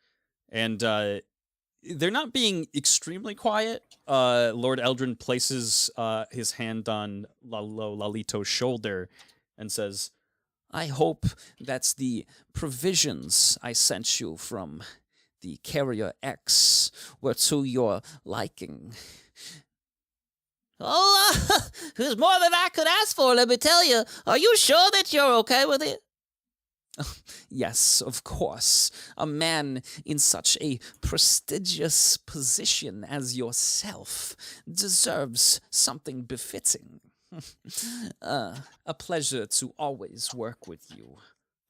And they're not being extremely quiet. Lord Eldrin places his hand on Lalito's shoulder and says, I hope that the provisions I sent you from the Carrier X were to your liking. Oh, it's more than I could ask for, let me tell you. Are you sure that you're okay with it? Yes, of course. A man in such a prestigious position as yourself deserves something befitting. A pleasure to always work with you,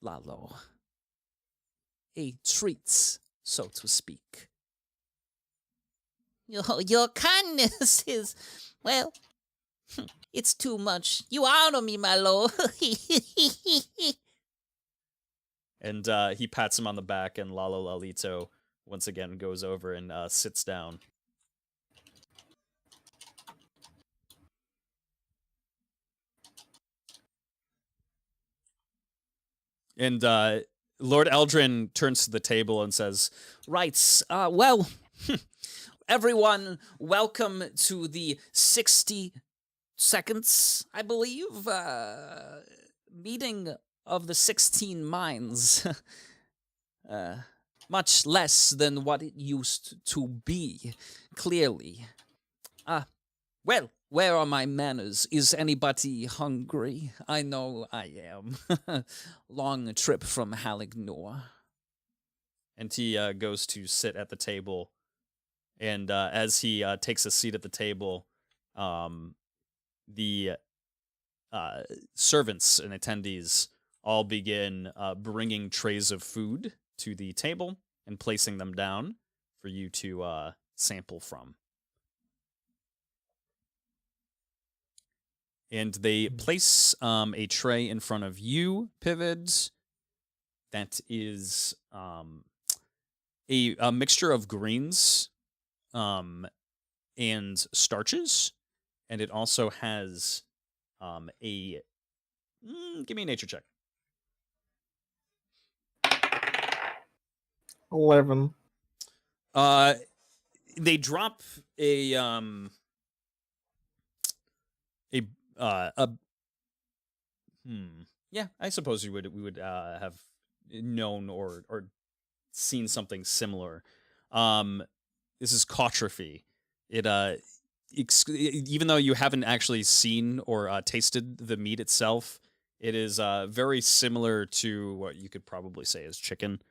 Lalo. A treat, so to speak. Your kindness is, well, it's too much. You honor me, my lord. and he pats him on the back, and Lalo Lalito once again goes over and sits down. And Lord Eldrin turns to the table and says, Right, well, everyone, welcome to the 60 seconds, I believe, meeting of the 16 minds. Much less than what it used to be, clearly. Well, where are my manners? Is anybody hungry? I know I am. Long trip from Halignor. And he goes to sit at the table. And as he takes a seat at the table, the servants and attendees all begin bringing trays of food to the table and placing them down for you to sample from. And they place a tray in front of you, Pivot, that is a mixture of greens and starches. And it also has give me a nature check. 11. they drop a yeah, I suppose we would have known or seen something similar. This is cotrophy. It even though you haven't actually seen or tasted the meat itself, it is very similar to what you could probably say is chicken.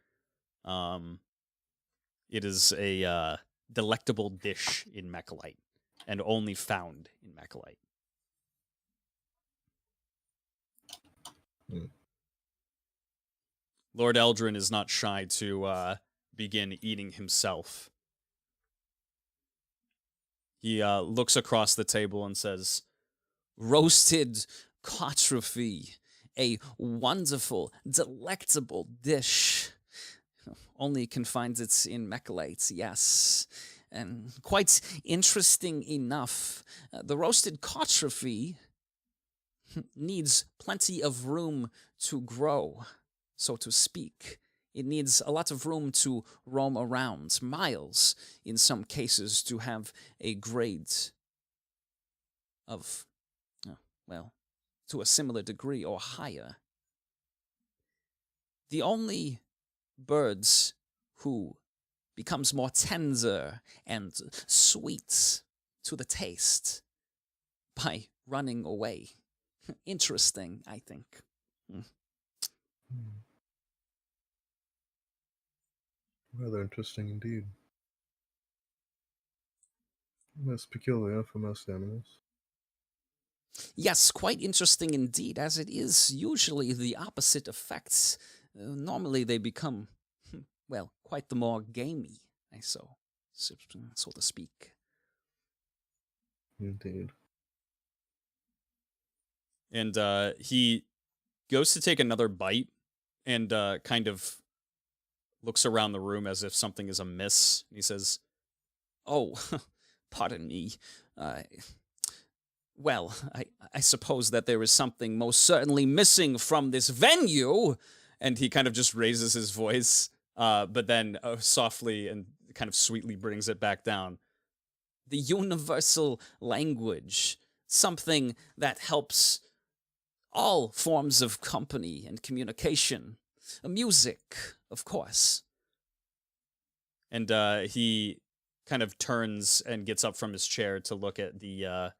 It is a delectable dish in Mechalite, and only found in Mechalite. Lord Eldrin is not shy to begin eating himself. He looks across the table and says, "Roasted cotrophy, a wonderful, delectable dish. Only can find it in Mechalite, yes. And quite interesting enough, the roasted cotrophy needs plenty of room to grow, so to speak. It needs a lot of room to roam around, miles in some cases, to have a grade of, well, to a similar degree or higher. The only birds who becomes more tender and sweet to the taste by running away. Interesting, I think. Rather interesting indeed. Most peculiar for most animals. Yes, quite interesting indeed, as it is usually the opposite effects. Normally they become, well, quite the more gamey, so to speak. Indeed. And he goes to take another bite and kind of looks around the room as if something is amiss. He says, "Oh, pardon me. Well, I suppose that there is something most certainly missing from this venue." And he kind of just raises his voice, but then softly and kind of sweetly brings it back down. "The universal language, something that helps all forms of company and communication. Music, of course." And he kind of turns and gets up from his chair to look at the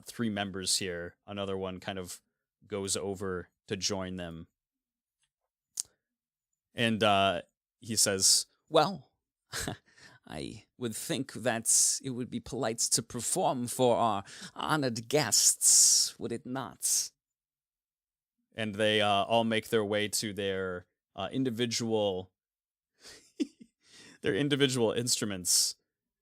three members here. Another one kind of goes over to join them. And he says, "Well, I would think that it would be polite to perform for our honored guests, would it not?" And they all make their way to their individual instruments.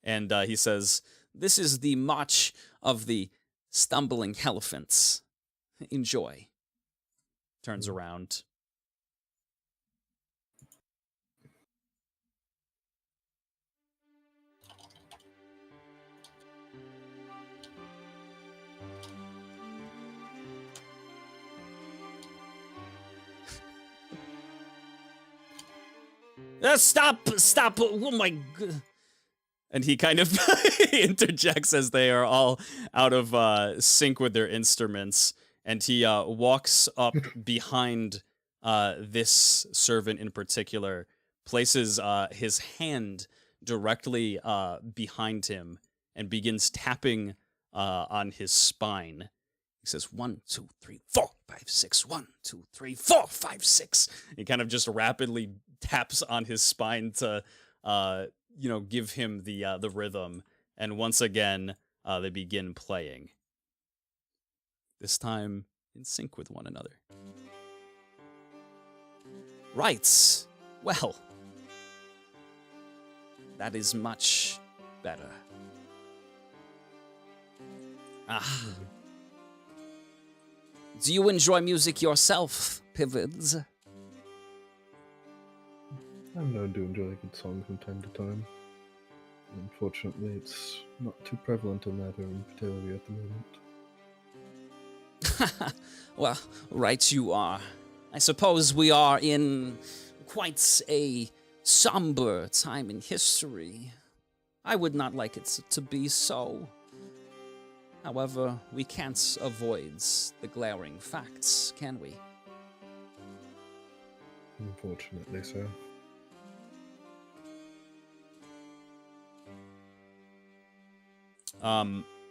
And he says, "This is the March of the Stumbling Elephants. Enjoy." Turns around. Stop, oh my god. And he kind of interjects as they are all out of sync with their instruments. And he walks up behind this servant in particular, places his hand directly behind him, and begins tapping on his spine. He says, 1, 2, 3, 4, 5, 6. 1, 2, 3, 4, 5, 6. He kind of just rapidly taps on his spine to, give him the rhythm. And once again, they begin playing. This time in sync with one another. Right. Well, that is much better. Do you enjoy music yourself, Pivots? I'm known to enjoy a good song from time to time. Unfortunately, it's not too prevalent in that area, particularly at the moment. Well, right you are. I suppose we are in quite a somber time in history. I would not like it to be so. However, we can't avoid the glaring facts, can we? Unfortunately, so.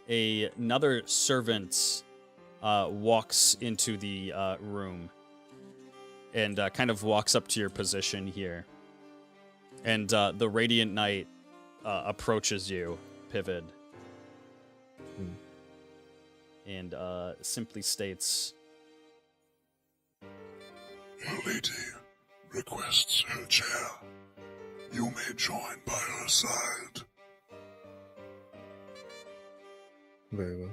Another servant walks into the room and kind of walks up to your position here. And the Radiant Knight approaches you, Pivid. And simply states, A lady requests her chair. You may join by her side. Very well.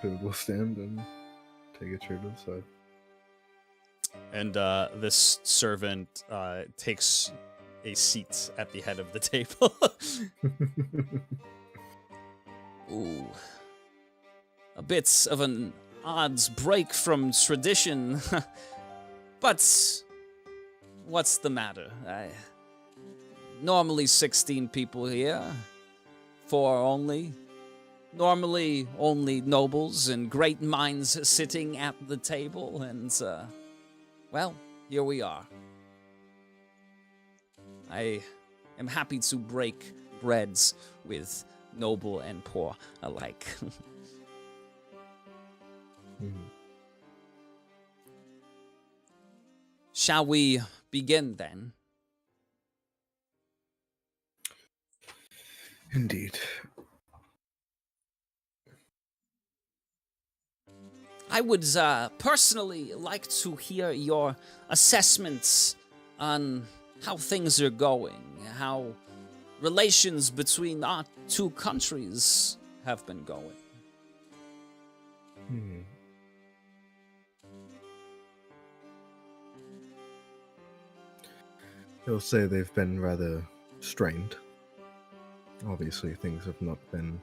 Pivid will stand and take a chair to the side. and this servant takes a seat at the head of the table. Ooh. A bit of an odd break from tradition. But what's the matter? Normally 16 people here. 4 only. Normally only nobles and great minds sitting at the table, and, well, here we are. I am happy to break breads with noble and poor alike. Shall we begin then? Indeed. I would personally like to hear your assessments on how things are going, how relations between our 2 countries have been going. I'll say they've been rather strained. Obviously, things have not been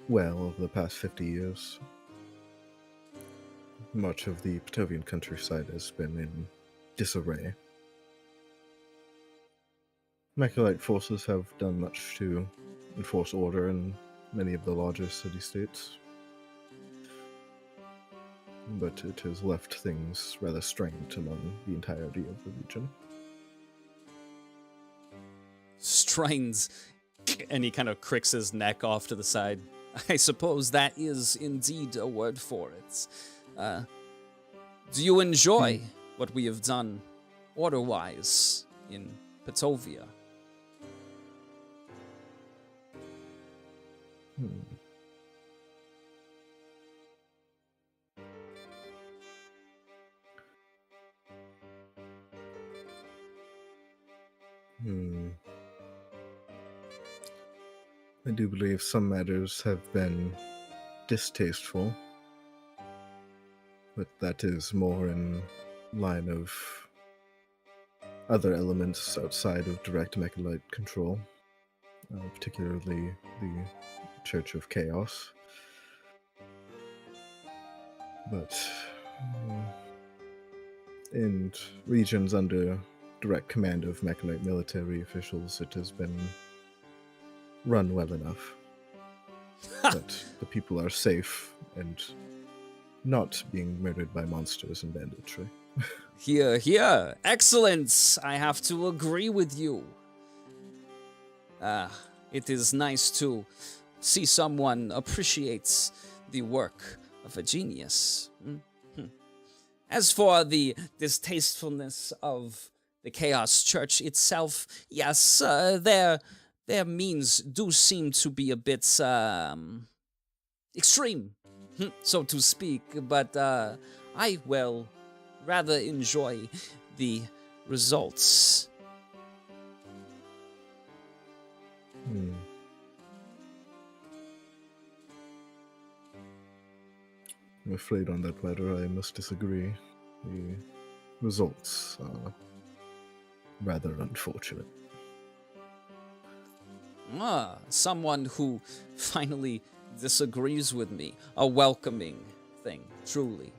well over the past 50 years. Much of the Patovian countryside has been in disarray. Maculaite forces have done much to enforce order in many of the larger city-states, but it has left things rather strained among the entirety of the region. Strains, and he kind of cricks his neck off to the side. I suppose that is indeed a word for it. Do you enjoy what we have done order-wise in Patovia? I do believe some matters have been distasteful, but that is more in line of other elements outside of direct Maculaite control, particularly the Church of Chaos. But in regions under direct command of Maculaite military officials, it has been run well enough that the people are safe and not being murdered by monsters and banditry. Here, here. Excellent. I have to agree with you. It is nice to see someone appreciates the work of a genius. As for the distastefulness of the Chaos Church itself, yes, their means do seem to be a bit extreme, so to speak, but I will rather enjoy the results. I'm afraid on that matter I must disagree. The results are rather unfortunate. Someone who finally disagrees with me. A welcoming thing, truly.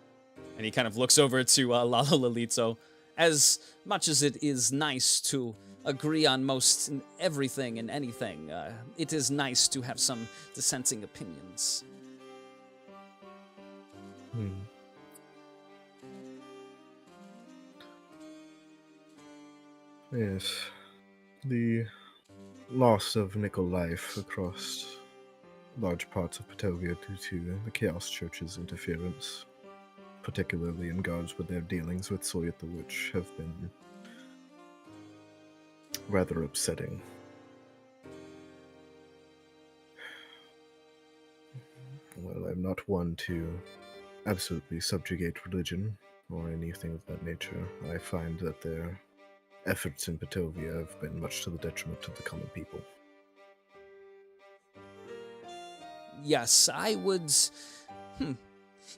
And he kind of looks over to Lala Lolito as much as it is nice to agree on most everything and anything, it is nice to have some dissenting opinions. Yes. The loss of nickel life across large parts of Patovia due to the Chaos Church's interference, particularly in regards with their dealings with Soyet the Witch, have been rather upsetting. Well, I'm not one to absolutely subjugate religion or anything of that nature. I find that their efforts in Patovia have been much to the detriment of the common people. Yes, I would...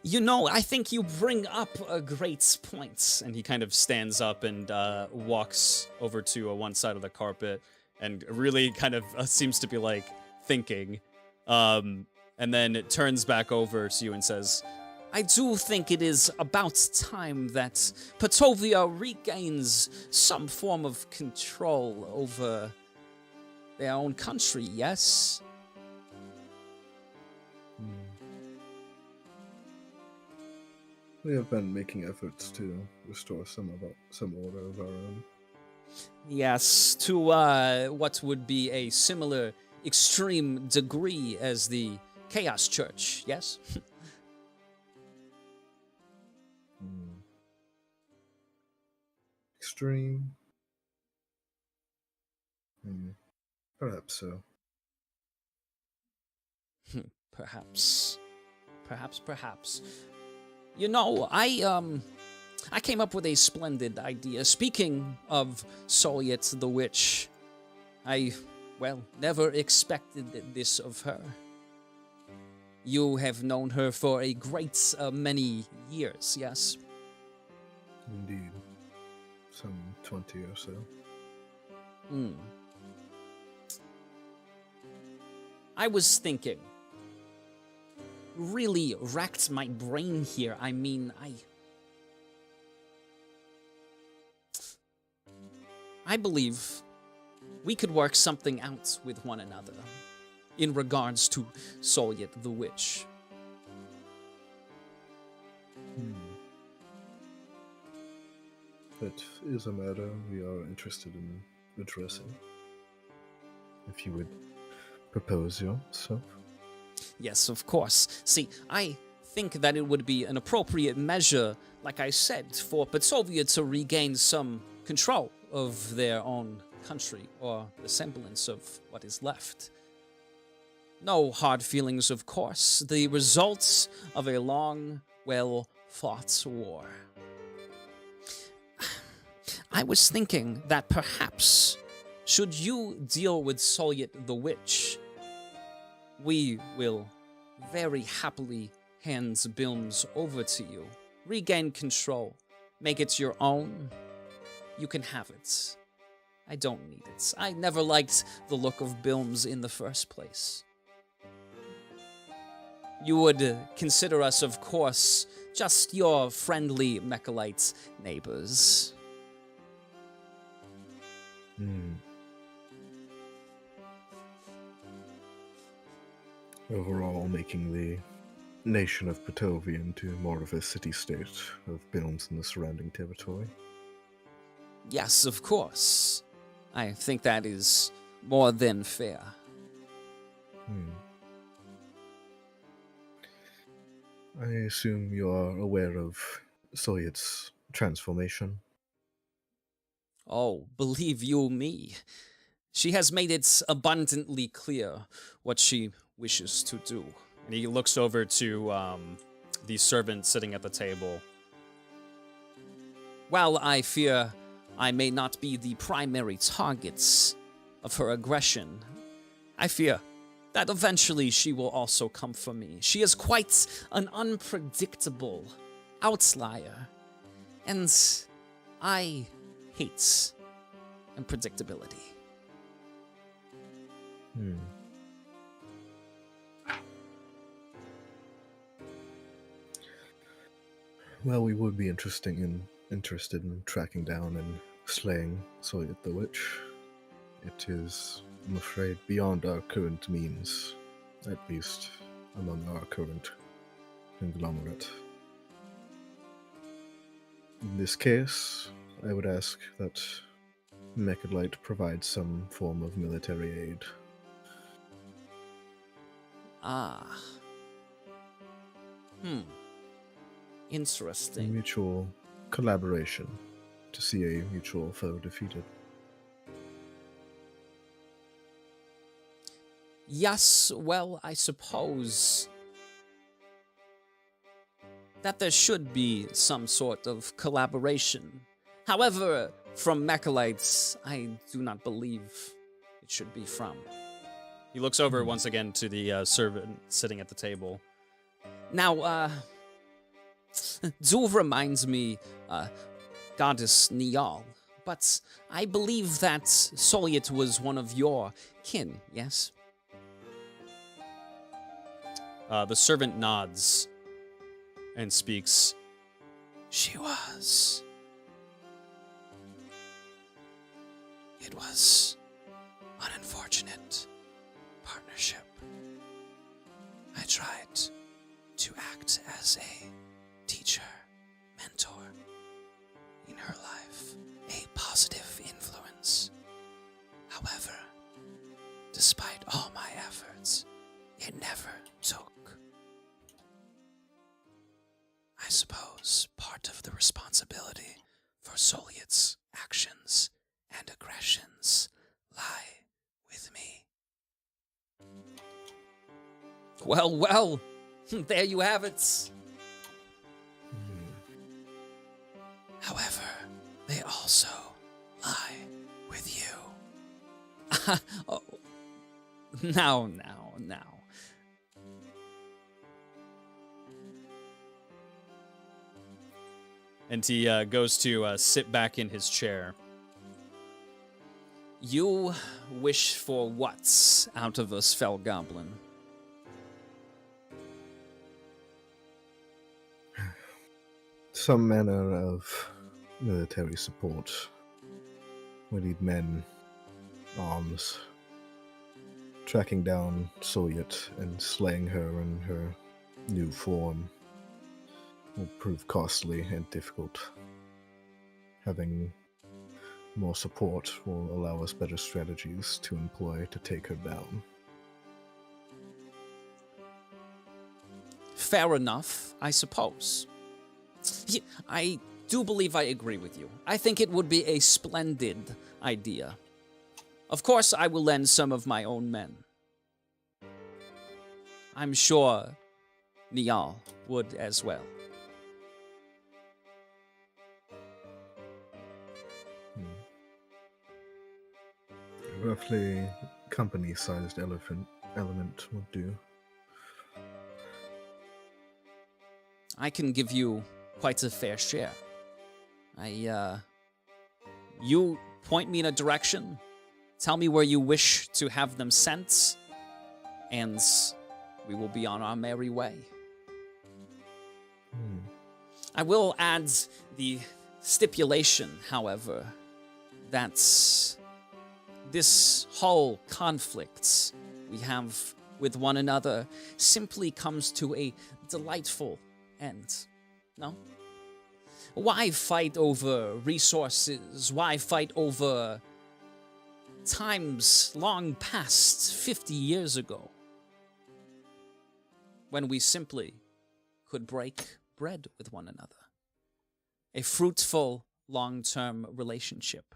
You know, I think you bring up a great point. And he kind of stands up and walks over to one side of the carpet and really kind of seems to be, like, thinking. And then it turns back over to you and says, I do think it is about time that Patovia regains some form of control over their own country, yes? We have been making efforts to restore some order of our own. Yes, to what would be a similar extreme degree as the Chaos Church, yes? Extreme? Perhaps so. Perhaps. You know, I came up with a splendid idea. Speaking of Soyet the Witch, I, well, never expected this of her. You have known her for a great many years, yes? Indeed. Some 20 or so. I was thinking, really racked my brain here. I mean, I believe we could work something out with one another in regards to Soyet the Witch. That is a matter we are interested in addressing. If you would propose yourself. Yes, of course. See, I think that it would be an appropriate measure, like I said, for Patovia to regain some control of their own country, or the semblance of what is left. No hard feelings, of course. The results of a long, well-fought war. I was thinking that perhaps, should you deal with Soyet the Witch, we will very happily hand Bilms over to you. Regain control. Make it your own. You can have it. I don't need it. I never liked the look of Bilms in the first place. You would consider us, of course, just your friendly Mechalite neighbors. Overall, making the nation of Patovia into more of a city-state of Bilms and the surrounding territory. Yes, of course. I think that is more than fair. I assume you are aware of Soyet's transformation. Oh, believe you me. She has made it abundantly clear what she wishes to do. And he looks over to the servant sitting at the table. While I fear I may not be the primary targets of her aggression, I fear that eventually she will also come for me. She is quite an unpredictable outlier, and I hate unpredictability. Well, we would be interested interested in tracking down and slaying Soyot the Witch. It is, I'm afraid, beyond our current means, at least among our current conglomerate. In this case, I would ask that Mechalite provide some form of military aid. Ah. A Interesting. mutual collaboration to see a mutual foe defeated. Yes, well, I suppose that there should be some sort of collaboration. However, from Mechalites, I do not believe it should be from. He looks over once again to the servant sitting at the table. Now, Zul reminds me, Goddess Nial, but I believe that Soliot was one of your kin, yes? The servant nods and speaks. She was. It was an unfortunate partnership. I tried to act as a teacher, mentor in her life, a positive influence. However, despite all my efforts, it never took. I suppose part of the responsibility for Soliot's actions and aggressions lie with me. Well, well, there you have it. However, they also lie with you. Oh, now. And he goes to sit back in his chair. You wish for what out of us, fell goblin? Some manner of military support. We need men, arms. Tracking down Soyot and slaying her in her new form will prove costly and difficult. Having more support will allow us better strategies to employ to take her down. Fair enough, I suppose. I do believe I agree with you. I think it would be a splendid idea. Of course, I will lend some of my own men. I'm sure Nial would as well. Roughly company-sized element would do. I can give you quite a fair share. You point me in a direction, tell me where you wish to have them sent, and we will be on our merry way. I will add the stipulation, however, that this whole conflict we have with one another simply comes to a delightful end. No? Why fight over resources? Why fight over times long past 50 years ago when we simply could break bread with one another? A fruitful long-term relationship.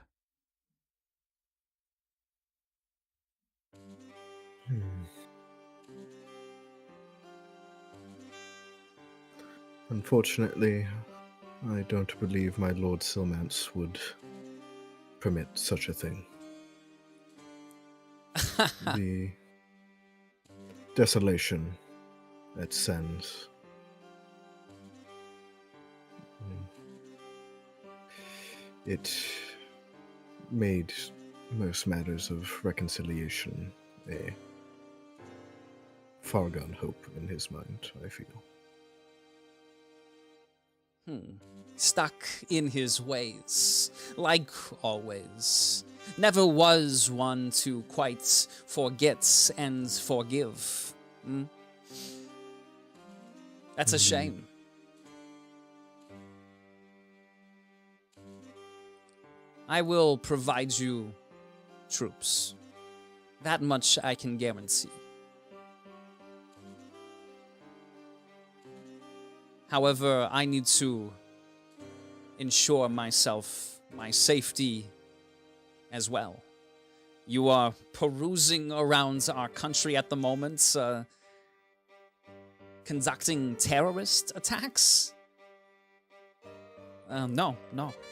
Unfortunately, I don't believe my Lord Silmance would permit such a thing. The desolation it sends. It made most matters of reconciliation a far-gone hope in his mind, I feel. stuck in his ways, like always. Never was one to quite forget and forgive. That's a shame. I will provide you troops. That much I can guarantee. However, I need to ensure my safety as well. You are perusing around our country at the moment, conducting terrorist attacks? No.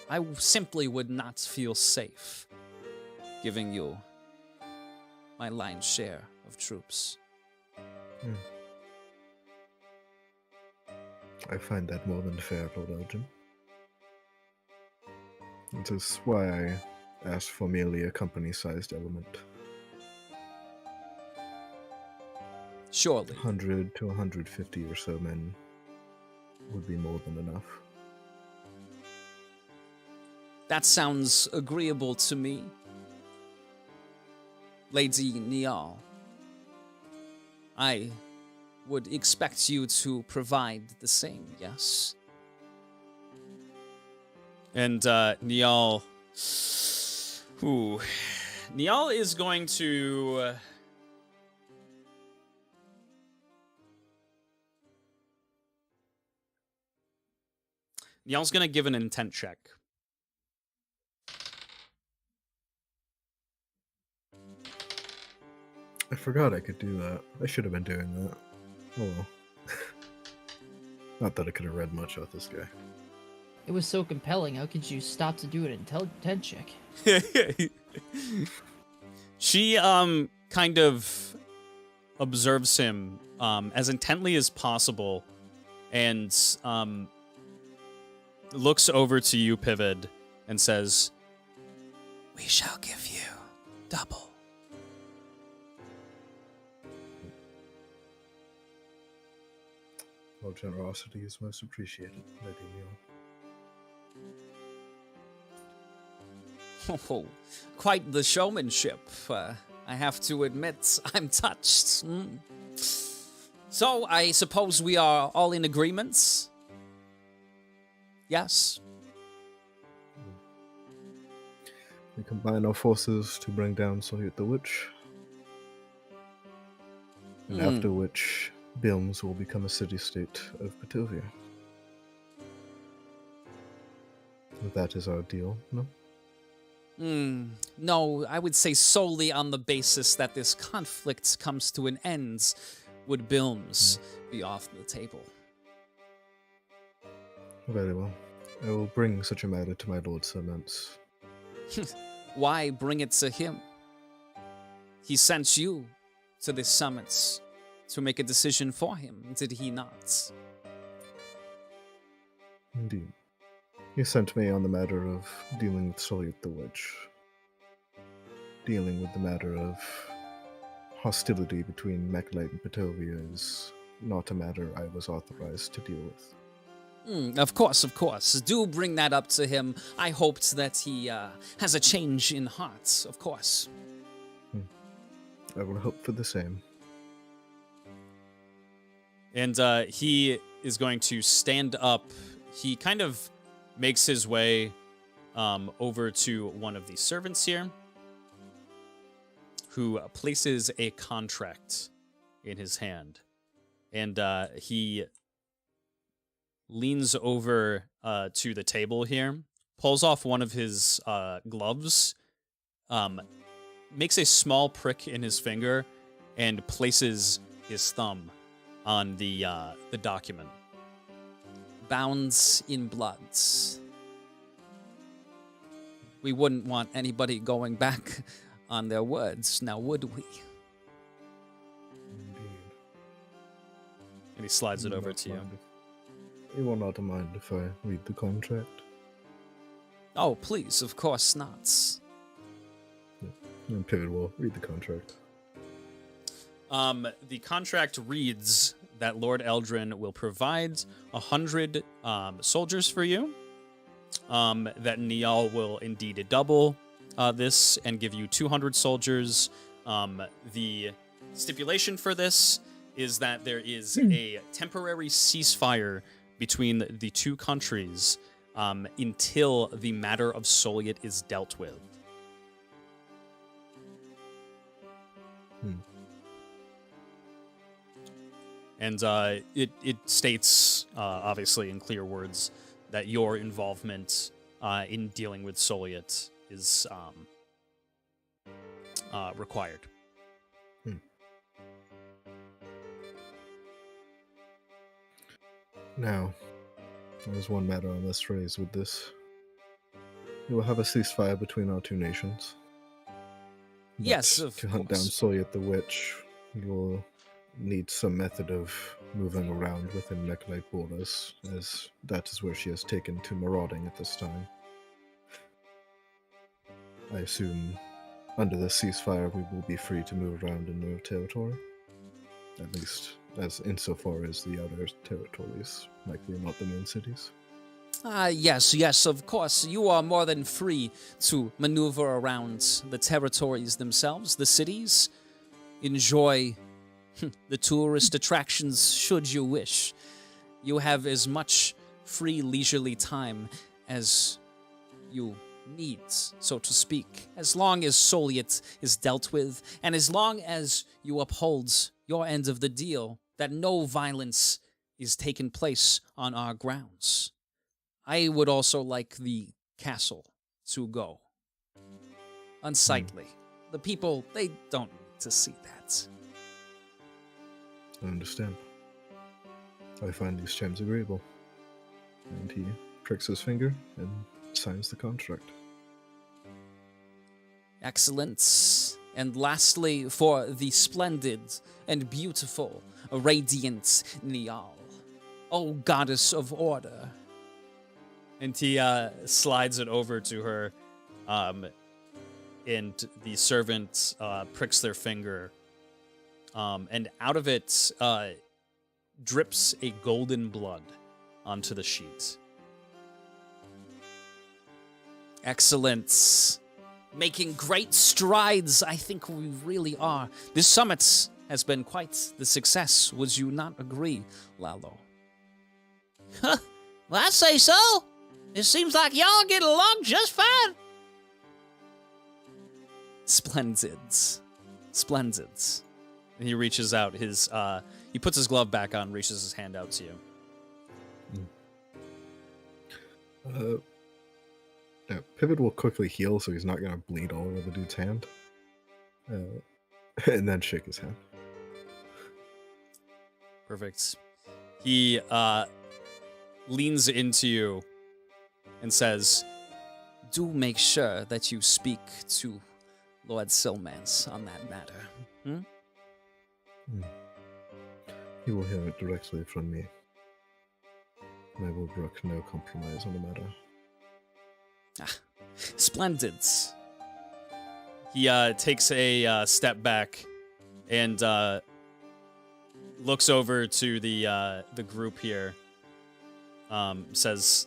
I simply would not feel safe giving you my lion's share of troops. I find that more than fair, Lord Elgin. That is why I asked for merely a company-sized element. Surely. 100 to 150 or so men would be more than enough. That sounds agreeable to me. Lady Niall, I would expect you to provide the same, yes? And Niall... Niall is going to... Niall's going to give an intent check. I forgot I could do that. I should have been doing that. Oh well. Not that I could have read much about this guy. It was so compelling. How could you stop to do an intent check? She kind of observes him as intently as possible and looks over to you, Pivid, and says, "We shall give you double." All generosity is most appreciated, Lady Neil. Oh, quite the showmanship. I have to admit, I'm touched. So, I suppose we are all in agreement? Yes? We combine our forces to bring down Soyut the Witch. And after which, Bilms will become a city-state of Batovia. That is our deal, no? No, I would say solely on the basis that this conflict comes to an end would Bilms be off the table. Very well. I will bring such a matter to my Lord Sir Mance. Why bring it to him? He sent you to this summit to make a decision for him, did he not? Indeed. He sent me on the matter of dealing with Soyut the Witch. Dealing with the matter of hostility between Mechalite and Batovia is not a matter I was authorized to deal with. Of course. Do bring that up to him. I hoped that he has a change in heart, of course. I will hope for the same. And he is going to stand up. He kind of makes his way over to one of the servants here, who places a contract in his hand. And he leans over to the table here, pulls off one of his gloves, makes a small prick in his finger, and places his thumb on the document. Bound in blood. We wouldn't want anybody going back on their words, now would we? Indeed. And he slides it over to you. You will not mind if I read the contract? Oh, please, of course not. And Pivot will read the contract. The contract reads that Lord Eldrin will provide 100 soldiers for you. That Niall will indeed double this and give you 200 soldiers. The stipulation for this is that there is a temporary ceasefire between the two countries until the matter of Soliet is dealt with. And it states, obviously in clear words, that your involvement in dealing with Soliet is required. Now, there's one matter I must raise with this. We will have a ceasefire between our two nations. But Yes, of to hunt down course. Soyet the Witch, you will need some method of moving around within Mechlite borders, as that is where she has taken to marauding at this time. I assume under the ceasefire we will be free to move around in their territory. At least as insofar as the other territories, likely not the main cities. Yes, of course. You are more than free to maneuver around the territories themselves, the cities. Enjoy the tourist attractions should you wish. You have as much free leisurely time as you need, so to speak, as long as Soliet is dealt with, and as long as you uphold your end of the deal, that no violence is taking place on our grounds. I would also like the castle to go. Unsightly. The people, they don't need to see that. I understand. I find these terms agreeable. And he pricks his finger and signs the contract. Excellent. And lastly, for the splendid and beautiful, radiant Niall, O goddess of order. And he slides it over to her, and the servant pricks their finger, and out of it drips a golden blood onto the sheet. Excellent. Making great strides, I think we really are. This summit has been quite the success. Would you not agree, Lalo? Huh, well, I say so. It seems like y'all get along just fine. Splendid. Splendid. And he reaches out his, he puts his glove back on, reaches his hand out to you. Yeah, Pivot will quickly heal so he's not going to bleed all over the dude's hand. And then shake his hand. Perfect. He leans into you and says, Do make sure that you speak to Lord Silmans on that matter. He will hear it directly from me. I will brook no compromise on the matter. Splendid. he takes a step back and looks over to the group here. Says,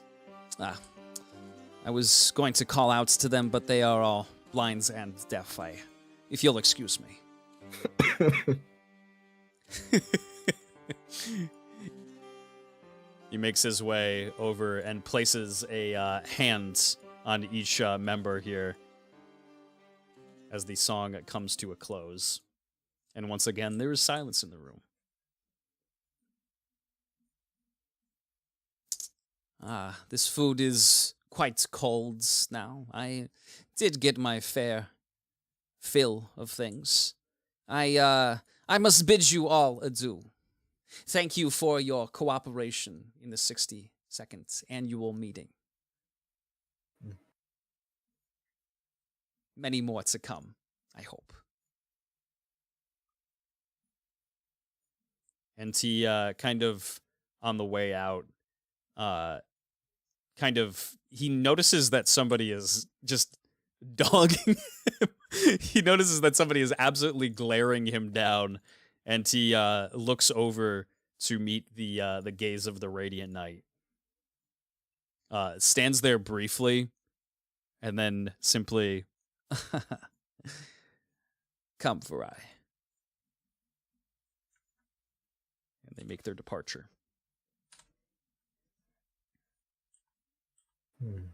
I was going to call out to them, but they are all blind and deaf. If you'll excuse me. He makes his way over and places a hand on each member here as the song comes to a close. And once again, there is silence in the room. This food is quite cold now. I did get my fair fill of things. I must bid you all adieu. Thank you for your cooperation in the 62nd annual meeting. Many more to come, I hope. And he kind of on the way out, he notices that somebody is just dogging him. He notices that somebody is absolutely glaring him down, and he looks over to meet the gaze of the Radiant Knight. Stands there briefly, and then simply, Come for I. and they make their departure. Hmm.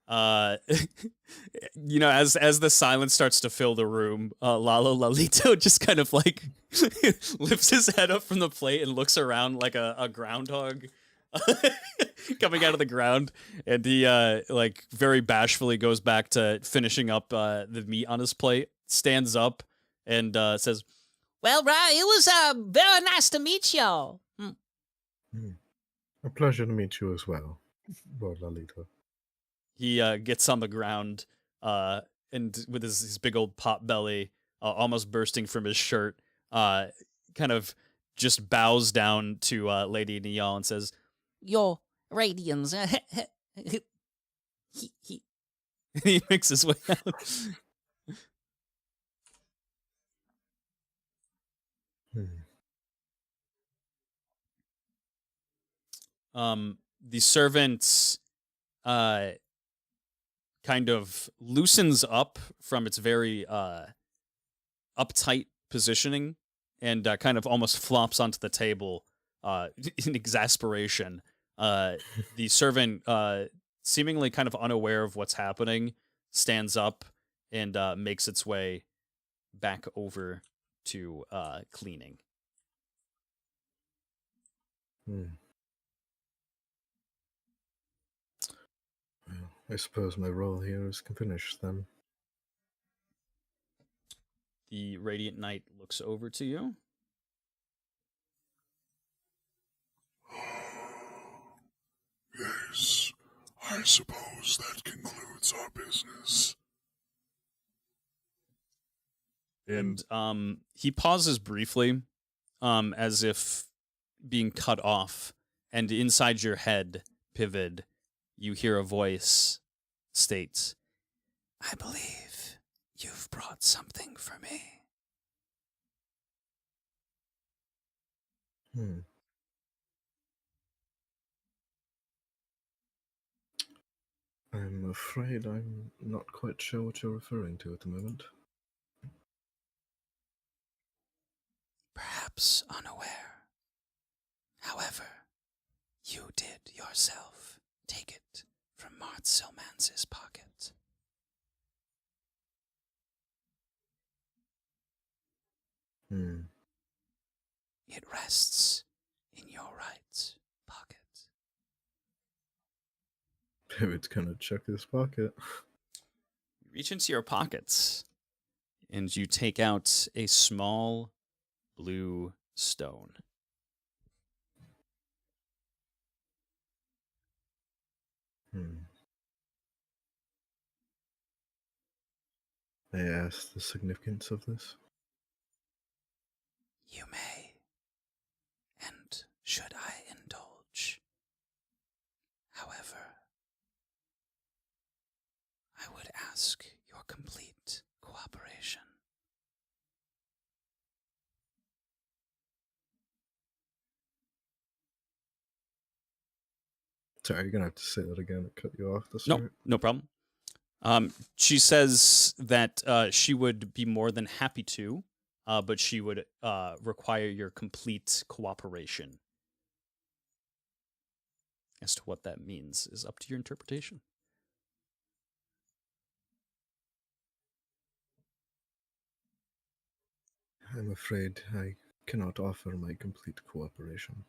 As the silence starts to fill the room, Lalo Lalito just kind of like lifts his head up from the plate and looks around like a groundhog coming out of the ground, and he like very bashfully goes back to finishing up the meat on his plate, stands up, and says, Well, right, it was very nice to meet y'all. A pleasure to meet you as well, Lord Lalito. he gets on the ground and with his big old pot belly almost bursting from his shirt, kind of just bows down to Lady Niall and says, Your radiance. he makes his way out. The servant kind of loosens up from its very uptight positioning and kind of almost flops onto the table in exasperation. The servant, seemingly kind of unaware of what's happening, stands up and makes its way back over to cleaning. Well, I suppose my role here is finished then. The Radiant Knight looks over to you. Yes, I suppose that concludes our business. And he pauses briefly, as if being cut off, and inside your head, Pivid, you hear a voice state, I believe you've brought something for me. I'm afraid I'm not quite sure what you're referring to at the moment. Perhaps unaware. However, you did yourself take it from Marth Silmance's pocket. It rests in your right pocket. Pivid's gonna check his pocket. you reach into your pockets, and you take out a small blue stone. May I ask the significance of this? You may, and should I indulge. However, I would ask your complete cooperation. Sorry, you're gonna have to say that again. It cut you off the No, start. no problem. She says that she would be more than happy to, but she would require your complete cooperation. As to what that means is up to your interpretation. I'm afraid I cannot offer my complete cooperation.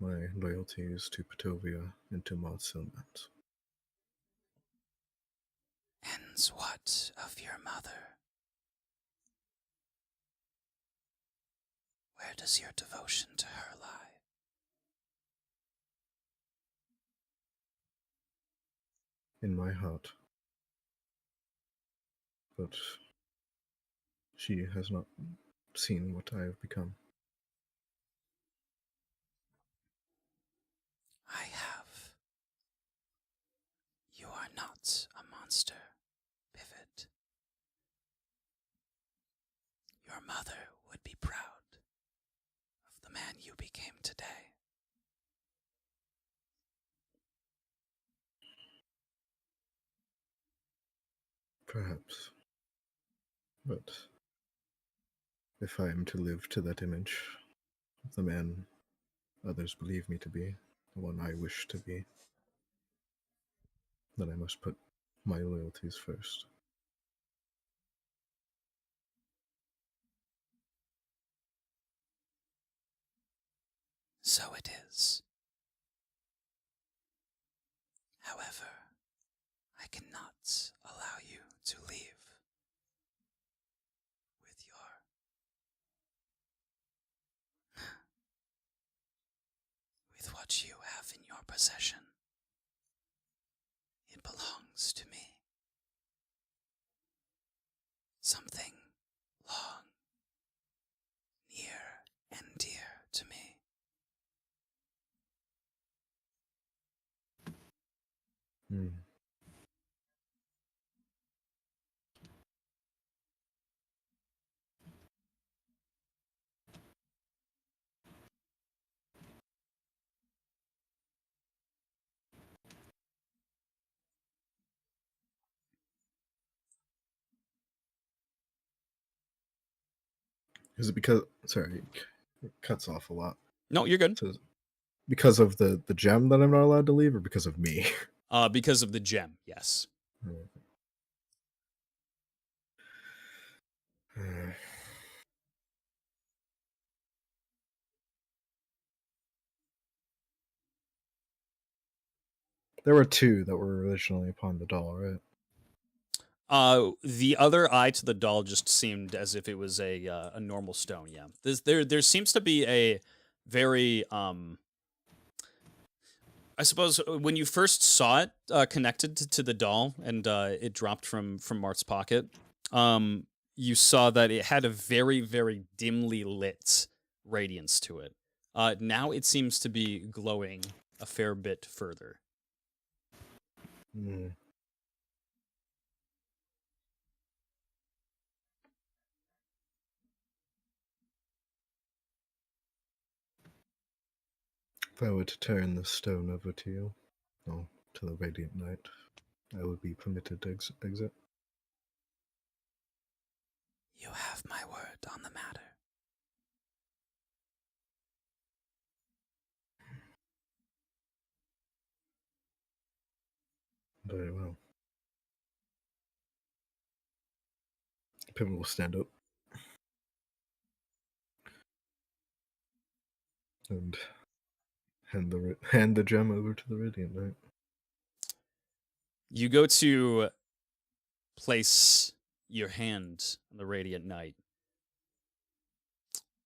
My loyalty is to Petovia and to Marth Silmance. And what of your mother? Where does your devotion to her lie? In my heart. But she has not seen what I have become. I have. You are not a monster, Pivot. mother would be proud of the man you became today. Perhaps. But if I am to live to that image of the man others believe me to be, the one I wish to be, then I must put my loyalties first. So it is. However, I cannot allow you to leave with with what you have in your possession. It belongs to me. Something long, near, and dear to me. Hmm. Is it because, sorry, it cuts off a lot. No, you're good. So, because of the gem that I'm not allowed to leave, or because of me? Because of the gem, yes. There were two that were originally upon the doll, right? The other eye to the doll just seemed as if it was a normal stone. Yeah, there seems to be a very I suppose when you first saw it connected to the doll and it dropped from Marth's pocket, you saw that it had a very, very dimly lit radiance to it. Now it seems to be glowing a fair bit further. Hmm. If I were to turn the stone over to you, or to the Radiant Knight, I would be permitted to exit. You have my word on the matter. Very well. Pippin will stand up and hand the gem over to the Radiant Knight. You go to place your hand on the Radiant Knight,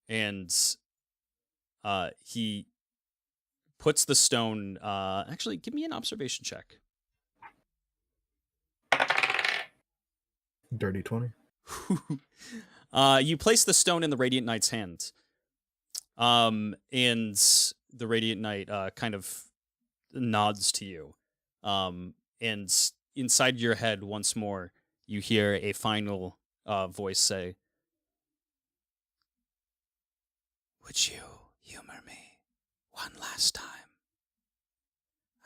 and he puts the stone. Actually, give me an observation check. Dirty 20. You place the stone in the Radiant Knight's hand, and the Radiant Knight kind of nods to you, and inside your head once more you hear a final voice say, Would you humor me one last time?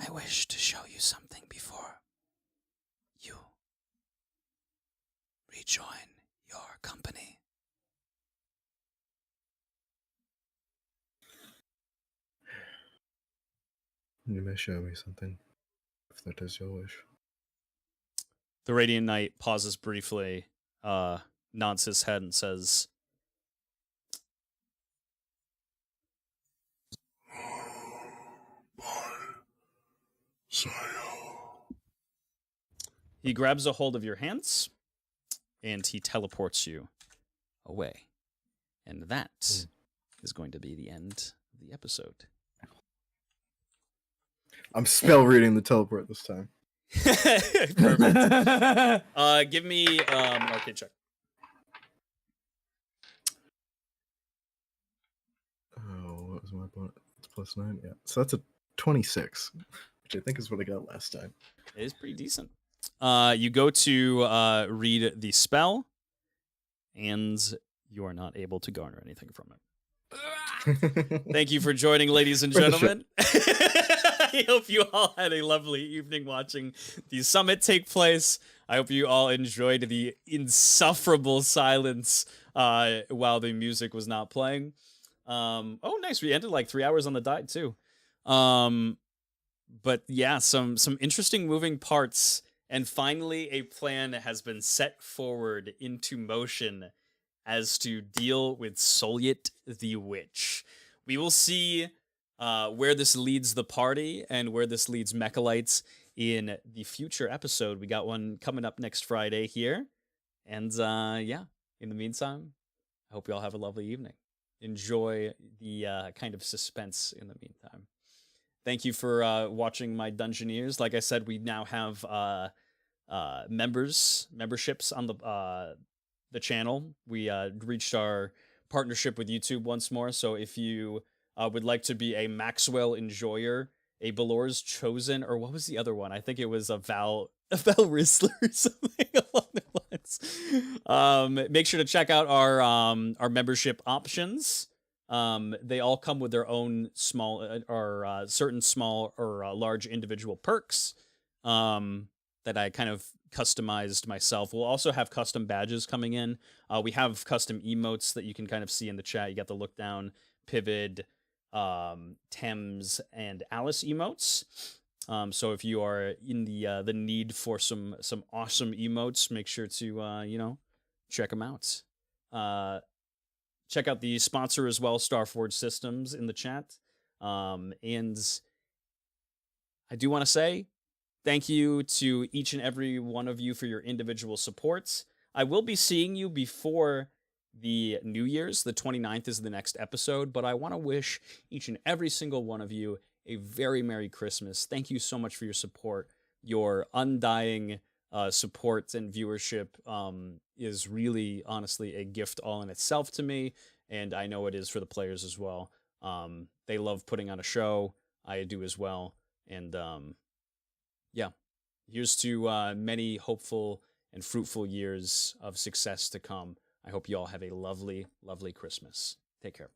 I wish to show you something before you rejoin your company. You may show me something, if that is your wish. The Radiant Knight pauses briefly, nods his head, and says, he grabs a hold of your hands, and he teleports you away. And that is going to be the end of the episode. I'm spell reading the teleport this time. Perfect. Give me arcade check. Oh, what was my bonus? It's +9. Yeah, so that's a 26, which I think is what I got last time. It is pretty decent. You go to read the spell, and you are not able to garner anything from it. Thank you for joining, ladies and gentlemen. I hope you all had a lovely evening watching the summit take place. I hope you all enjoyed the insufferable silence while the music was not playing. Oh, nice. We ended like 3 hours on the dot, too. But yeah, some interesting moving parts. And finally, a plan has been set forward into motion as to deal with Solyet the Witch. We will see where this leads the party and where this leads Mechalites in the future episode. We got one coming up next Friday here. And yeah, in the meantime, I hope you all have a lovely evening. Enjoy the kind of suspense in the meantime. Thank you for watching my Dungeoneers. Like I said, we now have memberships on the channel. We reached our partnership with YouTube once more. So if you would like to be a Maxwell enjoyer, a Balor's Chosen, or what was the other one? I think it was a Val Rissler or something along the lines. Make sure to check out our membership options. They all come with their own small or certain small or large individual perks that I kind of customized myself. We'll also have custom badges coming in. We have custom emotes that you can kind of see in the chat. You got the look down, pivot, Thames, and Alice emotes. So if you are in the need for some awesome emotes, make sure to check them out. Check out the sponsor as well, Starforge Systems, in the chat. And I do want to say thank you to each and every one of you for your individual supports. I will be seeing you before the New Year's. The 29th is the next episode, but I want to wish each and every single one of you a very Merry Christmas. Thank you so much for your support. Your undying support and viewership is really, honestly, a gift all in itself to me, and I know it is for the players as well. They love putting on a show. I do as well, and yeah, here's to many hopeful and fruitful years of success to come. I hope you all have a lovely, lovely Christmas. Take care.